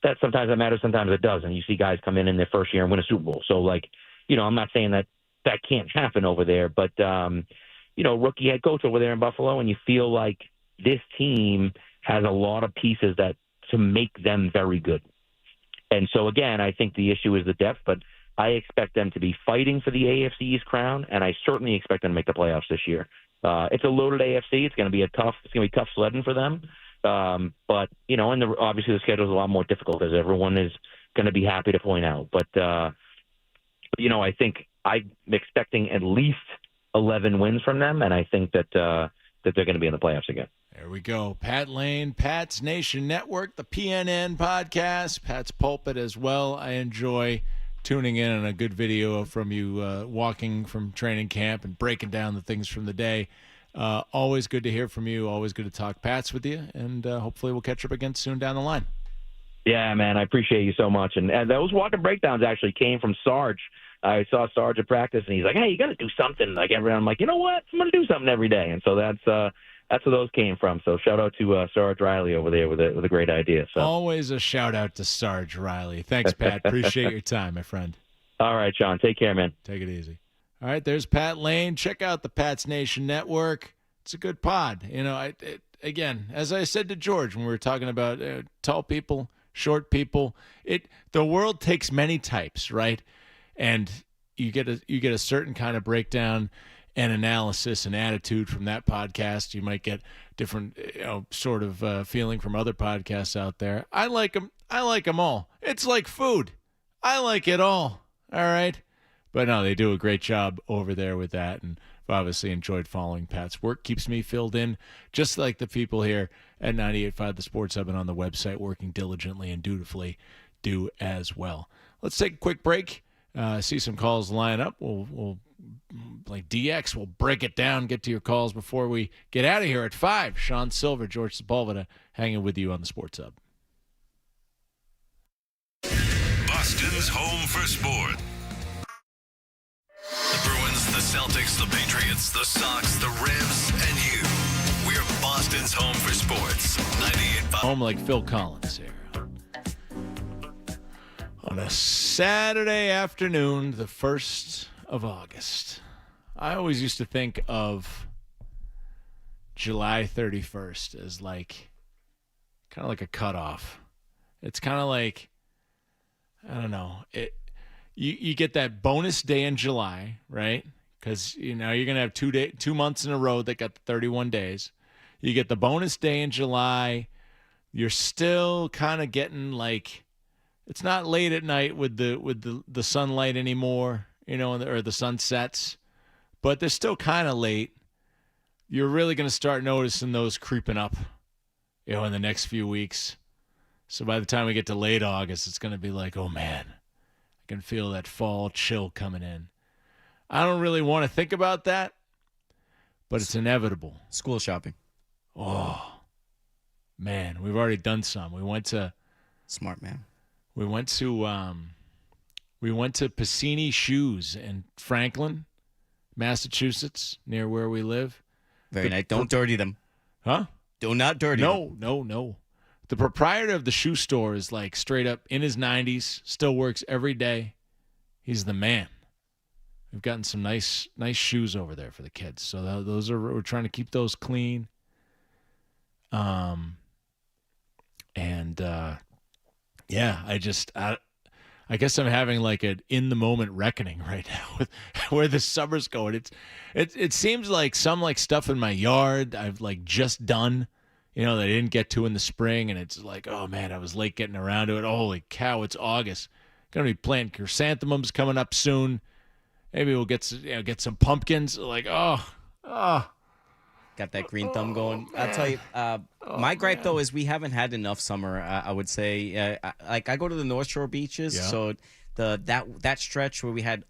that sometimes it matters, sometimes it doesn't. You see guys come in their first year and win a Super Bowl. So, I'm not saying that can't happen over there, but rookie head coach over there in Buffalo, and you feel like this team has a lot of pieces to make them very good. And so, again, I think the issue is the depth, but I expect them to be fighting for the AFC East crown, and I certainly expect them to make the playoffs this year. It's a loaded AFC. It's going to be tough sledding for them. But obviously the schedule is a lot more difficult, as everyone is going to be happy to point out. But I think I'm expecting at least 11 wins from them, and I think that they're going to be in the playoffs again. There we go. Pat Lane, Pat's Nation Network, the PNN podcast, Pat's Pulpit as well. I enjoy tuning in on a good video from you walking from training camp and breaking down the things from the day. Always good to hear from you. Always good to talk Pats with you. And hopefully we'll catch up again soon down the line. Yeah, man, I appreciate you so much. And those walking breakdowns actually came from Sarge. I saw Sarge at practice, and he's like, hey, you got to do something. I'm like, you know what? I'm going to do something every day. And so that's where those came from. So shout out to Sarge Riley over there with a great idea. So always a shout out to Sarge Riley. Thanks, Pat. Appreciate your time, my friend. All right, Sean. Take care, man. Take it easy. All right, there's Pat Lane. Check out the Pat's Nation Network. It's a good pod. Again, as I said to George when we were talking about tall people, short people, the world takes many types, right? And you get a certain kind of breakdown and analysis and attitude from that podcast. You might get different sort of feeling from other podcasts out there. I like them. I like them all. It's like food. I like it all. All right. But no, they do a great job over there with that. And I've obviously enjoyed following Pat's work. Keeps me filled in, just like the people here at 98.5 The Sports Hub and on the website, working diligently and dutifully do as well. Let's take a quick break. See some calls line up. We'll like DX, we'll break it down, get to your calls before we get out of here at 5. Sean Sylver, George Sepulveda hanging with you on the Sports Hub. Boston's home for sport. The Bruins, the Celtics, the Patriots, the Sox, the Revs, and you. We're Boston's home for sports. 98.5. Home like Phil Collins here. On a Saturday afternoon, the 1st of August. I always used to think of July 31st as kind of like a cutoff. It's kind of like, I don't know. You get that bonus day in July, right? Because you're going to have 2 months in a row that got the 31 days. You get the bonus day in July. You're still kind of getting it's not late at night with the sunlight anymore, or the sunsets, but they're still kind of late. You're really going to start noticing those creeping up, in the next few weeks. So by the time we get to late August, it's going to be like, oh man, I can feel that fall chill coming in. I don't really want to think about that, but it's inevitable. School shopping. Oh, man, we've already done some. We went to Smart man. We went to Piscini Shoes in Franklin, Massachusetts, near where we live. Very nice. Don't dirty them. Huh? Do not dirty them. No. The proprietor of the shoe store is like straight up in his 90s, still works every day. He's the man. We've gotten some nice shoes over there for the kids. So we're trying to keep those clean. I guess I'm having like an in the moment reckoning right now with where the summer's going. It seems like some like stuff in my yard I've like just done, that I didn't get to in the spring, and it's like, oh man, I was late getting around to it. Holy cow, it's August. Gonna be planting chrysanthemums coming up soon. Maybe we'll get some pumpkins. Like, oh. Got that green thumb going. I'll tell you, my gripe, though, is we haven't had enough summer, I would say. I go to the North Shore beaches, so that stretch where we had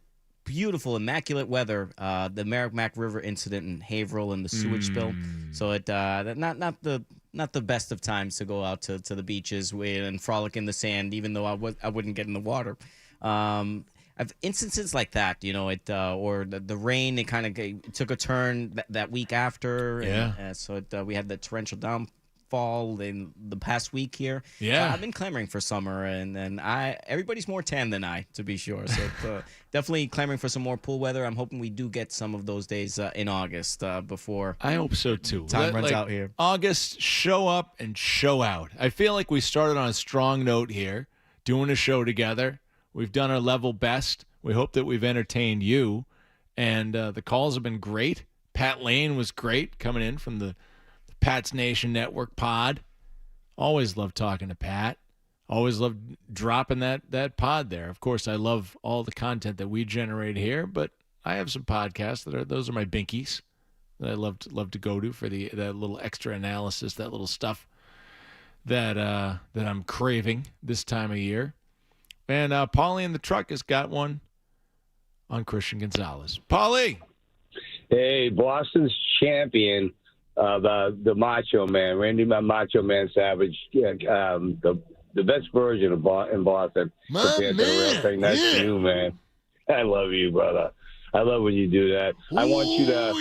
beautiful, immaculate weather, the Merrimack River incident in Haverhill and the sewage spill. So not the best of times to go out to the beaches and frolic in the sand, even though I wouldn't get in the water. I've instances like that, or the rain. It kind of took a turn that week after. And, so we had the torrential downfall in the past week here. Yeah, I've been clamoring for summer, and everybody's more tan than I, to be sure. So definitely clamoring for some more pool weather. I'm hoping we do get some of those days in August before. I hope so too. Time runs out here. August, show up and show out. I feel like we started on a strong note here, doing a show together. We've done our level best. We hope that we've entertained you. And the calls have been great. Pat Lane was great coming in from the Pat's Nation Network pod. Always love talking to Pat. Always love dropping that pod there. Of course, I love all the content that we generate here, but I have some podcasts those are my binkies that I love to go to for that little extra analysis, that little stuff that I'm craving this time of year. And Paulie in the truck has got one on Christian Gonzalez. Paulie! Hey, Boston's champion, the Macho Man, Randy Macho Man Savage, the best version of in Boston compared to the real thing. That's you, man. I love you, brother. I love when you do that. I want you to.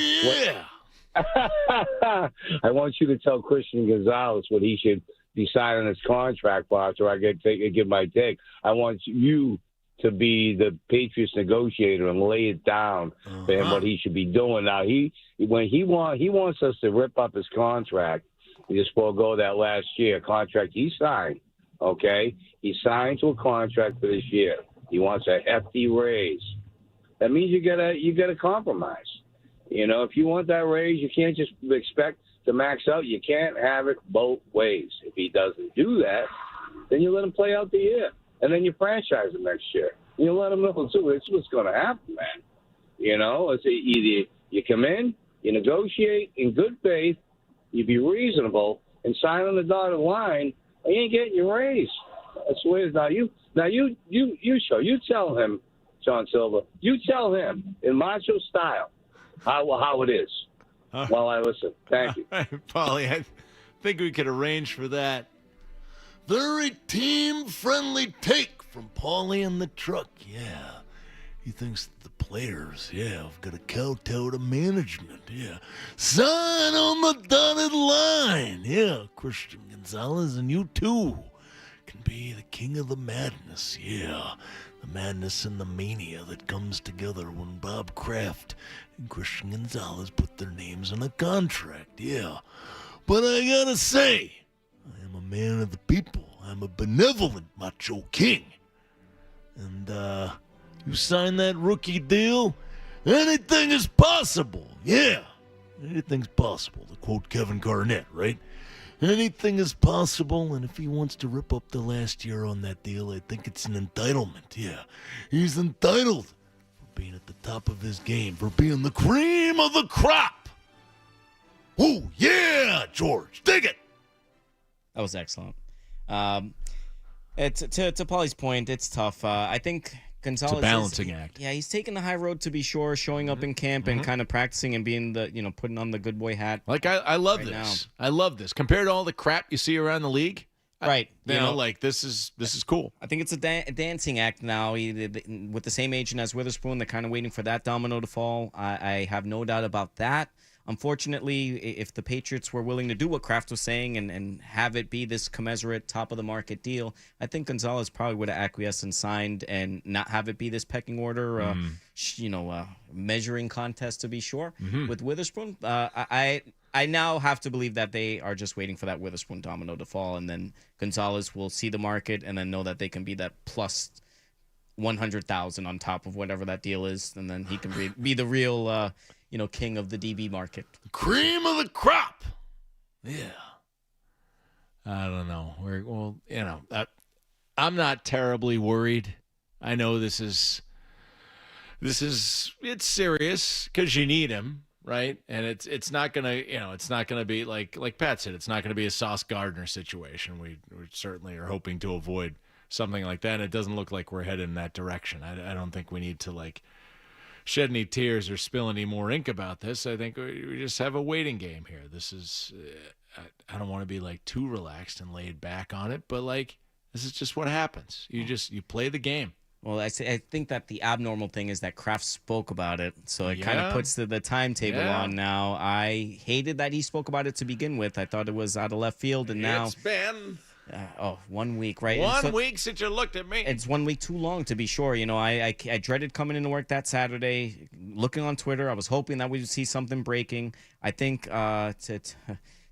I want you to tell Christian Gonzalez what he should be signing his contract for, so I give my take. I want you to be the Patriots negotiator and lay it down for him what he should be doing. Now he wants us to rip up his contract. He just forego that last year contract he signed. Okay, he signed to a contract for this year. He wants a hefty raise. That means you gotta compromise. If you want that raise, you can't just expect to max out. You can't have it both ways. If he doesn't do that, then you let him play out the year, and then you franchise him next year. You let him know too. It's what's going to happen, man. It's either you come in, you negotiate in good faith, you be reasonable, and sign on the dotted line, and you ain't getting your raise. That's the way it is. You tell him, John Sylver. You tell him in macho style how it is. While I listen. Thank you. Paulie, I think we could arrange for that. Very team-friendly take from Paulie in the truck. Yeah. He thinks the players, have got to kowtow to management. Yeah. Sign on the dotted line. Yeah, Christian Gonzalez, and you too can be the king of the madness. Yeah. The madness and the mania that comes together when Bob Kraft and Christian Gonzalez put their names on a contract. Yeah. But I gotta say, I am a man of the people. I'm a benevolent macho king. And, you sign that rookie deal, anything is possible. Yeah. Anything's possible, to quote Kevin Garnett, right? Anything is possible, and if he wants to rip up the last year on that deal, I think it's an entitlement. Yeah, he's entitled for being at the top of his game, for being the cream of the crop. Oh, yeah, George, dig it. That was excellent. To Paulie's point, it's tough. I think Gonzalez it's a balancing act. Yeah, he's taking the high road to be sure, showing up in camp and kind of practicing and being putting on the good boy hat. Like I love this. Now. I love this compared to all the crap you see around the league. Right. You know, like this is cool. I think it's a dancing act now. With the same agent as Witherspoon, they're kind of waiting for that domino to fall. I have no doubt about that. Unfortunately, if the Patriots were willing to do what Kraft was saying and have it be this commensurate top-of-the-market deal, I think Gonzalez probably would have acquiesced and signed and not have it be this pecking order, measuring contest to be sure. With Witherspoon, I now have to believe that they are just waiting for that Witherspoon domino to fall, and then Gonzalez will see the market and then know that they can be that plus 100,000 on top of whatever that deal is, and then he can be the real king of the DB market. Cream of the crop. Yeah. I don't know. I'm not terribly worried. I know it's serious because you need him, right? And it's not gonna be like Pat said, it's not gonna be a Sauce Gardner situation. We certainly are hoping to avoid something like that. And it doesn't look like we're headed in that direction. I don't think we need to shed any tears or spill any more ink about this. I think we just have a waiting game here. This is, I don't want to be too relaxed and laid back on it, but this is just what happens. You play the game. Well, I think that the abnormal thing is that Kraft spoke about it, so it kind of puts the timetable on now. I hated that he spoke about it to begin with. I thought it was out of left field, and now it's been 1 week, right? 1 week since you looked at me. It's 1 week too long, to be sure. I dreaded coming into work that Saturday, looking on Twitter. I was hoping that we would see something breaking. I think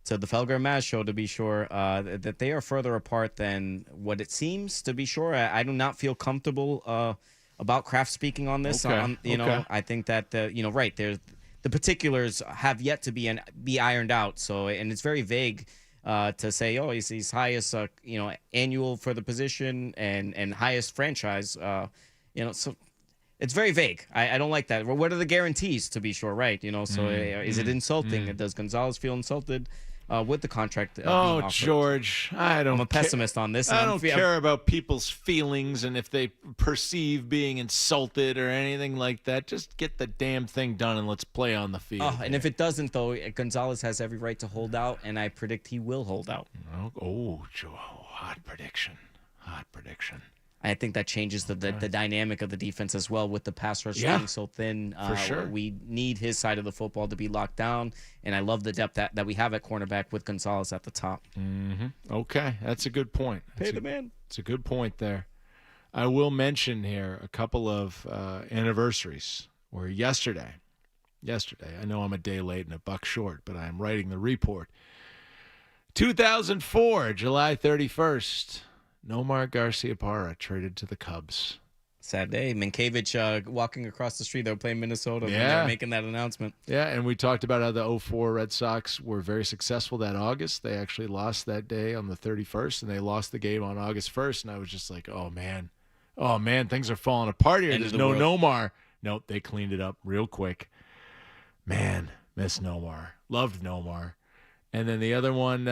to the Felger and Maz show, to be sure, that they are further apart than what it seems, to be sure. I do not feel comfortable about Kraft speaking on this. Okay. I think that there's the particulars have yet to be ironed out. So, and it's very vague. To say, he's highest, annual for the position and highest franchise, so it's very vague. I don't like that. What are the guarantees, to be sure, right? So is it insulting? Does Gonzalez feel insulted with the contract? Being offered? George, I'm a pessimist on this. I don't care about people's feelings and if they perceive being insulted or anything like that. Just get the damn thing done and let's play on the field. And if it doesn't, though, Gonzalez has every right to hold out, and I predict he will hold out. Joe, hot prediction. I think that changes the dynamic of the defense as well, with the pass rush being so thin. For sure. We need his side of the football to be locked down, and I love the depth that we have at cornerback with Gonzalez at the top. Okay, that's a good point. Pay the man. It's a good point there. I will mention here a couple of anniversaries. Where yesterday, I know I'm a day late and a buck short, but I am writing the report. 2004, July 31st. Nomar Garciaparra traded to the Cubs. Sad day. Minkiewicz walking across the street. They were playing Minnesota when they were making that announcement. Yeah, and we talked about how the 2004 Red Sox were very successful that August. They actually lost that day on the 31st, and they lost the game on August 1st. And I was just like, oh, man, things are falling apart here. There's no Nomar. Nope, they cleaned it up real quick. Man, miss Nomar. Loved Nomar. And then the other one,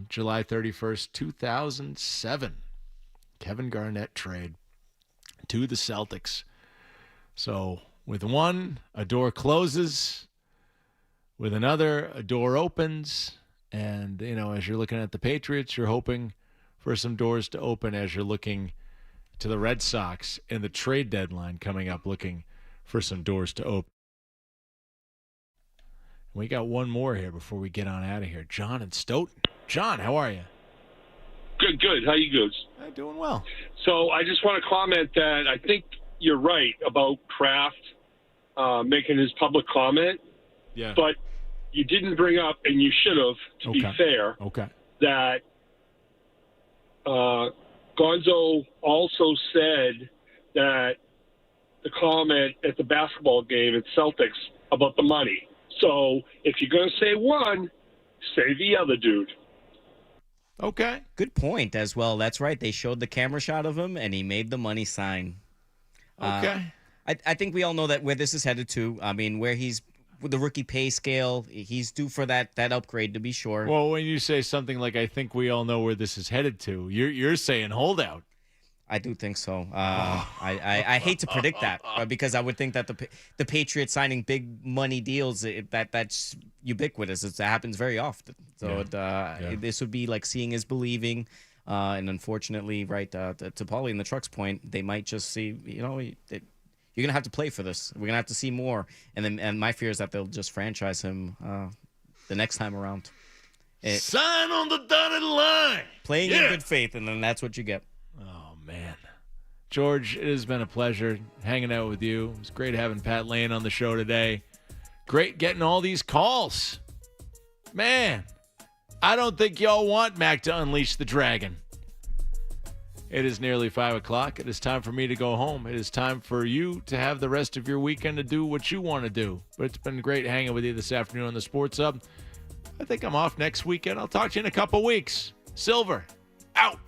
July 31st, 2007. Kevin Garnett trade to the Celtics. So with one, a door closes. With another, a door opens. And, as you're looking at the Patriots, you're hoping for some doors to open as you're looking to the Red Sox and the trade deadline coming up, looking for some doors to open. We got one more here before we get on out of here. John and Stoughton. John, how are you? Good. How you guys? Doing well. So I just want to comment that I think you're right about Kraft making his public comment. Yeah. But you didn't bring up, and you should have, to be fair, that Gonzo also said that the comment at the basketball game at Celtics about the money. So if you're going to say one, say the other dude. Okay. Good point as well. That's right. They showed the camera shot of him, and he made the money sign. Okay. I think we all know that where this is headed to. I mean, where he's with the rookie pay scale, he's due for that upgrade, to be sure. Well, when you say something like, I think we all know where this is headed to, you're saying holdout. I do think so. I hate to predict that because I would think that the Patriots signing big money deals that's ubiquitous. It happens very often. So this would be like seeing is believing. And unfortunately, right, to Paulie and the Trucks point, they might just see, you're going to have to play for this. We're going to have to see more. And my fear is that they'll just franchise him the next time around. Sign on the dotted line. Playing in good faith, and then that's what you get. Oh, man. George, it has been a pleasure hanging out with you. It was great having Pat Lane on the show today. Great getting all these calls. Man, I don't think y'all want Mac to unleash the dragon. It is nearly 5 o'clock. It is time for me to go home. It is time for you to have the rest of your weekend to do what you want to do. But it's been great hanging with you this afternoon on the Sports Hub. I think I'm off next weekend. I'll talk to you in a couple weeks. Sylver, out.